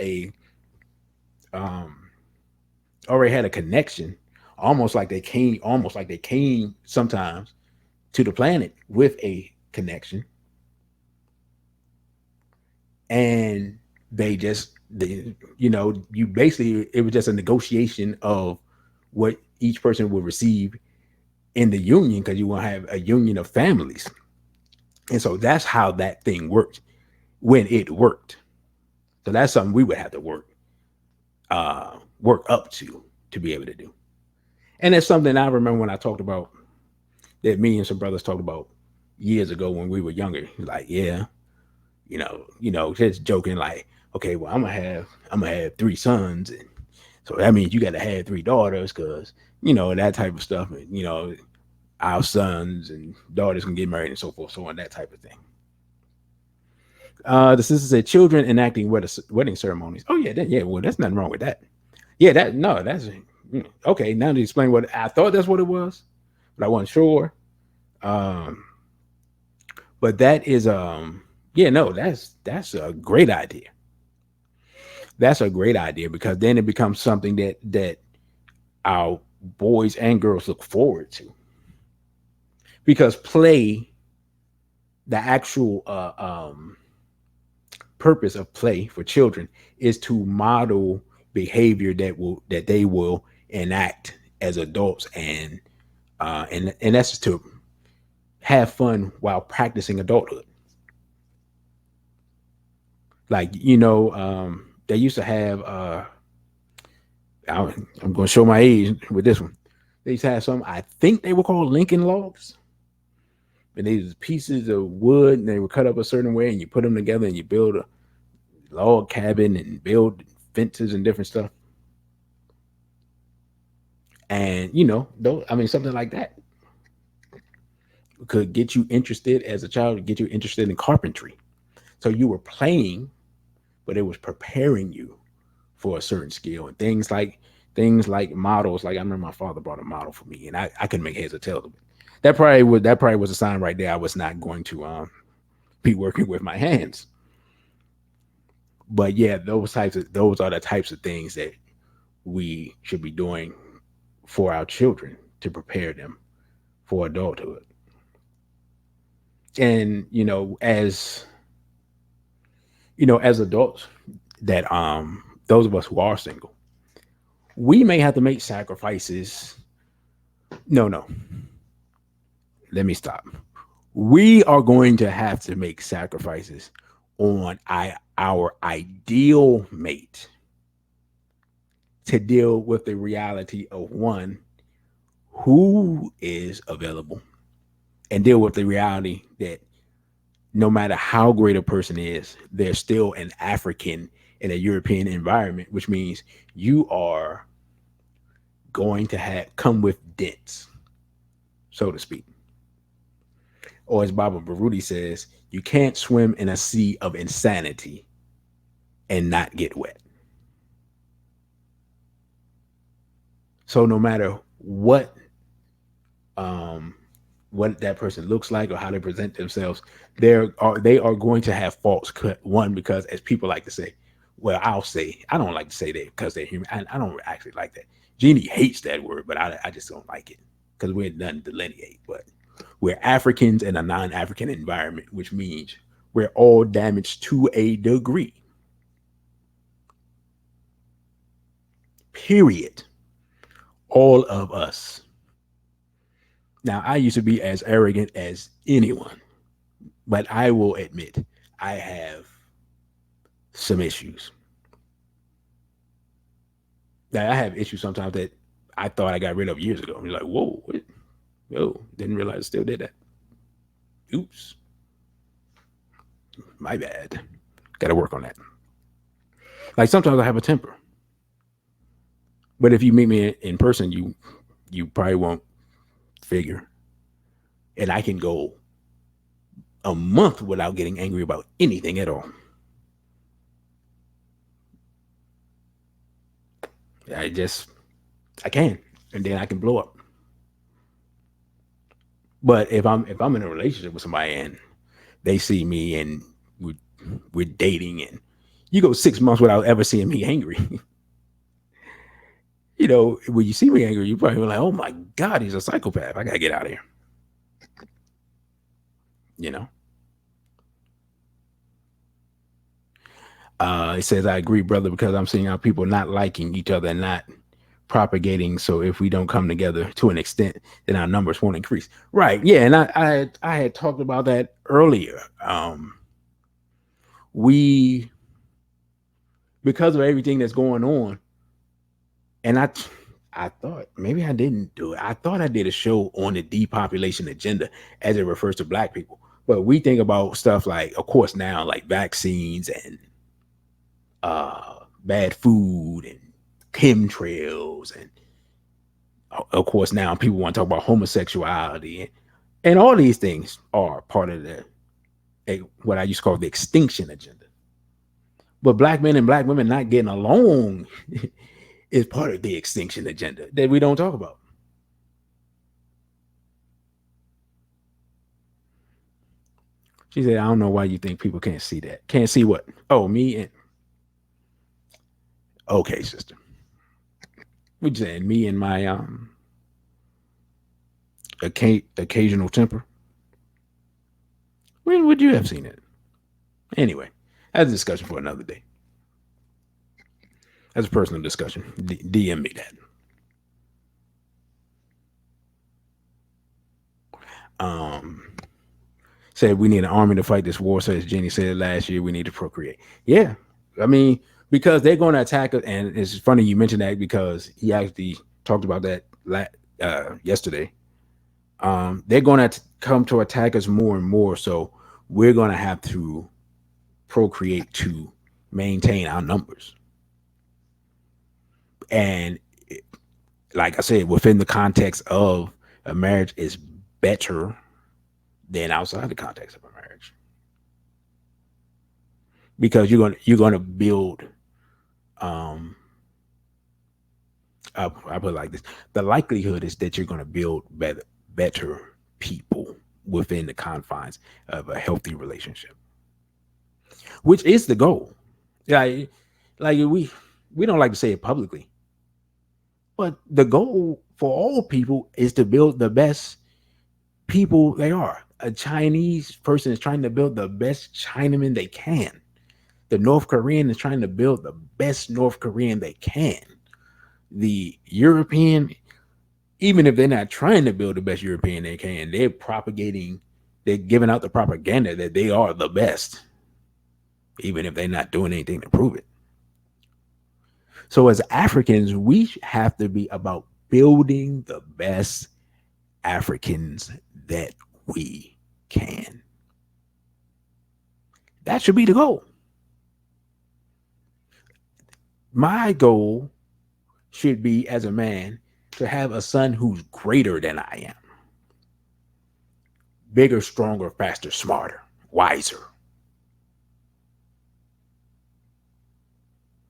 a connection, almost like they came sometimes to the planet with a connection, and you basically, it was just a negotiation of what each person would receive in the union, because you want to have a union of families. And so that's how that thing worked when it worked. So that's something we would have to work up to be able to do. And that's something I remember when I talked about, that me and some brothers talked about years ago when we were younger. Like, yeah, just joking, like, okay, well, I'm gonna have 3 sons, and so that means you got to have 3 daughters, because that type of stuff. And, our sons and daughters can get married and so forth, so on, that type of thing. The sister said children enacting wedding ceremonies. Oh yeah, yeah. Well, there's nothing wrong with that. Yeah, that's okay. Now to explain what I thought, that's what it was, but I wasn't sure. Um, but that is yeah, no, that's a great idea. That's a great idea, because then it becomes something that our boys and girls look forward to, because play, the actual purpose of play for children is to model behavior that they will enact as adults, and that's just to have fun while practicing adulthood. Like, they used to have I'm going to show my age with this one. They used to have some, I think they were called Lincoln logs, and these pieces of wood, and they were cut up a certain way, and you put them together and you build a log cabin and build fences and different stuff. And though, I mean, something like that could get you interested as a child, get you interested in carpentry. So you were playing, but it was preparing you for a certain skill, and things like models. Like, I remember my father brought a model for me, and I couldn't make heads or tails of it. That probably was a sign right there. I was not going to be working with my hands. But yeah, those are the types of things that we should be doing for our children to prepare them for adulthood. And as adults, that those of us who are single, we may have to make sacrifices. No, no, let me stop. We are going to have to make sacrifices on our ideal mate to deal with the reality of, one, who is available, and deal with the reality that no matter how great a person is, they're still an African in a European environment, which means you are going to have come with dents, so to speak. Or as Baba Baruti says, you can't swim in a sea of insanity and not get wet. So no matter um what that person looks like or how they present themselves, they are going to have faults. One, because, as people like to say, well, I'll say, I don't like to say that because they're human. I don't actually like that. Jeannie hates that word, but I just don't like it because we're done delineate. But we're Africans in a non-African environment, which means we're all damaged to a degree. Period. All of us. Now, I used to be as arrogant as anyone, but I will admit I have some issues. Now, I have issues sometimes that I thought I got rid of years ago. I'm like, whoa, what? Whoa, didn't realize I still did that. Oops, my bad. Got to work on that. Like, sometimes I have a temper, but if you meet me in person, you probably won't figure. And I can go a month without getting angry about anything at all. I just I can, and then I can blow up. But if I'm in a relationship with somebody and they see me and we we're dating, and you go 6 months without ever seeing me angry, when you see me angry, you probably like, oh my God, he's a psychopath. I gotta get out of here. You know. It says, I agree, brother, because I'm seeing how people not liking each other and not propagating. So if we don't come together to an extent, then our numbers won't increase. Right. Yeah. And I had talked about that earlier. We, because of everything that's going on, and I thought maybe I didn't do it. I thought I did a show on the depopulation agenda as it refers to black people. But we think about stuff like, of course, now, like vaccines and bad food and chemtrails, and of course now people want to talk about homosexuality, and all these things are part of what I used to call the extinction agenda. But black men and black women not getting along is part of the extinction agenda that we don't talk about. She said, I don't know why you think people can't see that. Can't see what? Oh, me and okay, sister. What you saying? Me and my occasional temper. When would you have seen it? Anyway, that's a discussion for another day. That's a personal discussion. DM me that. Um, Said we need an army to fight this war. So as Jenny said last year, we need to procreate. Yeah, I mean because they're going to attack us, and it's funny you mentioned that because he actually talked about that yesterday. They're going to come to attack us more and more, so we're going to have to procreate to maintain our numbers. And like I said, within the context of a marriage is better than outside the context of a marriage because you're going to build. Um, I put it like this: the likelihood is that you're going to build better people within the confines of a healthy relationship, which is the goal. Yeah, like we don't like to say it publicly, but the goal for all people is to build the best people they are. A Chinese person is trying to build the best Chinaman they can. The North Korean is trying to build the best North Korean they can. The European, even if they're not trying to build the best European they can, they're giving out the propaganda that they are the best, even if they're not doing anything to prove it. So as Africans, we have to be about building the best Africans that we can. That should be the goal. My goal should be as a man to have a son who's greater than I am. Bigger, stronger, faster, smarter, wiser.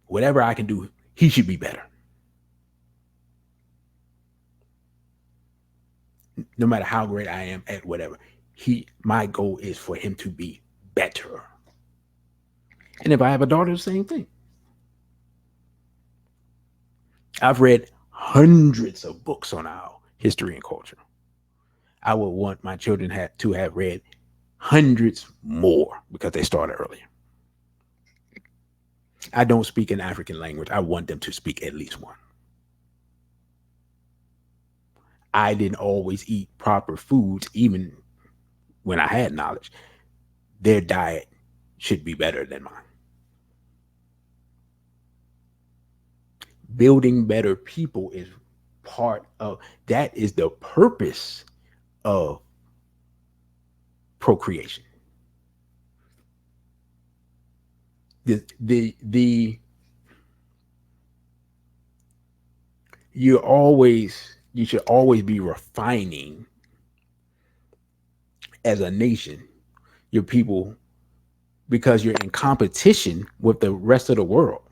Whatever I can do, he should be better. No matter how great I am at whatever. My goal is for him to be better. And if I have a daughter, the same thing. I've read hundreds of books on our history and culture. I would want my children to have read hundreds more because they started earlier. I don't speak an African language. I want them to speak at least one. I didn't always eat proper foods, even when I had knowledge. Their diet should be better than mine. Building better people is part of that, is the purpose of procreation. The you should always be refining as a nation your people because you're in competition with the rest of the world.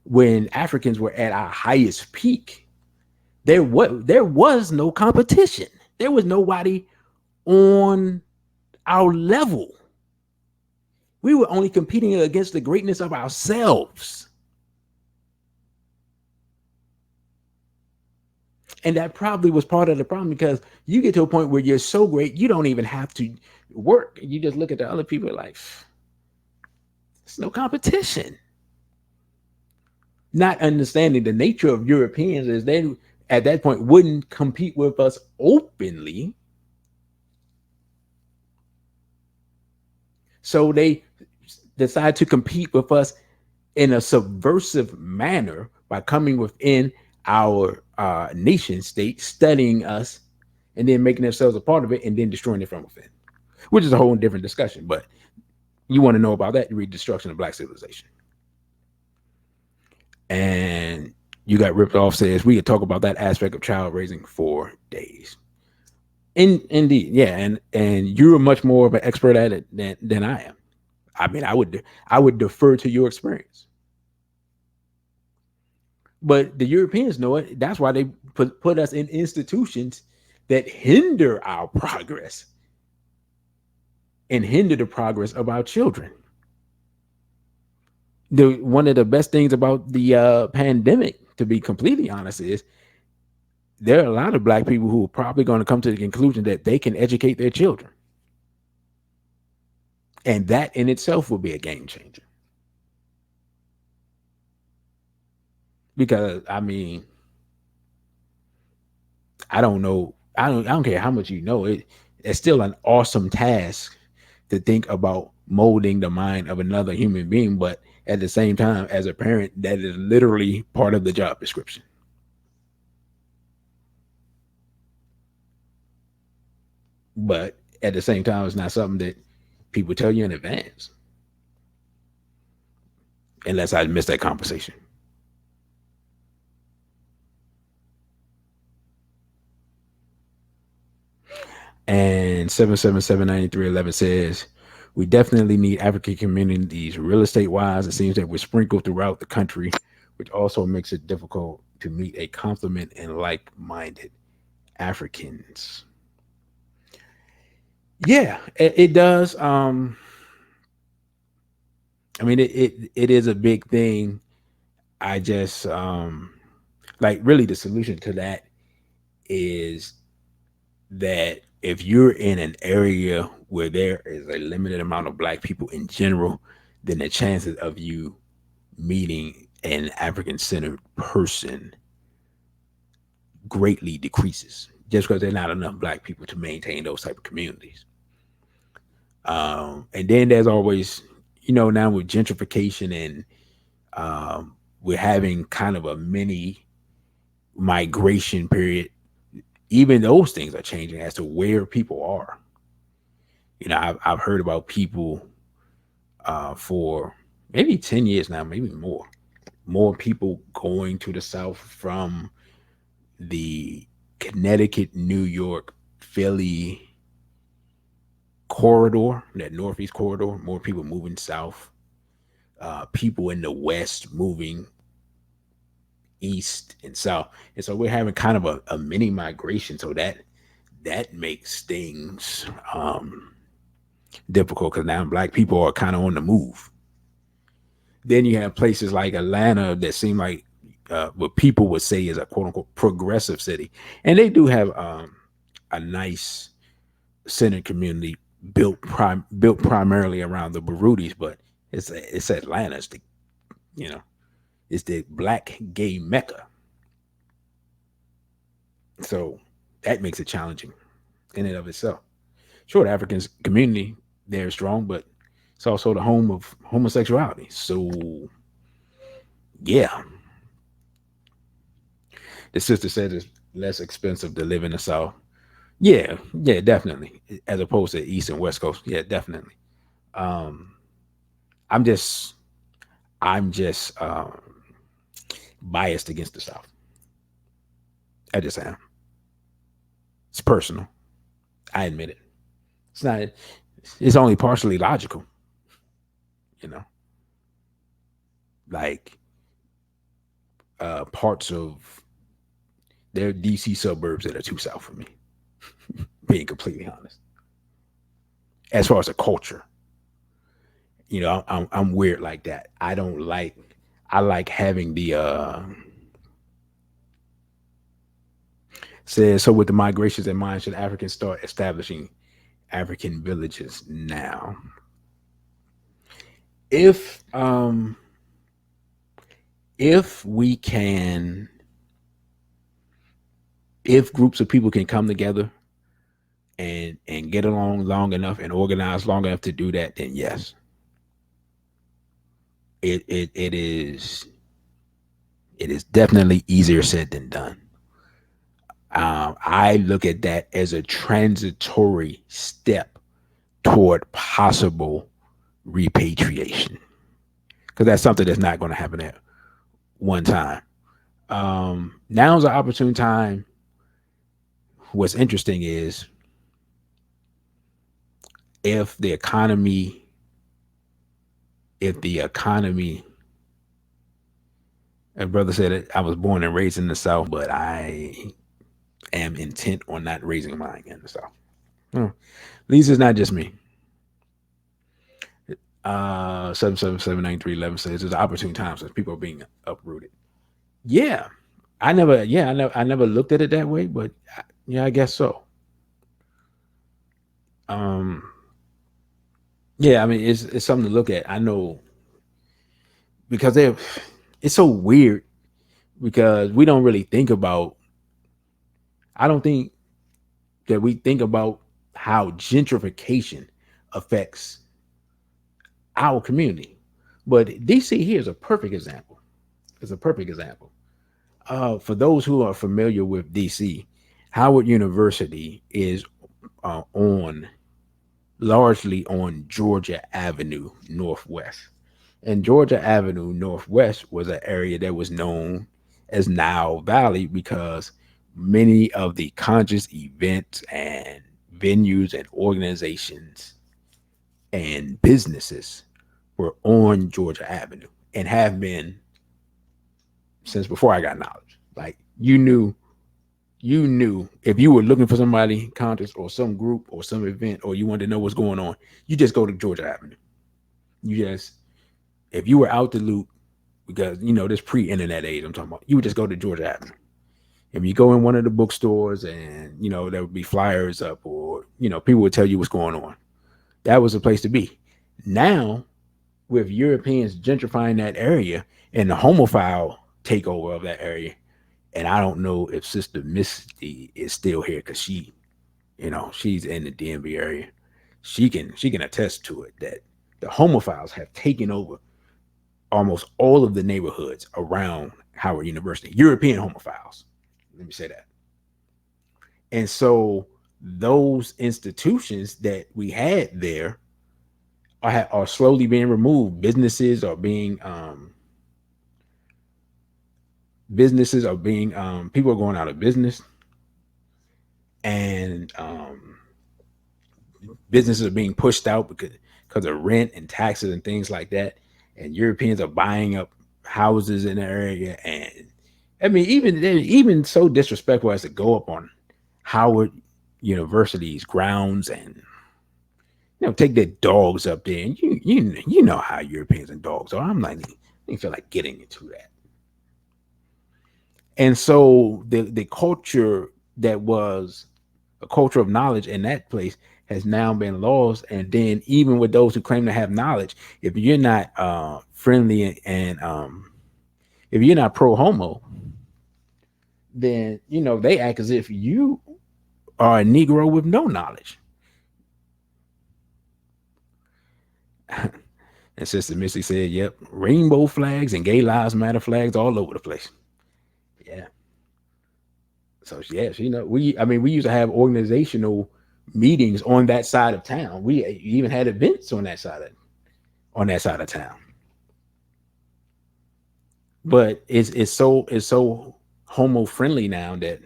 When Africans were at our highest peak, there was no competition. There was nobody on our level. We were only competing against the greatness of ourselves. And that probably was part of the problem because you get to a point where you're so great, you don't even have to work. You just look at the other people like, there's no competition. Not understanding the nature of Europeans is they, at that point, wouldn't compete with us openly. So they decide to compete with us in a subversive manner by coming within our nation state, studying us, and then making themselves a part of it, and then destroying it from within, which is a whole different discussion. But you want to know about that, you read Destruction of Black Civilization. And you got ripped off says we could talk about that aspect of child raising for days. Indeed, yeah, and you're much more of an expert at it than I am. I mean, I would defer to your experience. But the Europeans know it. That's why they put us in institutions that hinder our progress and hinder the progress of our children. One of the best things about the pandemic to be completely honest, is there are a lot of black people who are probably going to come to the conclusion that they can educate their children. And that in itself will be a game changer. Because I mean, I don't know. I don't care how much you know. It's still an awesome task to think about molding the mind of another human being, but at the same time, as a parent, that is literally part of the job description. But at the same time, it's not something that people tell you in advance, unless I missed that conversation. And 7779311 says, we definitely need African communities real estate wise. It seems that we're sprinkled throughout the country, which also makes it difficult to meet a complement and like minded Africans. Yeah, it does. I mean, it is a big thing. I just like really the solution to that is that if you're in an area where there is a limited amount of black people in general, then the chances of you meeting an African centered person greatly decreases just because there's not enough black people to maintain those type of communities. And then there's always, now with gentrification and we're having kind of a mini migration period, even those things are changing as to where people are. I've heard about people for maybe 10 years now, maybe more people going to the South from the Connecticut, New York, Philly corridor, that Northeast corridor, more people moving south, people in the West moving east and south. And so we're having kind of a mini migration. So that makes things difficult because now black people are kind of on the move. Then you have places like Atlanta that seem like what people would say is a quote unquote progressive city. And they do have a nice centered community built primarily around the Barudis, but it's Atlanta. It's you know it's the black gay mecca. So that makes it challenging in and of itself. Sure, the African community there is strong, but it's also the home of homosexuality. So yeah, the sister said it's less expensive to live in the South. Yeah, yeah, definitely. As opposed to East and West Coast. Yeah, definitely. Um, I'm just I'm just biased against the South. I just am. It's personal. I admit it. It's not. It's only partially logical. You know, like parts of their DC suburbs that are too south for me. Being completely honest, as far as a culture, I'm weird like that. I don't like. I like having the says so with the migrations in mind, should Africans start establishing African villages now? If if we can if groups of people can come together and get along long enough and organize long enough to do that, then yes, it is definitely easier said than done. I look at that as a transitory step toward possible repatriation because that's something that's not going to happen at one time. Now's an opportune time. What's interesting is if the economy, if the economy, and brother said it, I was born and raised in the South, but I am intent on not raising mine in the South. Hmm. Lisa's not just me. 7779311 says there's an opportune time since people are being uprooted. Yeah, I never looked at it that way, but yeah, I guess so. Um, yeah, I mean, it's something to look at. I know because it's so weird because we don't really think about. I don't think that we think about how gentrification affects our community, but DC here is a perfect example. It's a perfect example. For those who are familiar with DC, Howard University is on largely on Georgia Avenue Northwest. And Georgia Avenue Northwest was an area that was known as Nile Valley because many of the conscious events and venues and organizations and businesses were on Georgia Avenue and have been since before I got knowledge. Like you knew if you were looking for somebody conscious or some group or some event or you wanted to know what's going on, you just go to Georgia Avenue. You just if you were out the loop because this pre-internet age I'm talking about, you would just go to Georgia Avenue. If you go in one of the bookstores and there would be flyers up or people would tell you what's going on. That was the place to be. Now with Europeans gentrifying that area and the homophile takeover of that area, and I don't know if Sister Misty is still here because she's in the DMV area. She can attest to it that the homophiles have taken over almost all of the neighborhoods around Howard University. European homophiles. Let me say that. And so those institutions that we had there are slowly being removed. Businesses are being people are going out of business, and businesses are being pushed out because of rent and taxes and things like that. And Europeans are buying up houses in the area, and I mean, even so disrespectful as to go up on Howard University's grounds and take their dogs up there. And you know how Europeans and dogs are. I'm like, I didn't feel like getting into that. And so the culture that was a culture of knowledge in that place has now been lost. And then even with those who claim to have knowledge, if you're not friendly and if you're not pro homo, then they act as if you are a Negro with no knowledge. And Sister Missy said, "Yep, rainbow flags and gay lives matter flags all over the place." Yeah. So yes, we used to have organizational meetings on that side of town. We even had events on that side of town. But it's so homo friendly now that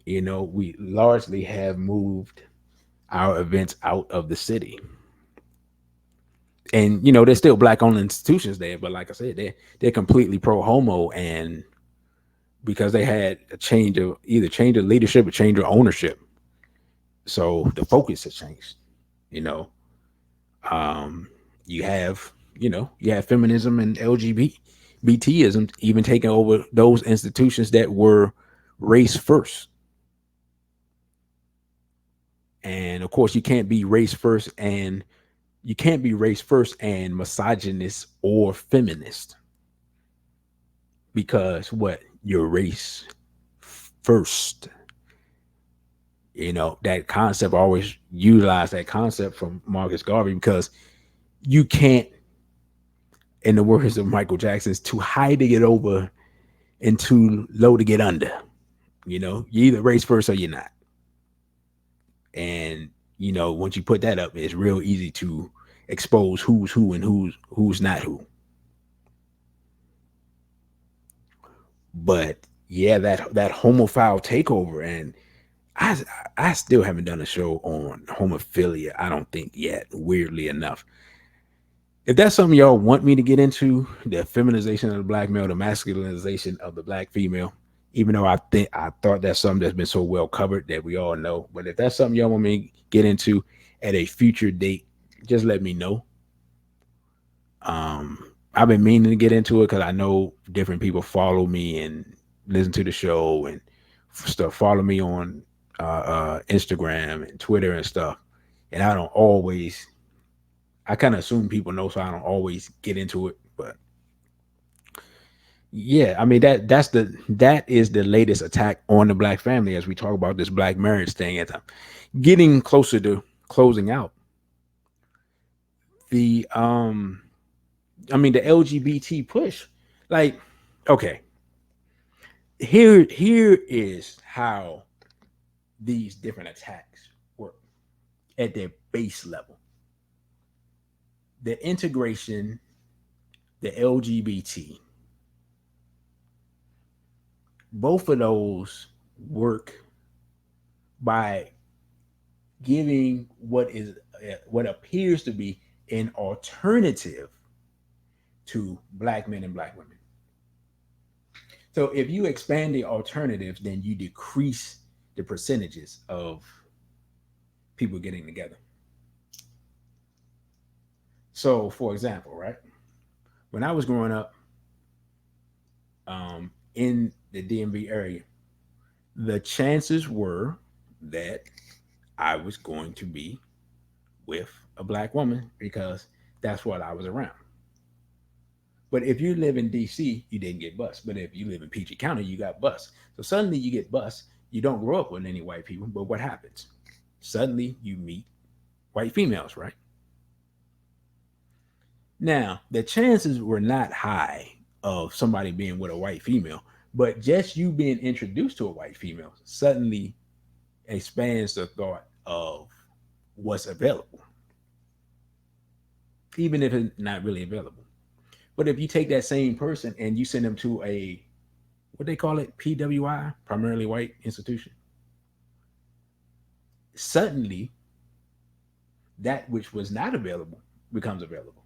we largely have moved our events out of the city. And there's still black owned institutions there, but like I said, they're completely pro homo, and because they had a change of leadership or change of ownership, so the focus has changed. You know, um, you have feminism and LGBTism even taking over those institutions that were race first. And of course, you can't be race first and misogynist or feminist because what you're race first. That concept, I always utilize that concept from Marcus Garvey because you can't, in the words of Michael Jackson, it's too high to get over and too low to get under. You either race first or you're not. And once you put that up, it's real easy to expose who's who and who's not who. But yeah, that homophile takeover, and I I still haven't done a show on homophilia. I don't think yet. Weirdly enough, if that's something y'all want me to get into, the feminization of the black male, the masculinization of the black female, even though I thought that's something that's been so well covered that we all know. But if that's something y'all want me to get into at a future date, just let me know. I've been meaning to get into it because I know different people follow me and listen to the show and stuff. Follow me on Instagram and Twitter and stuff. And I don't always. I kind of assume people know, so I don't always get into it. But yeah, I mean that is the latest attack on the black family as we talk about this black marriage thing. As I'm getting closer to closing out the I mean the LGBT push. Like, okay, here is how these different attacks work at their base level. The integration, the LGBT, both of those work by giving what appears to be an alternative to black men and black women. So if you expand the alternatives, then you decrease the percentages of people getting together. So, for example, right, when I was growing up in the DMV area, the chances were that I was going to be with a black woman because that's what I was around. But if you live in DC, you didn't get bused. But if you live in PG County, you got bused. So suddenly you get bused. You don't grow up with any white people. But what happens? Suddenly you meet white females, right? Now, the chances were not high of somebody being with a white female, but just you being introduced to a white female suddenly expands the thought of what's available, even if it's not really available. But if you take that same person and you send them to a what they call it, PWI, primarily white institution, suddenly that which was not available becomes available.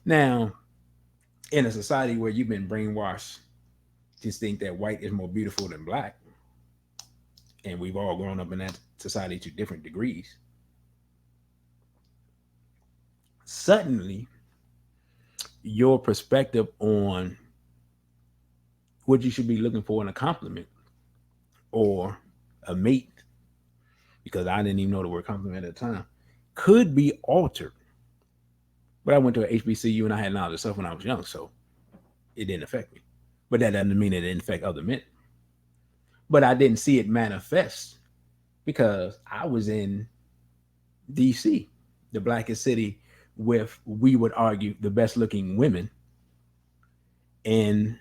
Now, in a society where you've been brainwashed to think that white is more beautiful than black, and we've all grown up in that society to different degrees, suddenly your perspective on what you should be looking for in a compliment or a mate, because I didn't even know the word compliment at the time, could be altered. But I went to a HBCU and I had knowledge of stuff when I was young, so it didn't affect me. But that doesn't mean it didn't affect other men. But I didn't see it manifest because I was in DC, the blackest city with, we would argue, the best looking women in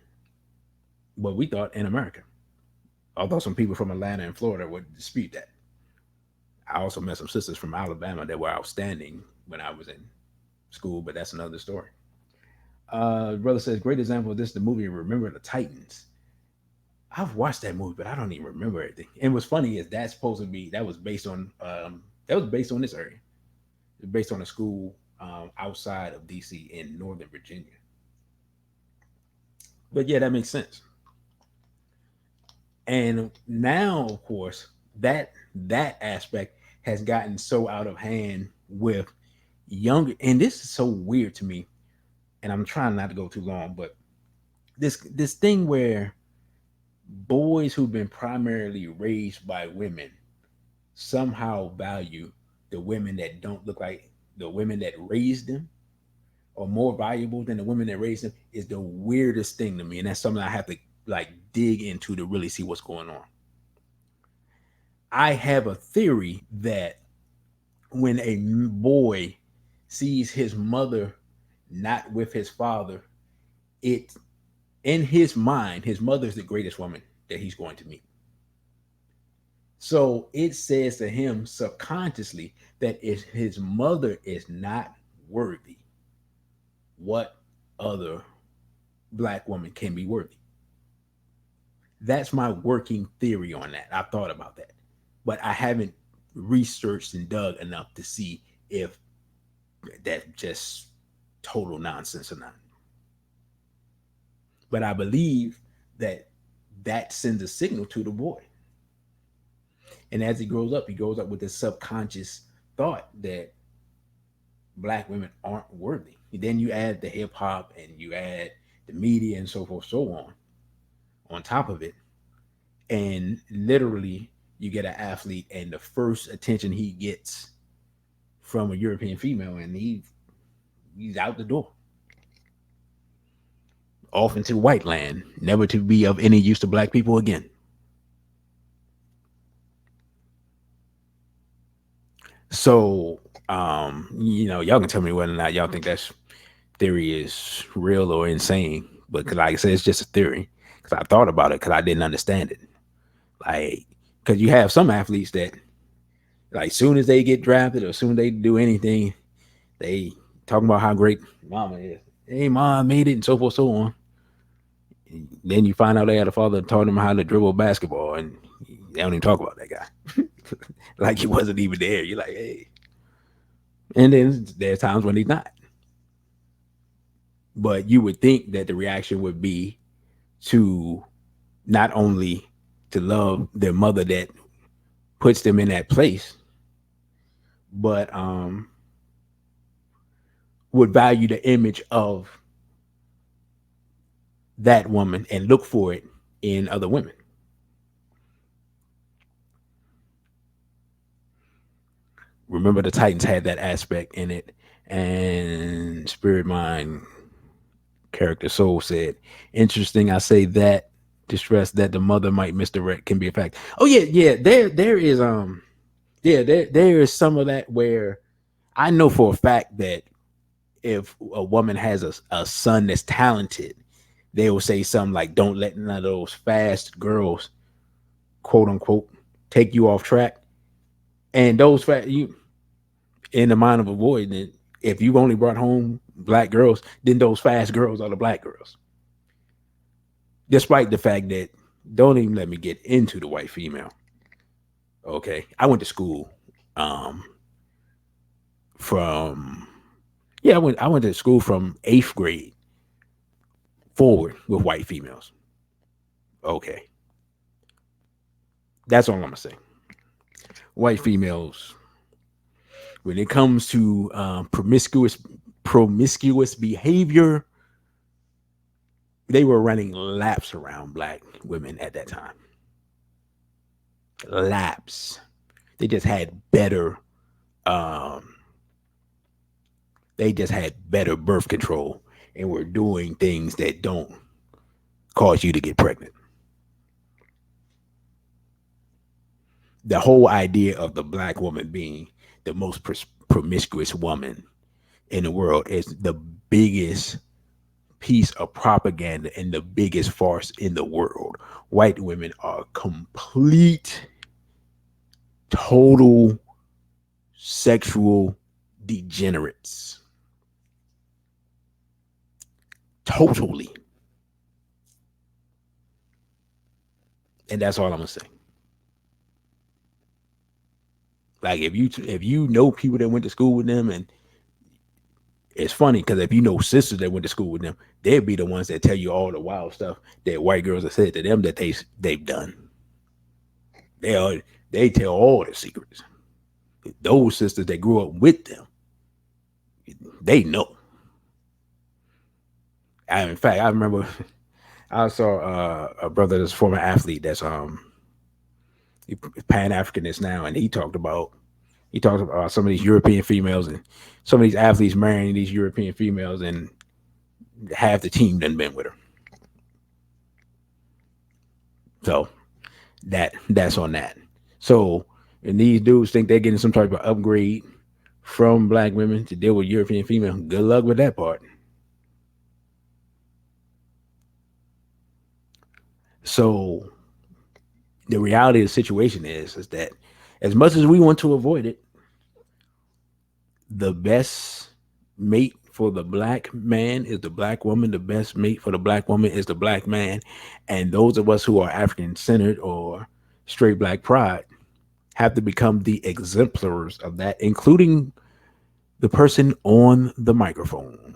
what we thought in America. Although some people from Atlanta and Florida would dispute that. I also met some sisters from Alabama that were outstanding when I was in school, but that's another story. Brother says, great example of this, the movie Remember the Titans. I've watched that movie, but I don't even remember everything. And what's funny is that's supposed to be that was based on this area. It's based on a school outside of DC in Northern Virginia. But yeah, that makes sense. And now, of course, that aspect has gotten so out of hand with younger, and this is so weird to me. And I'm trying not to go too long, but this thing where boys who've been primarily raised by women somehow value the women that don't look like the women that raised them or more valuable than the women that raised them is the weirdest thing to me. And that's something I have to like dig into to really see what's going on. I have a theory that when a boy sees his mother not with his father, it in his mind, his mother is the greatest woman that he's going to meet. So it says to him subconsciously that if his mother is not worthy, what other black woman can be worthy? That's my working theory on that. I've thought about that, but I haven't researched and dug enough to see if that's just total nonsense or not. But I believe that that sends a signal to the boy. And as he grows up with this subconscious thought that black women aren't worthy. Then you add the hip hop and you add the media and so forth, so on top of it. And literally, you get an athlete, and the first attention he gets from a European female, and he's out the door, off into white land, never to be of any use to black people again. So, y'all can tell me whether or not y'all think that theory is real or insane. But 'cause like I said, it's just a theory. Because I thought about it because I didn't understand it. Like, because you have some athletes that, like, soon as they get drafted or soon as they do anything, they talking about how great mama is. Hey, mom made it, and so forth, so on. Then you find out they had a father that taught them how to dribble basketball, and they don't even talk about that guy. Like he wasn't even there. You're like, hey. And then there's times when he's not. But you would think that the reaction would be to not only to love their mother that puts them in that place, but would value the image of that woman and look for it in other women. Remember, the Titans had that aspect in it, and Spirit Mind Character Soul said, "Interesting. I say that to stress that the mother might misdirect can be a fact." Oh yeah, yeah. There is yeah, there is some of that where I know for a fact that if a woman has a son that's talented, they will say something like, "Don't let none of those fast girls, quote unquote, take you off track." And those fast you in the mind of avoiding it. If you've only brought home black girls, then those fast girls are the black girls. Despite the fact that, don't even let me get into the white female. Okay, I went to school um, from I went to school from eighth grade forward with white females. Okay, that's all I'm gonna say. White females, when it comes to promiscuous behavior, they were running laps around black women at that time. Laps. They just had better. Um, they just had better birth control and were doing things that don't cause you to get pregnant. The whole idea of the black woman being the most promiscuous woman in the world is the biggest piece of propaganda and the biggest farce in the world. White women are complete, total sexual degenerates. Totally. And that's all I'm gonna say. Like if you know people that went to school with them, and it's funny because if you know sisters that went to school with them, they'd be the ones that tell you all the wild stuff that white girls have said to them that they've done. They are they tell all the secrets. Those sisters that grew up with them, they know. In fact, I remember I saw a brother that's a former athlete that's Pan Africanist now, and he talked about some of these European females and some of these athletes marrying these European females, and half the team done been with her. So that's on that. So, and these dudes think they're getting some type of upgrade from black women to deal with European female. Good luck with that part. So the reality of the situation is that as much as we want to avoid it, the best mate for the black man is the black woman. The best mate for the black woman is the black man. And those of us who are African centered or straight black pride have to become the exemplars of that, including the person on the microphone.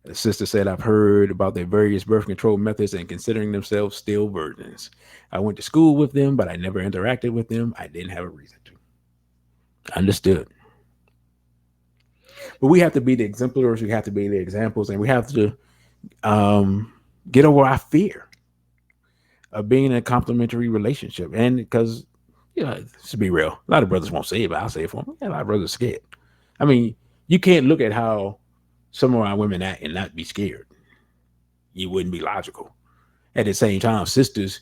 The sister said, I've heard about their various birth control methods and considering themselves still virgins. I went to school with them, but I never interacted with them. I didn't have a reason to. Understood. But we have to be the exemplars. We have to be the examples, and we have to get over our fear of being in a complimentary relationship. And because, to be real, a lot of brothers won't say it, but I'll say it for them. Yeah, a lot of brothers are scared. I mean, you can't look at how some of our women act and not be scared. You wouldn't be logical. At the same time, sisters,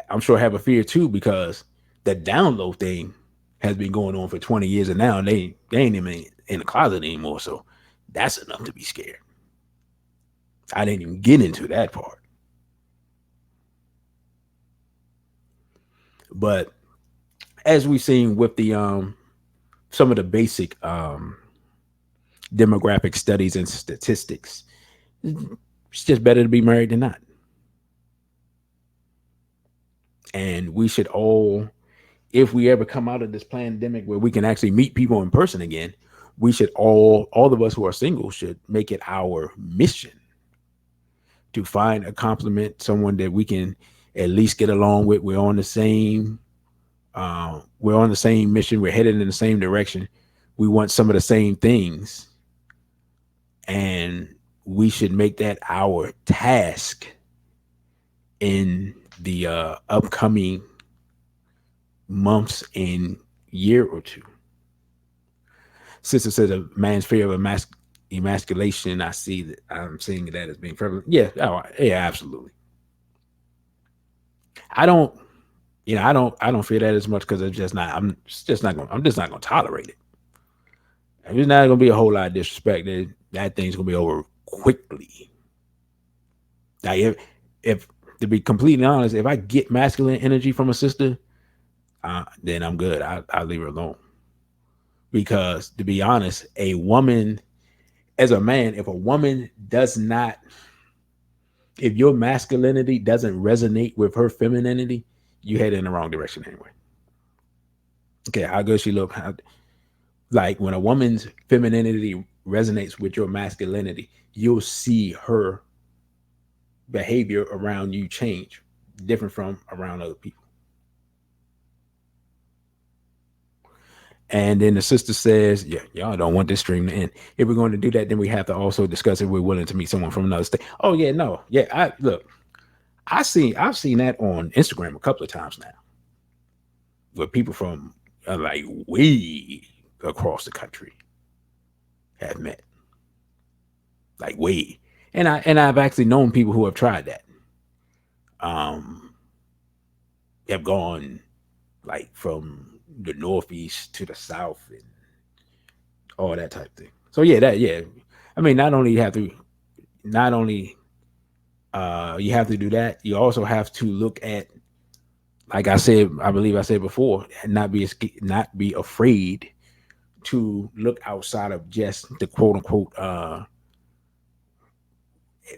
I'm sure have a fear too, because the download thing has been going on for 20 years, and now they ain't even in the closet anymore. So that's enough to be scared. I didn't even get into that part. But as we've seen with the some of the basic demographic studies and statistics, it's just better to be married than not. And we should all, if we ever come out of this pandemic where we can actually meet people in person again, we should all of us who are single should make it our mission to find a compliment, someone that we can at least get along with. We're on the same mission. We're headed in the same direction. We want some of the same things, and we should make that our task in the upcoming months and year or two. Sister said a man's fear of emasculation. I see that. I'm seeing that as being prevalent. Yeah, yeah, absolutely. I don't, I don't fear that as much because it's just not. I'm just not gonna tolerate it. There's not gonna be a whole lot of disrespect. That thing's gonna be over quickly. Like if to be completely honest, if I get masculine energy from a sister, then I'm good. I'll leave her alone. Because to be honest, a woman, as a man, if a woman does not, if your masculinity doesn't resonate with her femininity, you head in the wrong direction anyway. Okay, how good she look? Like when a woman's femininity resonates with your masculinity, you'll see her behavior around you change, different from around other people. And then the sister says, "Yeah, y'all don't want this stream to end. If we're going to do that, then we have to also discuss if we're willing to meet someone from another state." Oh yeah, no, yeah. I've seen that on Instagram a couple of times now, where people from like way across the country have met, like way. And I've actually known people who have tried that. Um, have gone like from the northeast to the south and all that type of thing. So yeah. I mean, not only you have to do that, you also have to look at, like I said, I believe I said before, not be afraid to look outside of just the quote unquote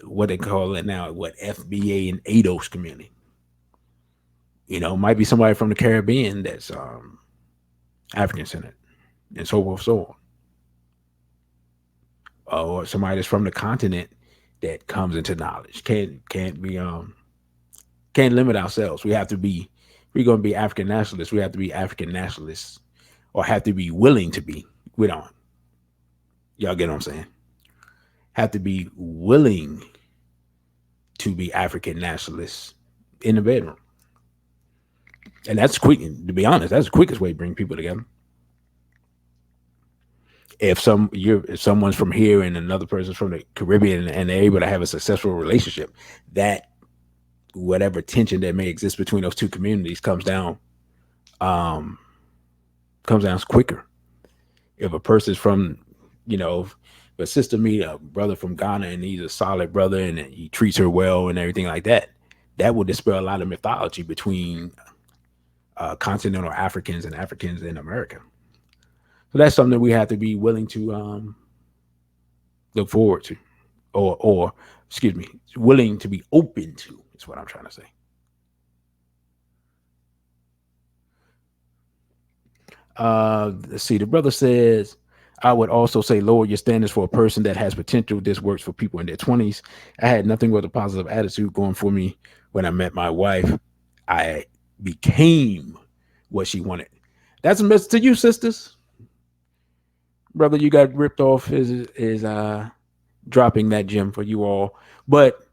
what they call it now, what FBA and ADOS community. Might be somebody from the Caribbean that's African centered and so forth, so on. Or somebody that's from the continent that comes into knowledge. Can't limit ourselves. We're gonna be African nationalists, we have to be African nationalists, or have to be willing to be. We don't. Y'all get what I'm saying? Have to be willing to be African nationalists in the bedroom. And that's quick. To be honest, that's the quickest way to bring people together. If someone's from here and another person's from the Caribbean and they're able to have a successful relationship, that whatever tension that may exist between those two communities um, comes down quicker. If a person's from, if a sister meet a brother from Ghana and he's a solid brother and he treats her well and everything like that, that will dispel a lot of mythology between continental Africans and Africans in America. So that's something that we have to be willing to look forward to, or excuse me, willing to be open to. Is what I'm trying to say. Let's see. The brother says, I would also say lower your standards for a person that has potential. This works for people in their 20s. I had nothing but a positive attitude going for me when I met my wife. I became what she wanted. That's a message to you, sisters. brother, you got ripped off is dropping that gem for you all. But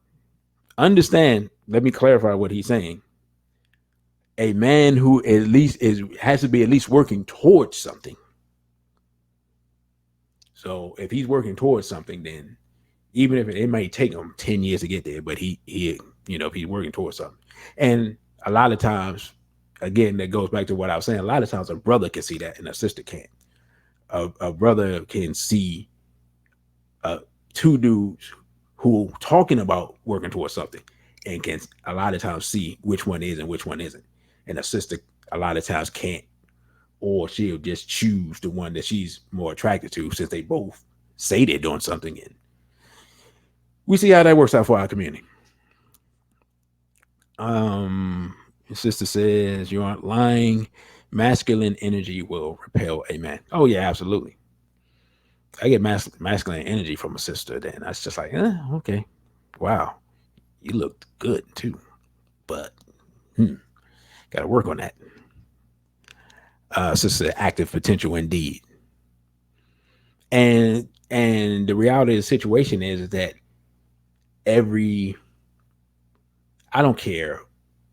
understand, let me clarify what he's saying. A man who at least is has to be at least working towards something. So if he's working towards something, then even if it may take him 10 years to get there, but he if he's working towards something. And a lot of times, again, that goes back to what I was saying. A lot of times a brother can see that and a sister can't. A brother can see uh, two dudes who talking about working towards something and can a lot of times see which one is and which one isn't. And a sister a lot of times can't, or she'll just choose the one that she's more attracted to since they both say they're doing something. And we see how that works out for our community. His sister says you aren't lying. Masculine energy will repel a man. Oh yeah, absolutely. I get masculine energy from a sister, then that's just like, okay, wow, you looked good too, but got to work on that. Sister, active potential indeed, and the reality of the situation is that every I don't care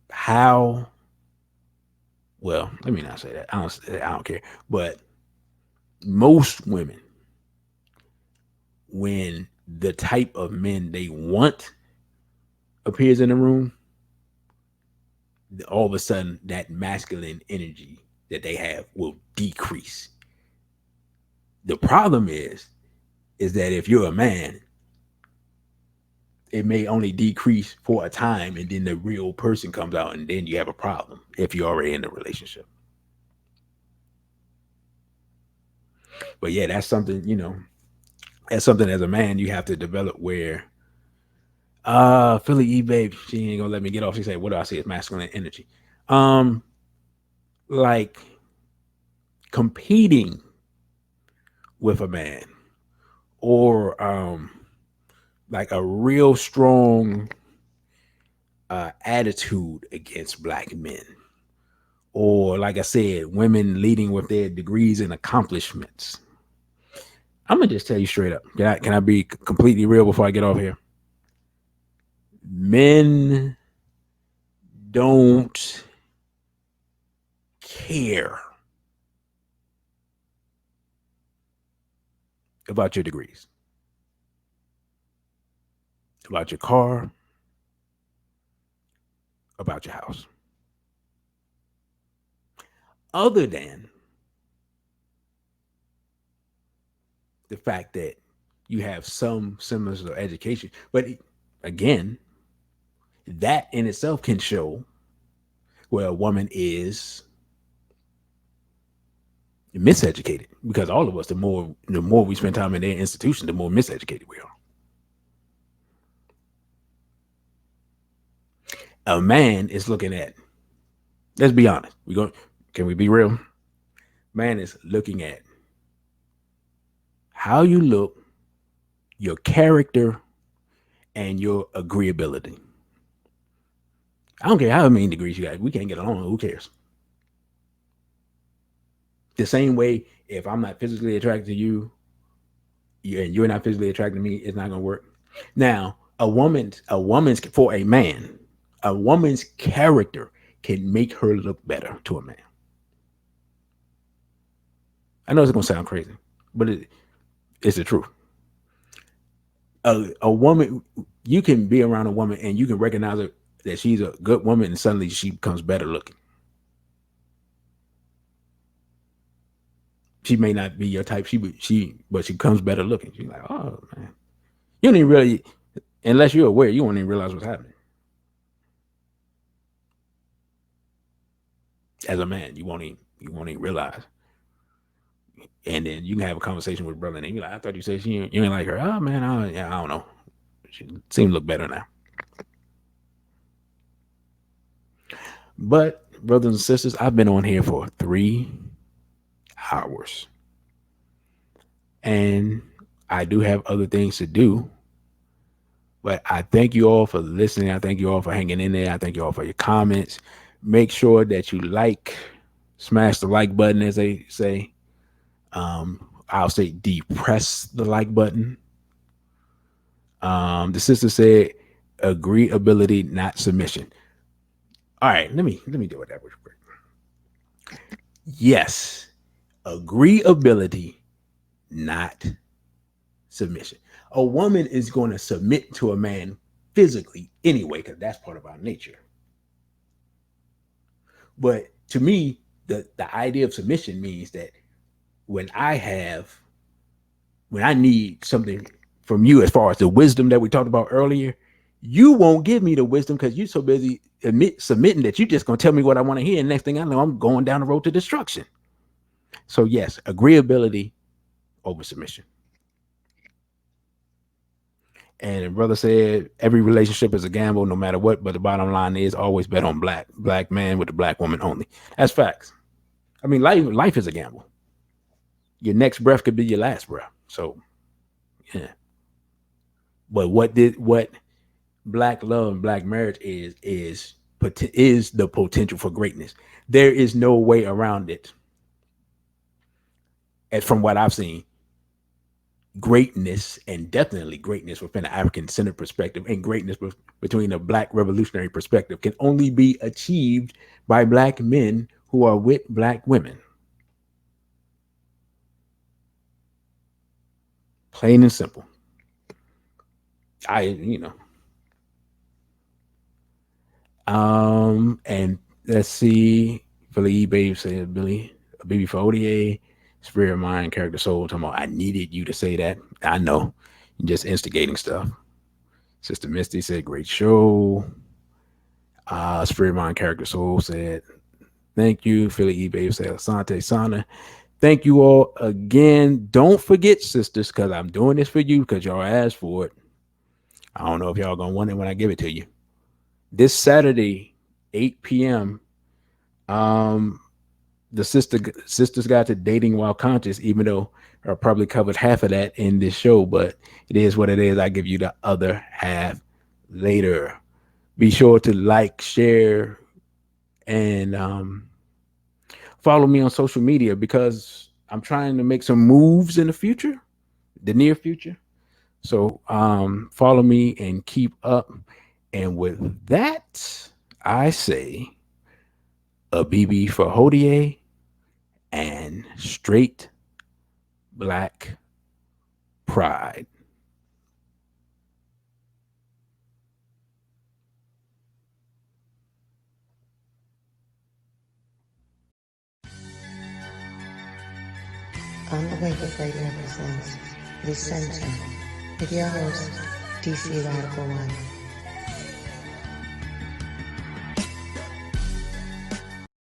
how well. Let me not say that. I don't care, but most women, when the type of men they want appears in the room, all of a sudden that masculine energy that they have will decrease. The problem is that if you're a man, it may only decrease for a time and then the real person comes out and then you have a problem if you're already in a relationship. But yeah, that's something, that's something as a man you have to develop where Philly E babe, she ain't gonna let me get off. She said, what do I say is masculine energy? Um, like competing with a man or like a real strong attitude against black men, or like I said, women leading with their degrees and accomplishments. I'm gonna just tell you straight up. Can I be completely real before I get off here? Men don't care about your degrees, about your car, about your house, other than the fact that you have some semblance of education. But again, that in itself can show where a woman is miseducated, because all of us, the more we spend time in their institution, the more miseducated we are. A man is looking at, let's be honest, can we be real? Man is looking at how you look, your character, and your agreeability. I don't care how many degrees you got. We can't get along. Who cares? The same way, if I'm not physically attracted to you, and you're not physically attracted to me, it's not gonna work. Now, a woman's for a woman's character can make her look better to a man. I know it's gonna sound crazy, but it's the truth. A woman, you can be around a woman and you can recognize her that she's a good woman, and suddenly she becomes better looking. She may not be your type, but she becomes better looking. She's like, oh man, you don't even really, unless you're aware, you won't even realize what's happening. As a man, you won't even realize. And then you can have a conversation with a brother, and you like, I thought you said you ain't like her. Oh man, yeah, I don't know. She seems to look better now. But brothers and sisters, I've been on here for 3 hours, and I do have other things to do. But I thank you all for listening. I thank you all for hanging in there. I thank you all for your comments. Make sure that you smash the like button, as they say. I'll say depress the like button. The sister said agreeability, not submission. All right, let me deal with that real quick. Yes, agreeability, not submission. A woman is going to submit to a man physically anyway, because that's part of our nature. But to me, the idea of submission means that when I have when I need something from you as far as the wisdom that we talked about earlier, you won't give me the wisdom because you're so busy submitting that you're just going to tell me what I want to hear. And next thing I know, I'm going down the road to destruction. So, yes, agreeability over submission. And the brother said every relationship is a gamble no matter what, but the bottom line is always bet on black man with the black woman only. That's facts. I mean, life is a gamble. Your next breath could be your last breath. So, yeah. But what black love and black marriage is the potential for greatness. There is no way around it. And from what I've seen, greatness, and definitely greatness within an African-centered perspective, and greatness between a black revolutionary perspective, can only be achieved by black men who are with black women. Plain and simple. And let's see. Philly Babe said, Billy, a baby for ODA, spirit, mind, character, soul. Talking about, I needed you to say that. I know. You're just instigating stuff. Sister Misty said, great show. Spirit, mind, character, soul said, thank you. Philly Babe said, Asante Sana. Thank you all again. Don't forget, sisters, because I'm doing this for you because y'all asked for it. I don't know if y'all gonna want it when I give it to you. This Saturday, 8 p.m. The Sisters Guide to Dating While Conscious, even though I probably covered half of that in this show, but it is what it is. I give you the other half later. Be sure to like, share, and follow me on social media because I'm trying to make some moves in the near future. So follow me and keep up. And with that, I say a BB for Hodie and straight black pride. On the Wake Up Radio presents The Center with your host, DC Radical One.